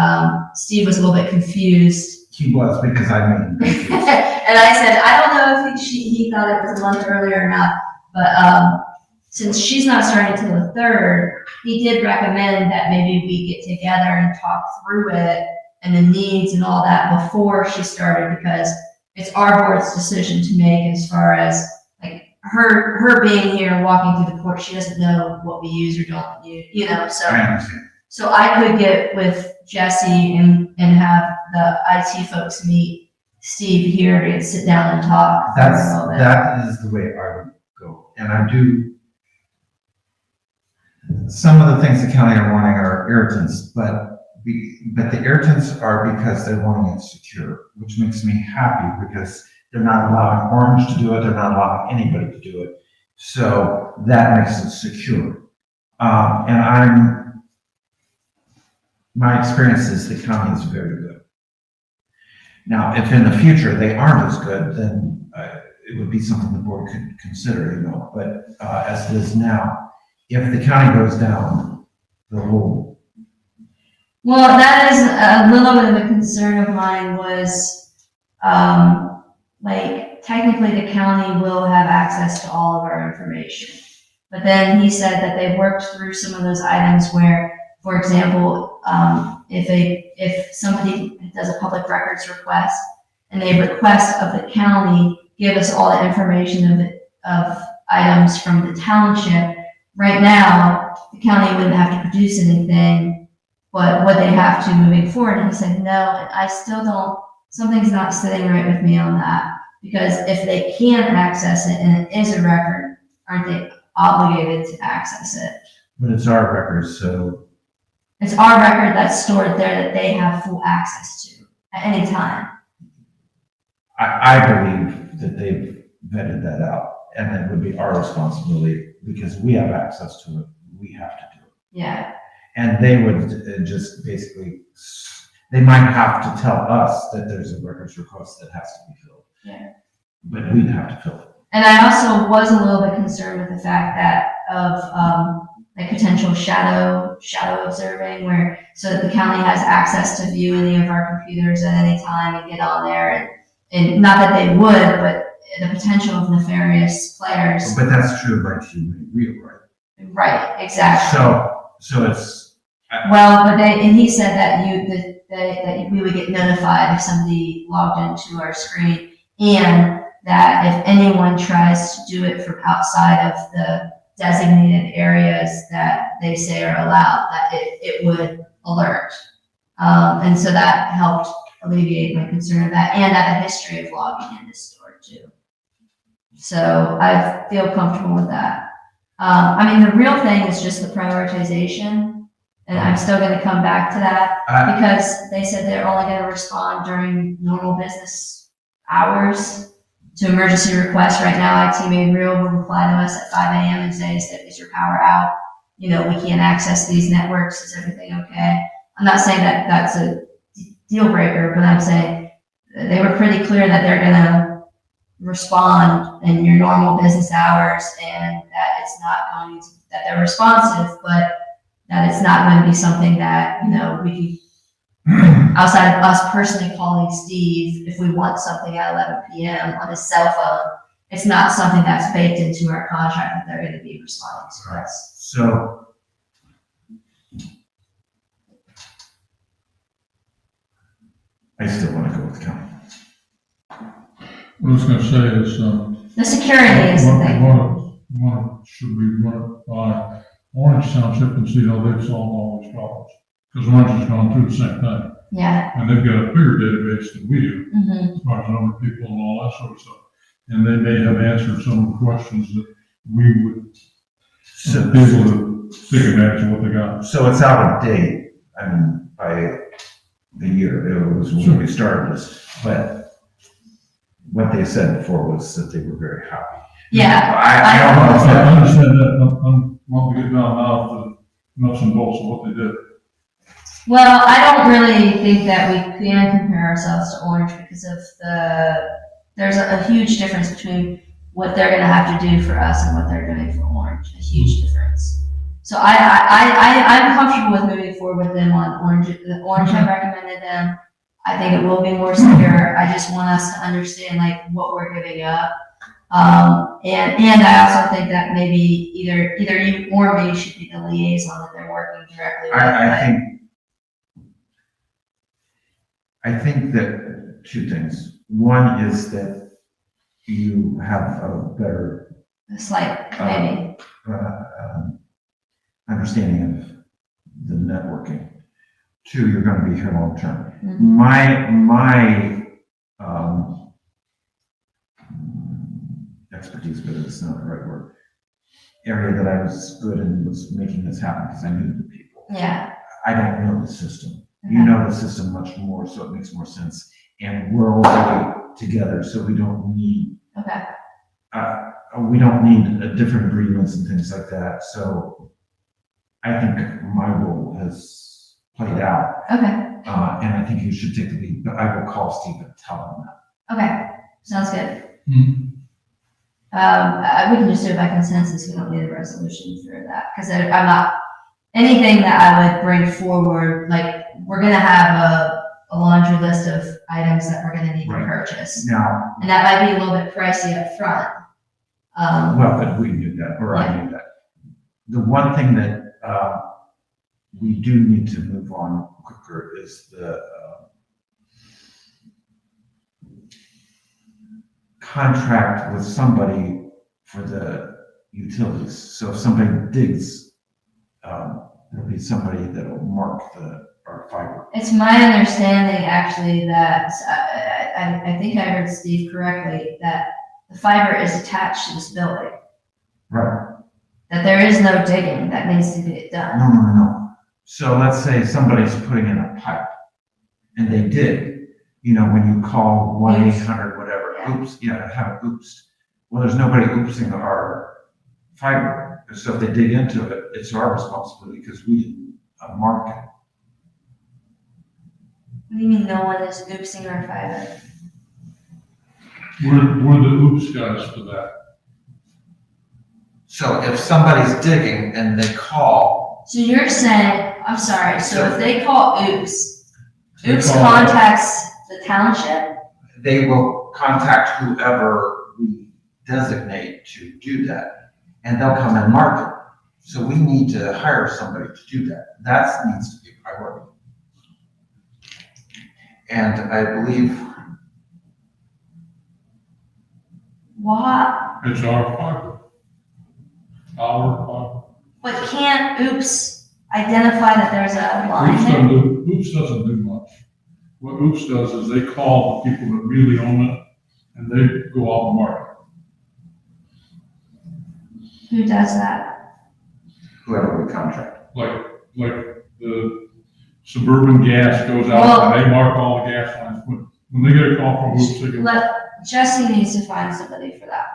Steve was a little bit confused. He was, because I made him confused. And I said, I don't know if he thought it was a month earlier or not, but since she's not starting until the 3rd, he did recommend that maybe we get together and talk through it and the needs and all that before she started, because it's our board's decision to make as far as like her being here and walking through the court. She doesn't know what we use or don't use, you know, so. I understand. So I could get with Jesse and have the IT folks meet Steve here to sit down and talk. For a little bit. That is the way I would go. And I do, some of the things the county are wanting are irritants, but the irritants are because they're wanting it secure, which makes me happy because they're not allowing Orange to do it, they're not allowing anybody to do it. So that makes it secure. My experience is the county is very good. Now, if in the future they aren't as good, then it would be something the board could consider, you know, but as it is now, if the county goes down, the whole. Well, that is a little bit of a concern of mine was, like, technically the county will have access to all of our information. But then he said that they worked through some of those items where, for example, if somebody does a public records request and they request of the county, give us all the information of items from the township, right now, the county wouldn't have to produce anything, but what they have to moving forward. And he said, no, and I still don't, something's not sitting right with me on that. Because if they can access it and it is a record, aren't they obligated to access it? But it's our records, so. It's our record that's stored there that they have full access to at any time. I believe that they've vetted that out, and it would be our responsibility, because we have access to it, we have to do it. Yeah, And they would just basically, they might have to tell us that there's a records request that has to be filled. Yeah. But we'd have to fill it. and I also was a little bit concerned with the fact that like potential shadow observing, where so that the county has access to view any of our computers at any time and get on there, and not that they would, but the potential of nefarious players. But that's true of IT real, right? Right, exactly. So it's. Well, but and he said that we would get notified if somebody logged into our screen, and that if anyone tries to do it from outside of the designated areas that they say are allowed, that it would alert. And so that helped alleviate my concern of that, and that the history of logging in is stored too. So I feel comfortable with that. I mean, the real thing is just the prioritization, and I'm still gonna come back to that, because they said they're only gonna respond during normal business hours to emergency requests. Right now, IT Made Real will reply to us at 5 a.m. and say, is your power out? You know, we can't access these networks. Is everything okay? I'm not saying that that's a deal breaker, but I'm saying they were pretty clear that they're gonna respond in your normal business hours, and that it's not going to, that they're responsive, but that it's not going to be something that, you know, we outside of us personally calling Steve, if we want something at 11 p.m. on his cell phone, it's not something that's baked into our contract that they're going to be responding to us. So. I still want to go with the county. What I was gonna say is, The security is the thing. should we run it by Orange Township and see how they've solved all these problems? Because Orange has gone through the same thing, Yeah. and they've got a bigger database than we do, Mm-hmm. as far as number of people and all that sort of stuff. And they may have answered some of the questions that we would be able to take advantage of what they got. So it's out of date, I mean, by the year, it was when we started this, but what they said before was that they were very happy. Yeah. I don't know if I that, understand that, I'm wanting to get down now to the nuts and bolts of what they did. Well, I don't really think that we can compare ourselves to Orange because of there's a huge difference between what they're gonna have to do for us and what they're doing for Orange, a huge difference. So I'm comfortable with moving forward with them on Orange. The Orange, I recommended them. I think it will be more secure. I just want us to understand like what we're giving up. And I also think that maybe either you or me should be the liaison that they're working directly with. I think that two things. One is that you have a better A slight, maybe. understanding of the networking. Two, you're gonna be here long term. Mhm. My expertise, but it's not the right word, area that I was good in was making this happen because I knew the people. Yeah. I don't know the system. Okay. You know the system much more, so it makes more sense. And we're already together, so we don't need Okay. different agreements and things like that. So I think my role has played out, Okay. and I think you should take the lead. But I will call Steve and tell him that. Okay. Sounds good. Mhm. We can just do it by consensus. We don't need a resolution for that because I'm not, anything that I would bring forward, like, we're gonna have a laundry list of items that we're gonna need to Right. purchase. Now, And that might be a little bit pricey up front. well, but we knew that, or I knew that. The one thing that we do need to move on quicker is the contract with somebody for the utilities. So if somebody digs, there'll be somebody that'll mark our fiber. It's my understanding actually that, I think I heard Steve correctly, that the fiber is attached to this building, Right. that there is no digging that needs to get done. No. So let's say somebody's putting in a pipe and they dig, when you call 1-800, whatever, Yeah. oops, have it oopsed. Well, there's nobody oopsing our fiber. So if they dig into it, it's our responsibility because we didn't mark it. What do you mean no one is oopsing our fiber? We're the oops guys for that. So if somebody's digging and they call, So you're saying, I'm sorry, so if they call oops, They oops call- contacts the township? they will contact whoever we designate to do that, and they'll come and mark it. So we need to hire somebody to do that. That needs to be a priority. And I believe, What? It's our fiber. Our fiber. But can't oops identify that there's a line Oops there? doesn't do much. What Oops does is they call the people that really own it, and they go out and mark Who does that? whoever we contract. it. Like the Suburban Gas goes out and they mark all the gas lines. When they get a call from Oops, they go, Jesse needs to find somebody for that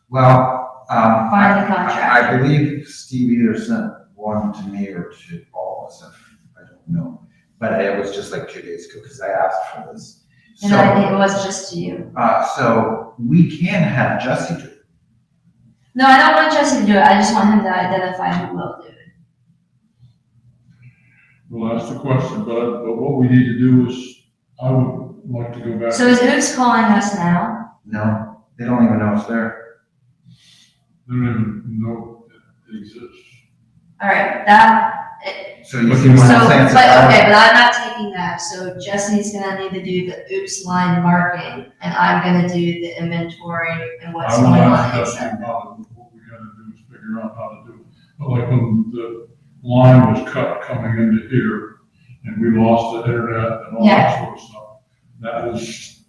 Well, Find the contractor. I believe Steve either sent one to me or to all of us. I don't know. But it was just like 2 days ago because I asked for this. one. And it was just to you. So we can have Jesse do it. No, I don't want Jesse to do it. I just want him to identify who will do it. well, that's the question, but what we need to do is, I would like to go back. So is oops calling us now? No, they don't even know it's there. They don't even know it exists. All right, So you But see you- what so, I'm saying? but, okay, but I'm not taking that. So Jesse's gonna need to do the oops line marking, and I'm gonna do the inventory and what's I will going ask on Justin inside. about it. What we gotta do is figure out how to do it. But like when the line was cut coming into here, and we lost the internet and all that sort of stuff, that was,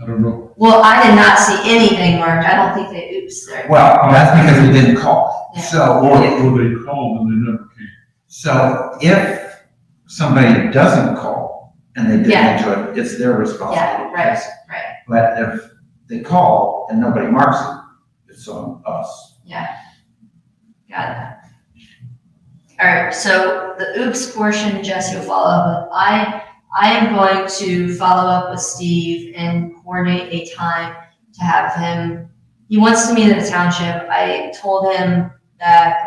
I don't know. Well, I did not see anything marked. I don't think they oops there. Well, that's because we didn't call. Yeah. So, Or they called and they never came. so if somebody doesn't call and they dig Yeah. into it, it's their responsibility. Yeah, right, right, But if they call and nobody marks it, it's on us. yeah. Got it. All right, so the oops portion, Jesse will follow up with. I am going to follow up with Steve and coordinate a time to have him, he wants to meet at the township. I told him that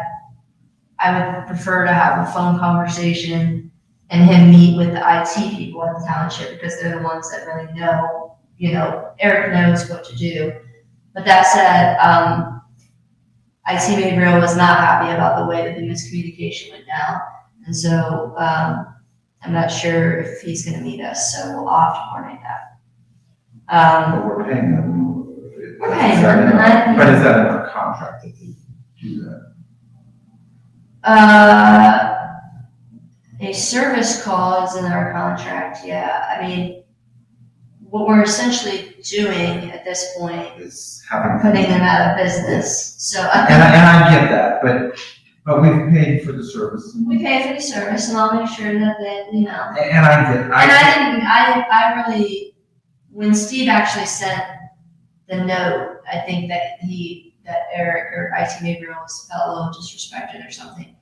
I would prefer to have a phone conversation and him meet with the IT people at the township because they're the ones that really know, Eric knows what to do. But that said, IT Made was not happy about the way that the miscommunication went down. And so, I'm not sure if he's gonna meet us, so we'll have to coordinate that. Um, But we're paying them. We're paying them, and I- But is that in our contract that they do that? a service call is in our contract, yeah. I mean, what we're essentially doing at this point, Is having. putting them out of business. So And I get that, but we've paid for the service. And we pay for the service, and I'll make sure that they, you know. and I get, And I really, when Steve actually sent the note, I think that Eric or IT Gabriel's felt a little disrespected or something.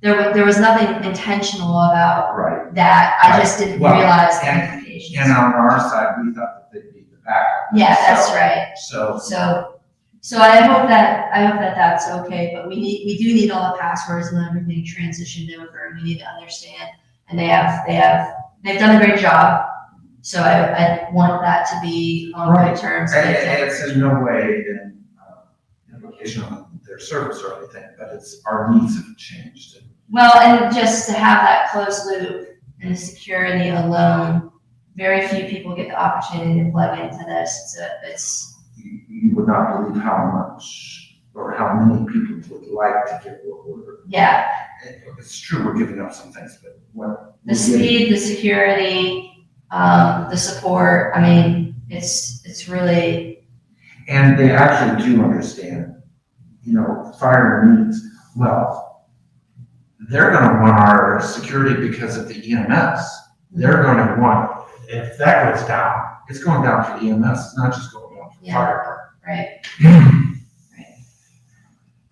There was nothing intentional about right. that. I just didn't Well, realize the and- implications. And on our side, we thought that they'd be the backup. Yeah, that's So- right. So, So I hope that that's okay, but we do need all the passwords and everything transitioned over, and we need to understand. And they've done a great job. So I want that to be on good terms. and it's in no way an implication on their service or anything, but it's our needs have changed. Well, and just to have that closed loop and the security alone, very few people get the opportunity to plug into this. It's You would not believe how much or how many people would like to get what we're. yeah, It's true, we're giving up some things, but what. the speed, the security, the support. I mean, it's really, And they actually do understand, fire needs, well, they're gonna want our security because of the EMS. They're gonna want, if that goes down, it's going down for EMS, it's not just going down for Yeah. fire department. right.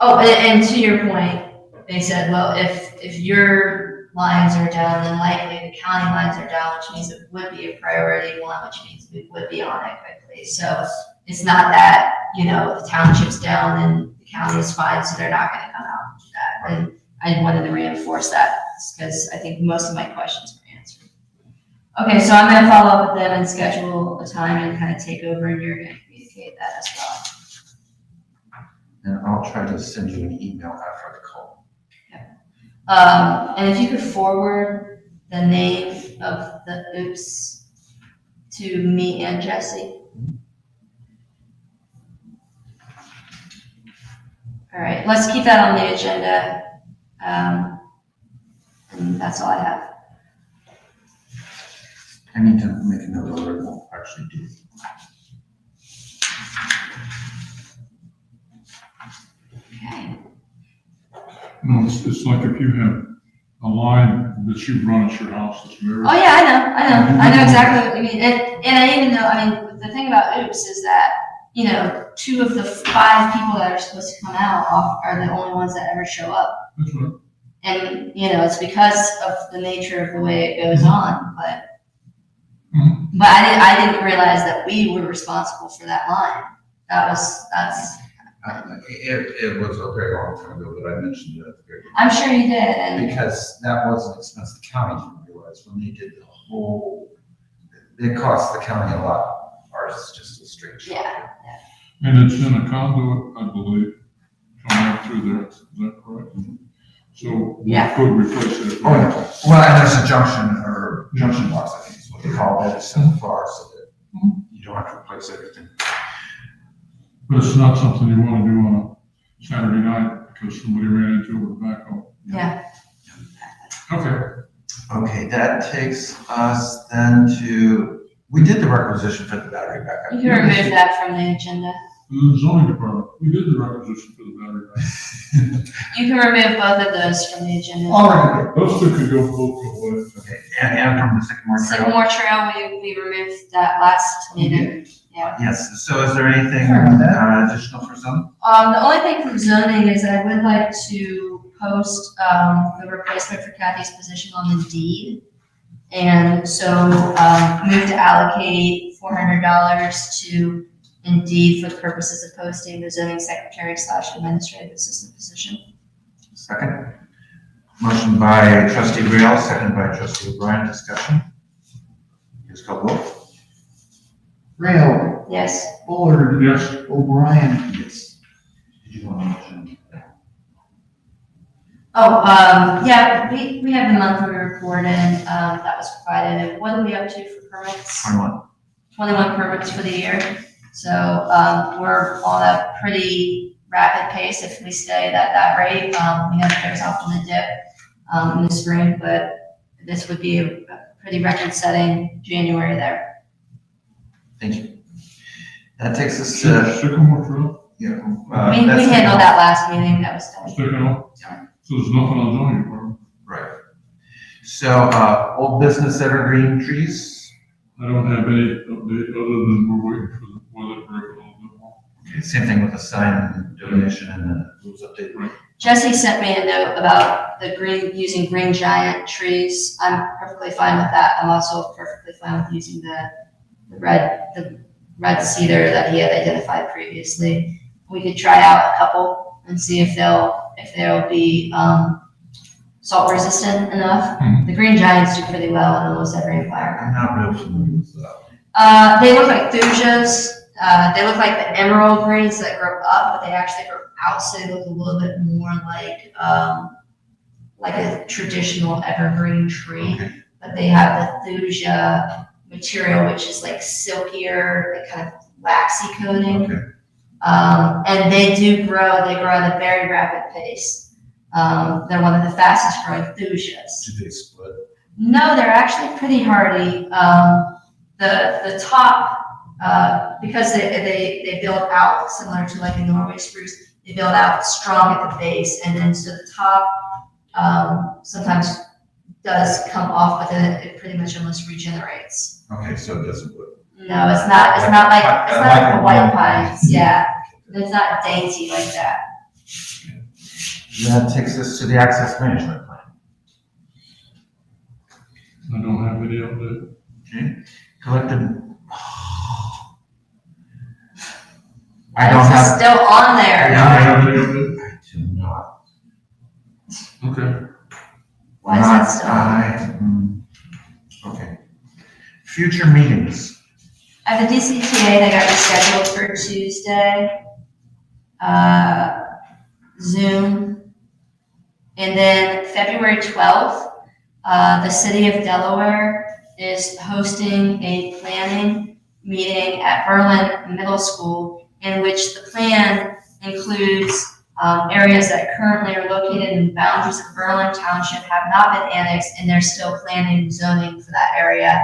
Oh, and to your point, they said, well, if your lines are down, then likely the county lines are down, which means it would be a priority one, which means we would be on it quickly. So it's not that, the township's down and the county is fine, so they're not gonna come out and do that. And I wanted to reinforce that because I think most of my questions were answered. Okay, so I'm gonna follow up with them and schedule a time and kind of take over, and you're gonna communicate that as well. And I'll try to send you an email after the call. And if you could forward the name of the oops to me and Jesse. All right, let's keep that on the agenda. And that's all I have. I need to make a note of what we'll actually do. Okay. No, it's like if you have a line that you run at your house that's very. Oh, yeah, I know exactly what you mean. And I even know, the thing about oops is that, 2 of the 5 people that are supposed to come out are the only ones that ever show up. That's right. And, it's because of the nature of the way it goes on, but I didn't realize that we were responsible for that line. That's, It was a very long time ago that I mentioned it at the very beginning. I'm sure you did, and, Because that was an expense the county didn't realize when they did the whole, it cost the county a lot. Ours is just a straight shot. yeah. And it's in a conduit, I believe, coming up through there, is that correct? So we Yeah. could replace it. Oh, yeah. Well, and there's a junction box, I think is what they call it, it's so far, so that you don't have to replace everything. But it's not something you want to do on a Saturday night because somebody ran into it with a backhoe. Yeah. Okay. Okay, that takes us then to, we did the requisition for the battery backup. You can remove that from the agenda. The zoning department, we did the requisition for the battery backup. You can remove both of those from the agenda. Already, Those two could go both away. Okay, and from the Sycamore Trail? Sycamore Trail, we removed that last meeting. Yeah. Yes, so is there anything additional for some? The only thing from zoning is I would like to post, the replacement for Kathy's position on Indeed. And so, move to allocate $400 to Indeed for the purposes of posting the zoning secretary / administrative assistant position. Second. Motion by trustee Grail, seconded by trustee O'Brien, discussion. Please call vote. Rail, Yes. Bullard, Yes, O'Brien. Yes. Did you want to mention? Oh, yeah, we have the monthly report and, that was provided. And what are we up to for permits? 21. 21 permits for the year. So, we're on a pretty rapid pace if we stay at that rate. We know that there's often a dip, in the spring, but this would be a pretty record-setting January there. Thank you. That takes us to, Sycamore Trail, yeah. We handled that last meeting, that was done. sticking out, so there's nothing on zoning department. Right. So, old business evergreen trees. I don't have any update other than we're waiting for the weather to break a little bit more. Okay, same thing with the sign donation and the rules update. Jesse sent me a note about the using green giant trees. I'm perfectly fine with that. I'm also perfectly fine with using the red cedar that he had identified previously. We could try out a couple and see if they'll be, salt resistant enough. The green giants do pretty well in almost every environment. I'm not real familiar with that. They look like thujas. They look like the emerald greens that grow up, but they actually grow out, so they look a little bit more like a traditional evergreen tree. Okay. But they have the thuja material, which is like silkier, like kind of waxy coating. Okay. And they do grow. They grow at a very rapid pace. They're one of the fastest growing thujas. Do they split? No, they're actually pretty hardy. The top, because they build out similar to like a Norway spruce, they build out strong at the base, and then so the top sometimes does come off, but then it pretty much almost regenerates. Okay, so it doesn't split. No, it's not like the white pines. Yeah, Okay. it's not dainty like that. That takes us to the access management plan. I don't have any update. Okay. Collective. I don't It's have. still on there. I don't have any update. I do not. Okay. Why is that still on? Okay. Future meetings. I have a DCTA that got rescheduled for Tuesday, Zoom. And then February 12th, the city of Delaware is hosting a planning meeting at Berlin Middle School, in which the plan includes areas that currently are located in boundaries of Berlin Township, have not been annexed, and they're still planning zoning for that area.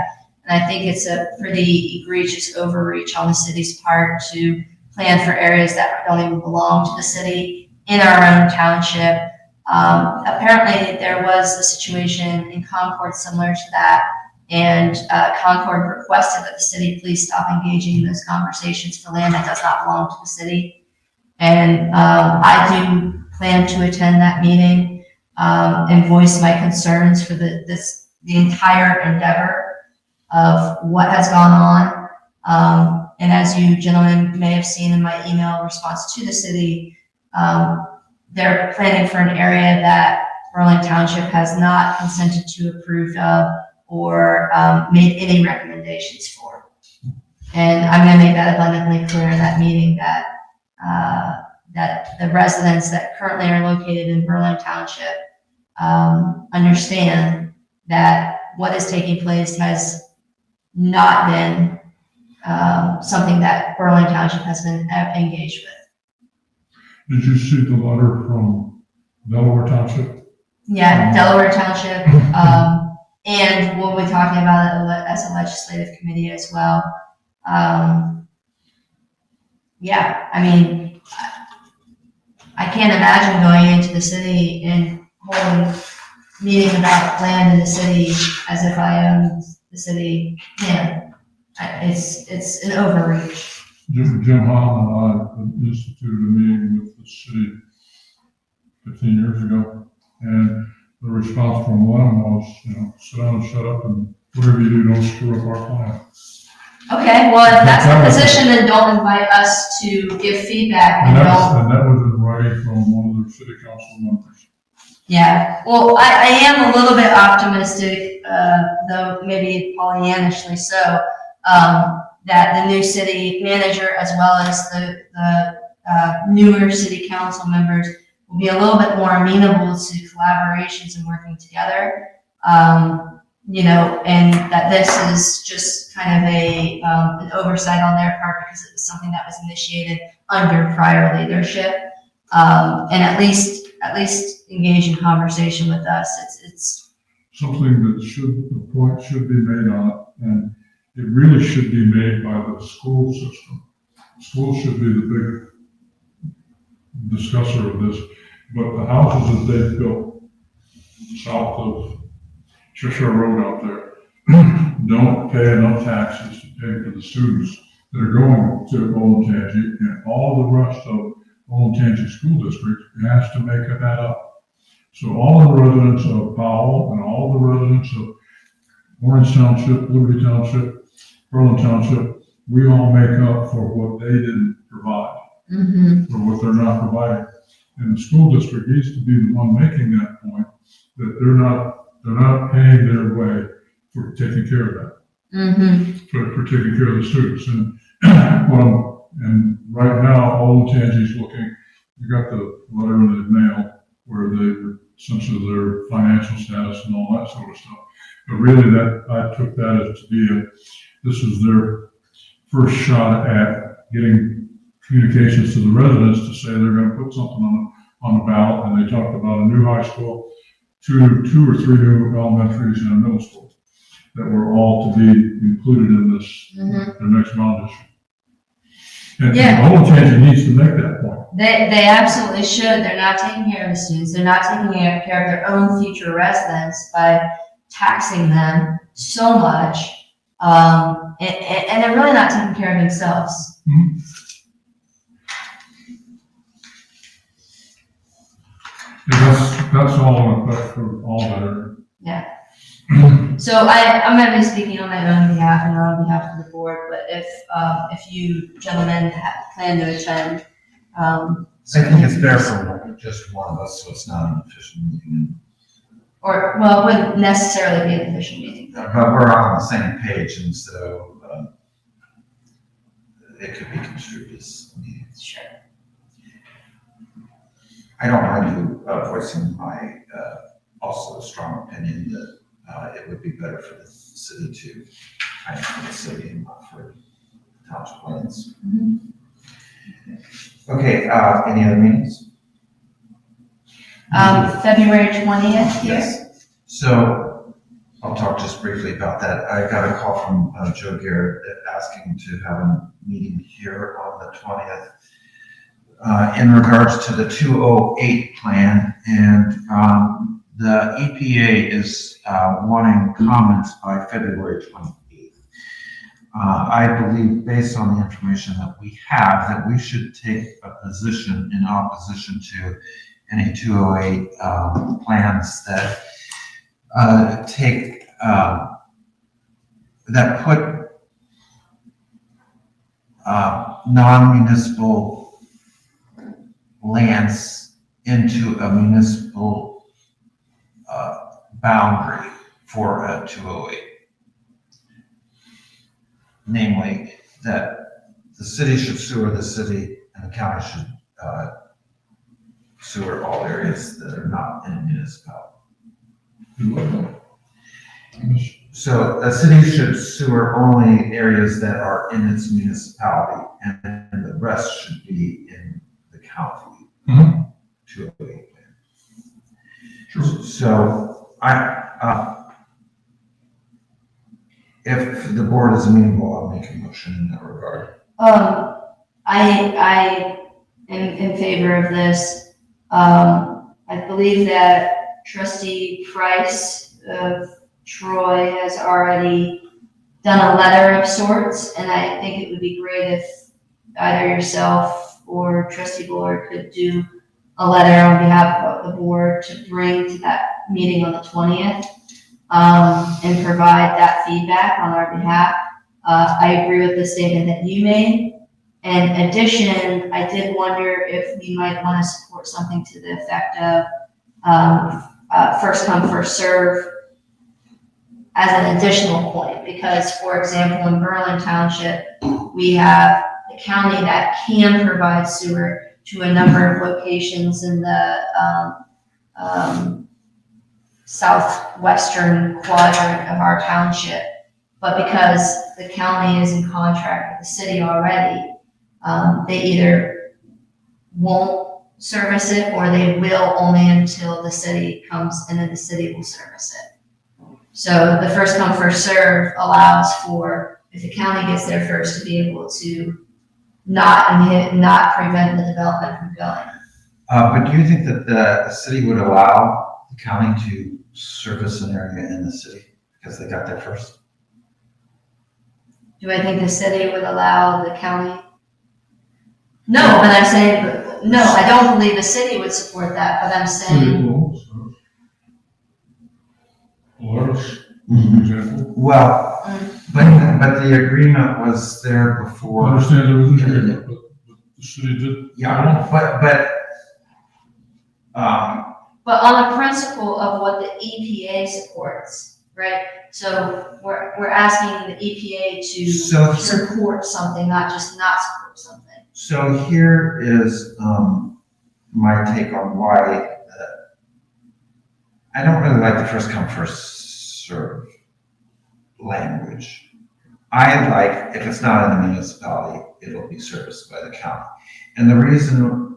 And I think it's a pretty egregious overreach on the city's part to plan for areas that don't even belong to the city in our own township. Apparently there was a situation in Concord similar to that, and Concord requested that the city please stop engaging in those conversations for land that does not belong to the city. And I do plan to attend that meeting and voice my concerns for the entire endeavor of what has gone on. And as you gentlemen may have seen in my email response to the city, they're planning for an area that Berlin Township has not consented to, approved of, or made any recommendations for. And I'm going to make that abundantly clear in that meeting that that the residents that currently are located in Berlin Township understand that what is taking place has not been something that Berlin Township has been engaged with. Did you see the letter from Delaware Township? Yeah, Delaware Township, and we'll be talking about it as a legislative committee as well. Yeah, I mean, I can't imagine going into the city and holding a meeting about land in the city as if I own the city. Yeah, it's an overreach. Jim Hahn and I instituted a meeting with the city 15 years ago, and the response from one was, sit down and shut up, and whatever you do, don't screw up our plan. Okay, well, if that's the position, then don't invite us to give feedback and don't. And that was in writing from one of their city council members. Yeah, well, I am a little bit optimistic, though maybe Pollyannishly so, that the new city manager, as well as the newer city council members, will be a little bit more amenable to collaborations and working together. and that this is just kind of an oversight on their part because it was something that was initiated under prior leadership. And at least engage in conversation with us. It's Something that the point should be made on it, and it really should be made by the school system. Schools should be the big discusser of this, but the houses that they've built south of Cheshire Road out there don't pay enough taxes to pay for the students that are going to Olentangy, and all the rest of Olentangy School District has to make that up. So all the residents of Powell and all the residents of Orange Township, Liberty Township, Berlin Township, we all make up for what they didn't provide, or what they're not providing. And the school district needs to be the one making that point, that they're not paying their way for taking care of that, for taking care of the students. And right now, Olentangy's looking, you got the letter in the mail where they essentially their financial status and all that sort of stuff. But really I took that as to be this is their first shot at getting communications to the residents to say they're gonna put something on the ballot, and they talked about a new high school, two or three new elementaries and a middle school that were all to be included in this, their next bond issue. And Olentangy needs to make that point. They absolutely should. They're not taking care of the students. They're not taking care of their own future residents by taxing them so much. And they're really not taking care of themselves. And that's all in effect for all that are. Yeah. So I'm going to be speaking on my own behalf and on behalf of the board, but if you gentlemen plan to attend, I think it's fair for just one of us, so it's not an official meeting. or, well, it wouldn't necessarily be an official meeting. But we're on the same page, and so, it could be construed as a meeting. Sure. I don't mind you voicing my, also strong opinion that, it would be better for the city to, for the city and not for township lands. Okay, any other meetings? February 20th here. Yes. So I'll talk just briefly about that. I got a call from Joe Garrett asking to have a meeting here on the 20th in regards to the 208 plan, and the EPA is wanting comments by February 28th. I believe, based on the information that we have, that we should take a position in opposition to any 208 plans that that put non-municipal lands into a municipal boundary for a 208. Namely, that the city should sewer the city and the county should sewer all areas that are not in a municipality. So a city should sewer only areas that are in its municipality, and the rest should be in the county. 208 plan. Sure. So if the board is amenable, I'll make a motion in that regard. I am in favor of this. I believe that Trustee Price of Troy has already done a letter of sorts, and I think it would be great if either yourself or Trustee Buller could do a letter on behalf of the board to bring to that meeting on the 20th, and provide that feedback on our behalf. I agree with the statement that you made. In addition, I did wonder if we might want to support something to the effect of first come, first serve as an additional point, because, for example, in Berlin Township, we have the county that can provide sewer to a number of locations in the southwestern quadrant of our township. But because the county is in contract with the city already, they either won't service it or they will only until the city comes and then the city will service it. So the first come, first serve allows for, if the county gets there first, to be able to not prevent the development from going. But do you think that the city would allow the county to service an area in the city because they got there first? Do I think the city would allow the county? No, but I'm saying, no, I don't believe the city would support that, but I'm saying, Polaris, Mhm. example. Well, but the agreement was there I before. understand there was an agreement, but the city did. Yeah, but, but on the principle of what the EPA supports, right? So we're asking the EPA to So- support something, not just not support something. so here is, my take on why, I don't really like the first come, first serve language. I like, if it's not in the municipality, it'll be serviced by the county. And the reason,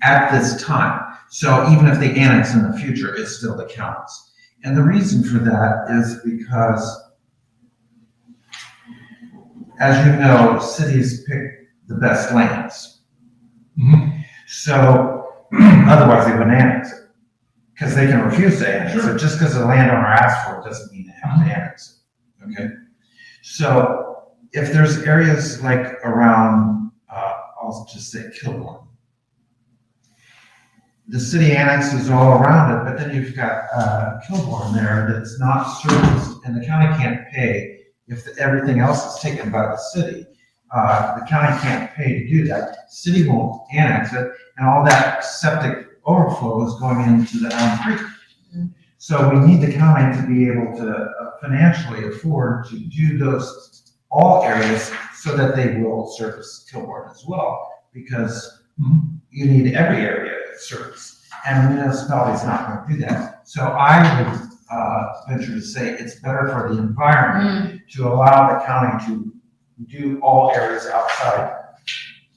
at this time, so even if they annex in the future, it's still the county's. And the reason for that is because, as you know, cities pick the best lands. Mhm. So otherwise they wouldn't annex it. Because they can refuse to annex it. Just because the landowner asked for it doesn't mean they have to annex it. Okay? So if there's areas like around, I'll just say Kilbourne, the city annexes all around it, but then you've got Kilbourne there that's not serviced, and the county can't pay if everything else is taken by the city. The county can't pay to do that. City won't annex it, and all that septic overflow is going into the Elm Creek. So we need the county to be able to financially afford to do those all areas so that they will service Kilbourne as well, because you need every area service, and the municipality is not going to do that. So I would venture to say it's better for the environment to allow the county to do all areas outside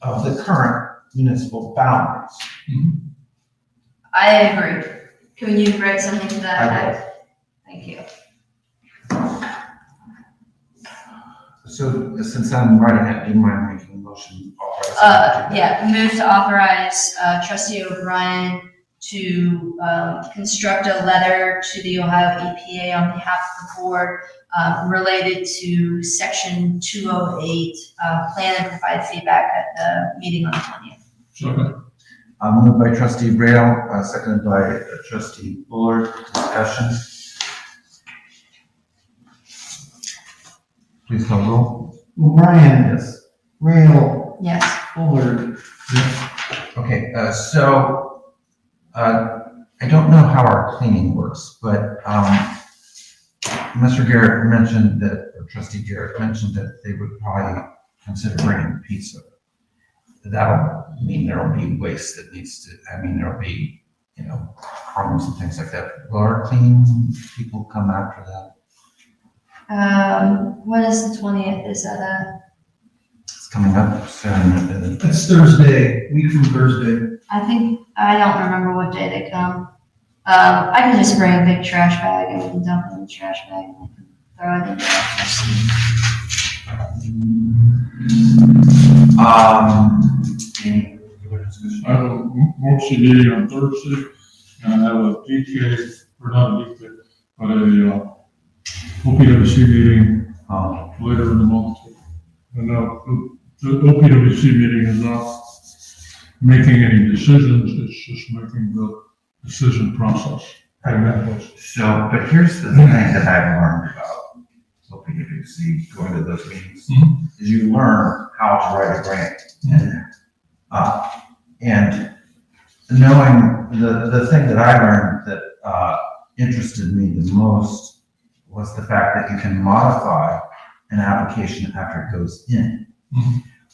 of the current municipal boundaries. I agree. Can you write something to that effect? Thank you. So since I'm writing it, do you mind making a motion? Yeah, move to authorize trustee O'Brien to construct a letter to the Ohio EPA on behalf of the board related to section 208, plan and provide feedback at the meeting on the 20th. Second. Moved by trustee Rail, seconded by trustee Bullard. Discussion. Please call roll. O'Brien. Yes. Rail. Yes. Bullard. Okay, so, I don't know how our cleaning works, but, Mr. Garrett mentioned that, or trustee Garrett mentioned that they would probably consider bringing pizza. That'll mean there'll be waste that needs to, there'll be, crumbs and things like that. Will our cleaning people come after that? What is the 20th? Is that It's coming up soon. That's Thursday, week from Thursday. I don't remember what day they come. I can just bring a big trash bag and we can dump it in the trash bag and we can throw it in Any other discussion? I have a worksheet meeting on Thursday, and I have a DK, or not a DK, but a OPWC meeting later in the month. And the OPWC meeting is not making any decisions, it's just making the decision process. So, but here's the thing that I've learned about OPWC, going to those meetings, is you learn how to write a grant. And knowing the thing that I learned that interested me the most was the fact that you can modify an application after it goes in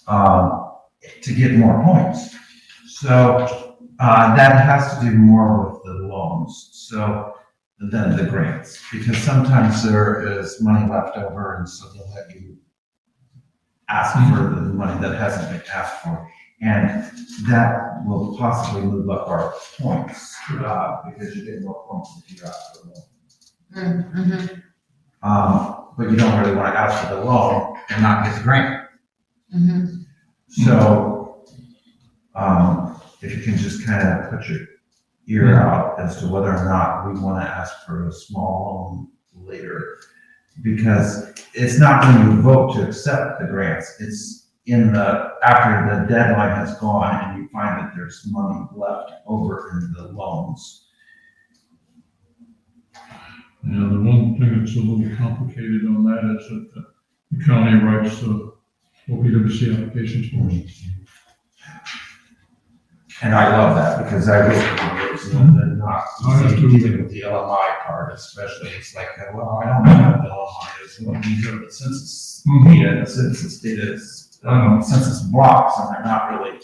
to get more points. So that has to do more with the loans. So than the grants, because sometimes there is money left over, and so they'll let you ask for the money that hasn't been asked for. And that will possibly move up our points, because you get more points if you ask for the loan. Mm-hmm. But you don't really want to ask for the loan and not get the grant. Mm-hmm. So, if you can just kind of put your ear out as to whether or not we want to ask for a small loan later, because it's not when you vote to accept the grants, it's after the deadline has gone and you find that there's money left over in the loans. Yeah, the one thing that's a little complicated on that is that the county writes the OPWC applications for us. And I love that, because I wish it was not even with the LMI part especially. It's like, well, I don't know what the LMI is. Well, these are the census data, and the census data is, census blocks, and they're not really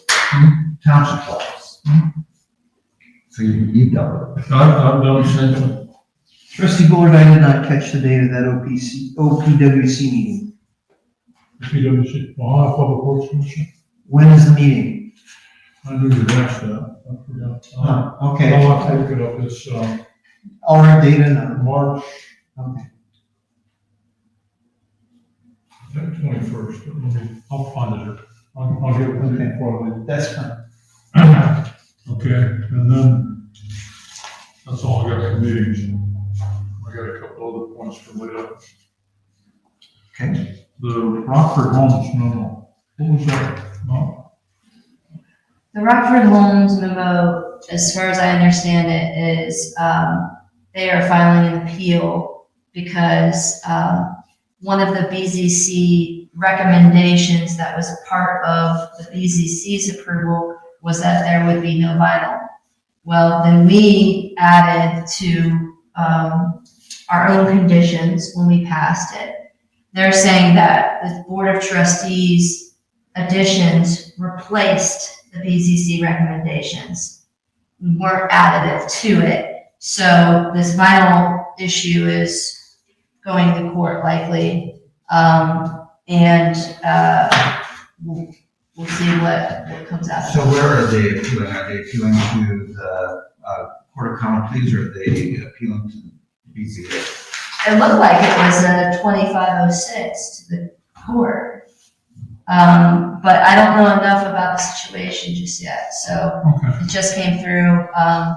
township blocks. So you've done it. I've done the same thing. Trustee Bullard, I did not catch the date of that OPWC meeting. PWC, Ohio Public Works Commission. When is the meeting? I knew you'd ask that, I forgot. Okay. I'll have to look it up, it's, All right, data now. March, Okay. I think 21st, but I'll find it here. I'll get it to you probably. That's fine. Okay, and then, that's all I got for meetings. I got a couple other points for later. Okay. The Rockford Homes memo, what was that about? The Rockford Homes memo, as far as I understand it, is they are filing an appeal because one of the BZC recommendations that was part of the BZC's approval was that there would be no vinyl. Well, then we added to our own conditions when we passed it. They're saying that the Board of Trustees additions replaced the BZC recommendations, weren't additive to it. So this vinyl issue is going to court likely, and we'll see what comes out of it. So where are they appealing? Are they appealing to the Court of Common Pleas, or are they appealing to the BZA? It looked like it was a 2506 to the court. But I don't know enough about the situation just yet, so Okay, it just came through. I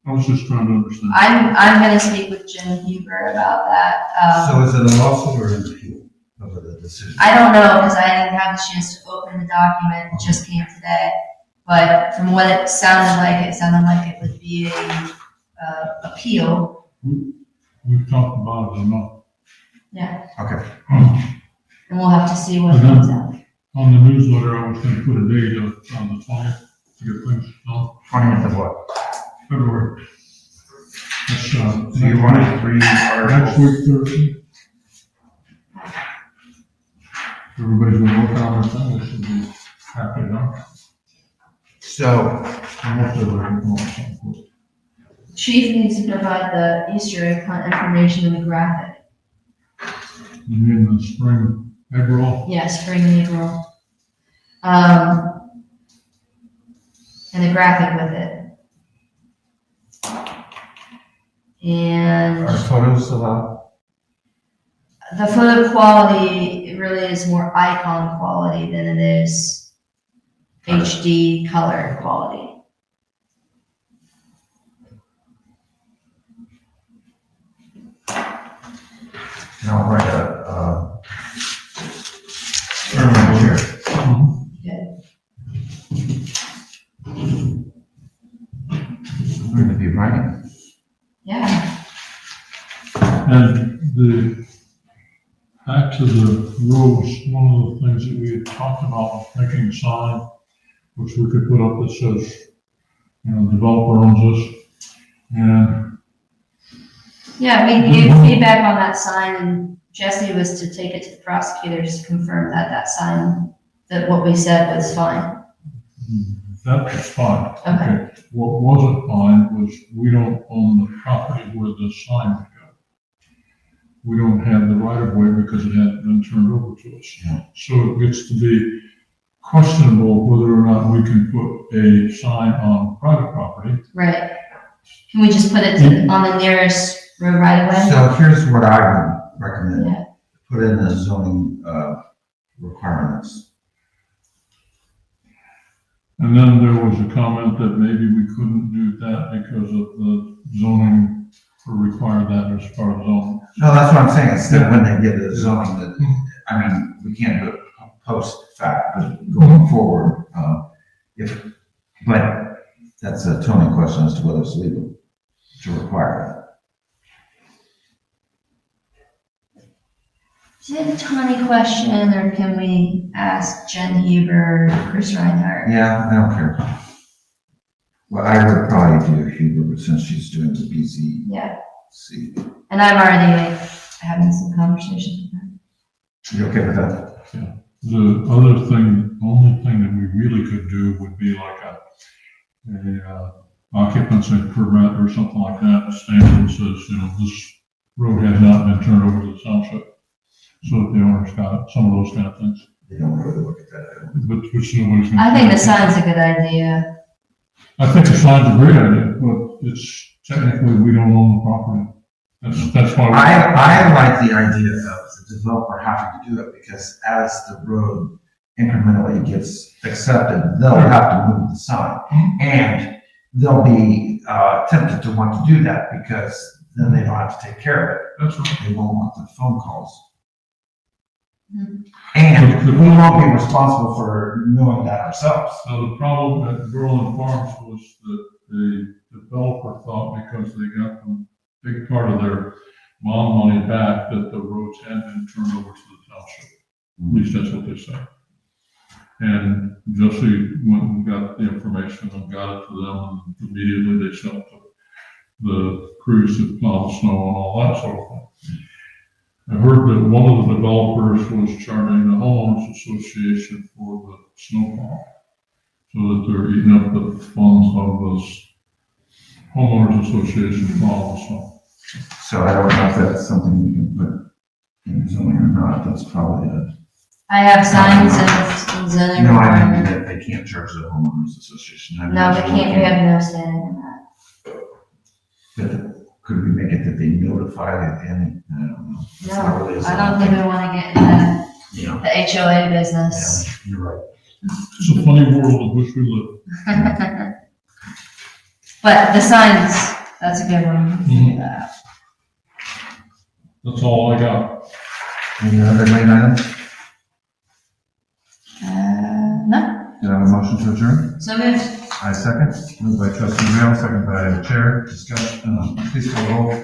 was just trying to understand. I'm gonna speak with Jim Huber about that. So is it a lawsuit or an appeal over the decision? I don't know, because I didn't have the chance to open the document, it just came today. But from what it sounded like it would be a appeal. We've talked about it enough. Yeah, Okay. and we'll have to see what comes out. On the newsletter, I was gonna put a date on the 20th to get things done, 20th of what? February. That's, So you want to read next articles? week, Thursday. Everybody's been working on their thing, they should be happy enough. So, Unless they're ready for something. Chief needs to provide the Easter egg hunt information in the graphic. You mean the spring egg roll? Yeah, spring April. And a graphic with it. And are photos allowed? the photo quality, it really is more icon quality than it is HD color quality. And I'll write a here. I'm going to be writing. Yeah. And back to the roads, one of the things that we had talked about was making a sign, which we could put up that says, developer owns this. And Yeah, we gave feedback on that sign, and Jesse was to take it to the prosecutors to confirm that that sign, that what we said was fine. That was fine. Okay. What wasn't fine was we don't own the property where the sign would go. We don't have the right of way because it hadn't been turned over to us. Yeah. So it gets to be questionable whether or not we can put a sign on private property. Right. Can we just put it on the nearest road right away? So here's what I would recommend. Yeah. Put in the zoning, requirements. And then there was a comment that maybe we couldn't do that because of the zoning or require that as part of zoning. No, that's what I'm saying, instead when they get the zoning, that, I mean, we can't do it post fact, but going forward, but that's a Tony question as to whether it's legal to require Is it a Tony question, or can we ask Jen Huber, Chris that. Reinhardt? Yeah, I don't care. Well, I would probably do Huber, but since she's doing the Yeah, BZC. and I'm already having some conversations with her. You okay with that? The other thing, only thing that we really could do would be like a occupancy permit or something like that, standard says, this road has not been turned over to the township. So that the owner's got it, some of those kind of things, They don't really look at that. but which nobody's gonna. I think the sign's a good idea. I think the sign's a great idea, but it's technically, we don't own the property. That's why. I like the idea of the developer having to do it, because as the road incrementally gets accepted, they'll have to move the sign. And they'll be tempted to want to do that, because then they don't have to take care of it. That's right. They won't want the phone calls. Mhm. And we won't be responsible for knowing that ourselves. Now, the problem at Berlin Farms was that the developer thought because they got a big part of their bond money back, that the roads had been turned over to the township. At least that's what they said. And Josie went and got the information and got it to them, and immediately they sent the crews that plow the snow and all that sort of thing. I heard that one of the developers was charging the homeowners association for the snowplow, so that they're eating up the funds of those homeowners association plow the snow. So I don't know if that's something we can put in zoning or not. That's probably a. I have signs and zoning No, I mean requirements. that they can't charge the homeowners association. I mean, No, we that's can't, we really- have no standing in that. But could we make it that they notify it and, I don't know. It's not really a I don't zoning think we wanna get into Yeah, the HOA business. you're right. It's a funny world in which we live. But the signs, that's a good one. We can do that. That's all I got. Any other lane items? No, Do I have a motion to adjourn? so moved. I second. Moved by trustee Rail, second by the chair. Discussion, please call the roll.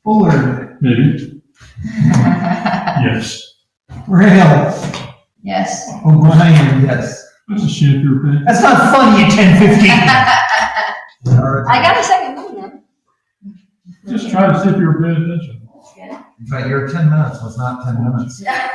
Fuller, Maybe? Yes. Rail, Yes. O'Brien, yes. That's a shit if you're paying. That's not funny at 10:15. I got a second one Just try to see if you're paying attention. then. But your 10 minutes was not 10 minutes. Yeah.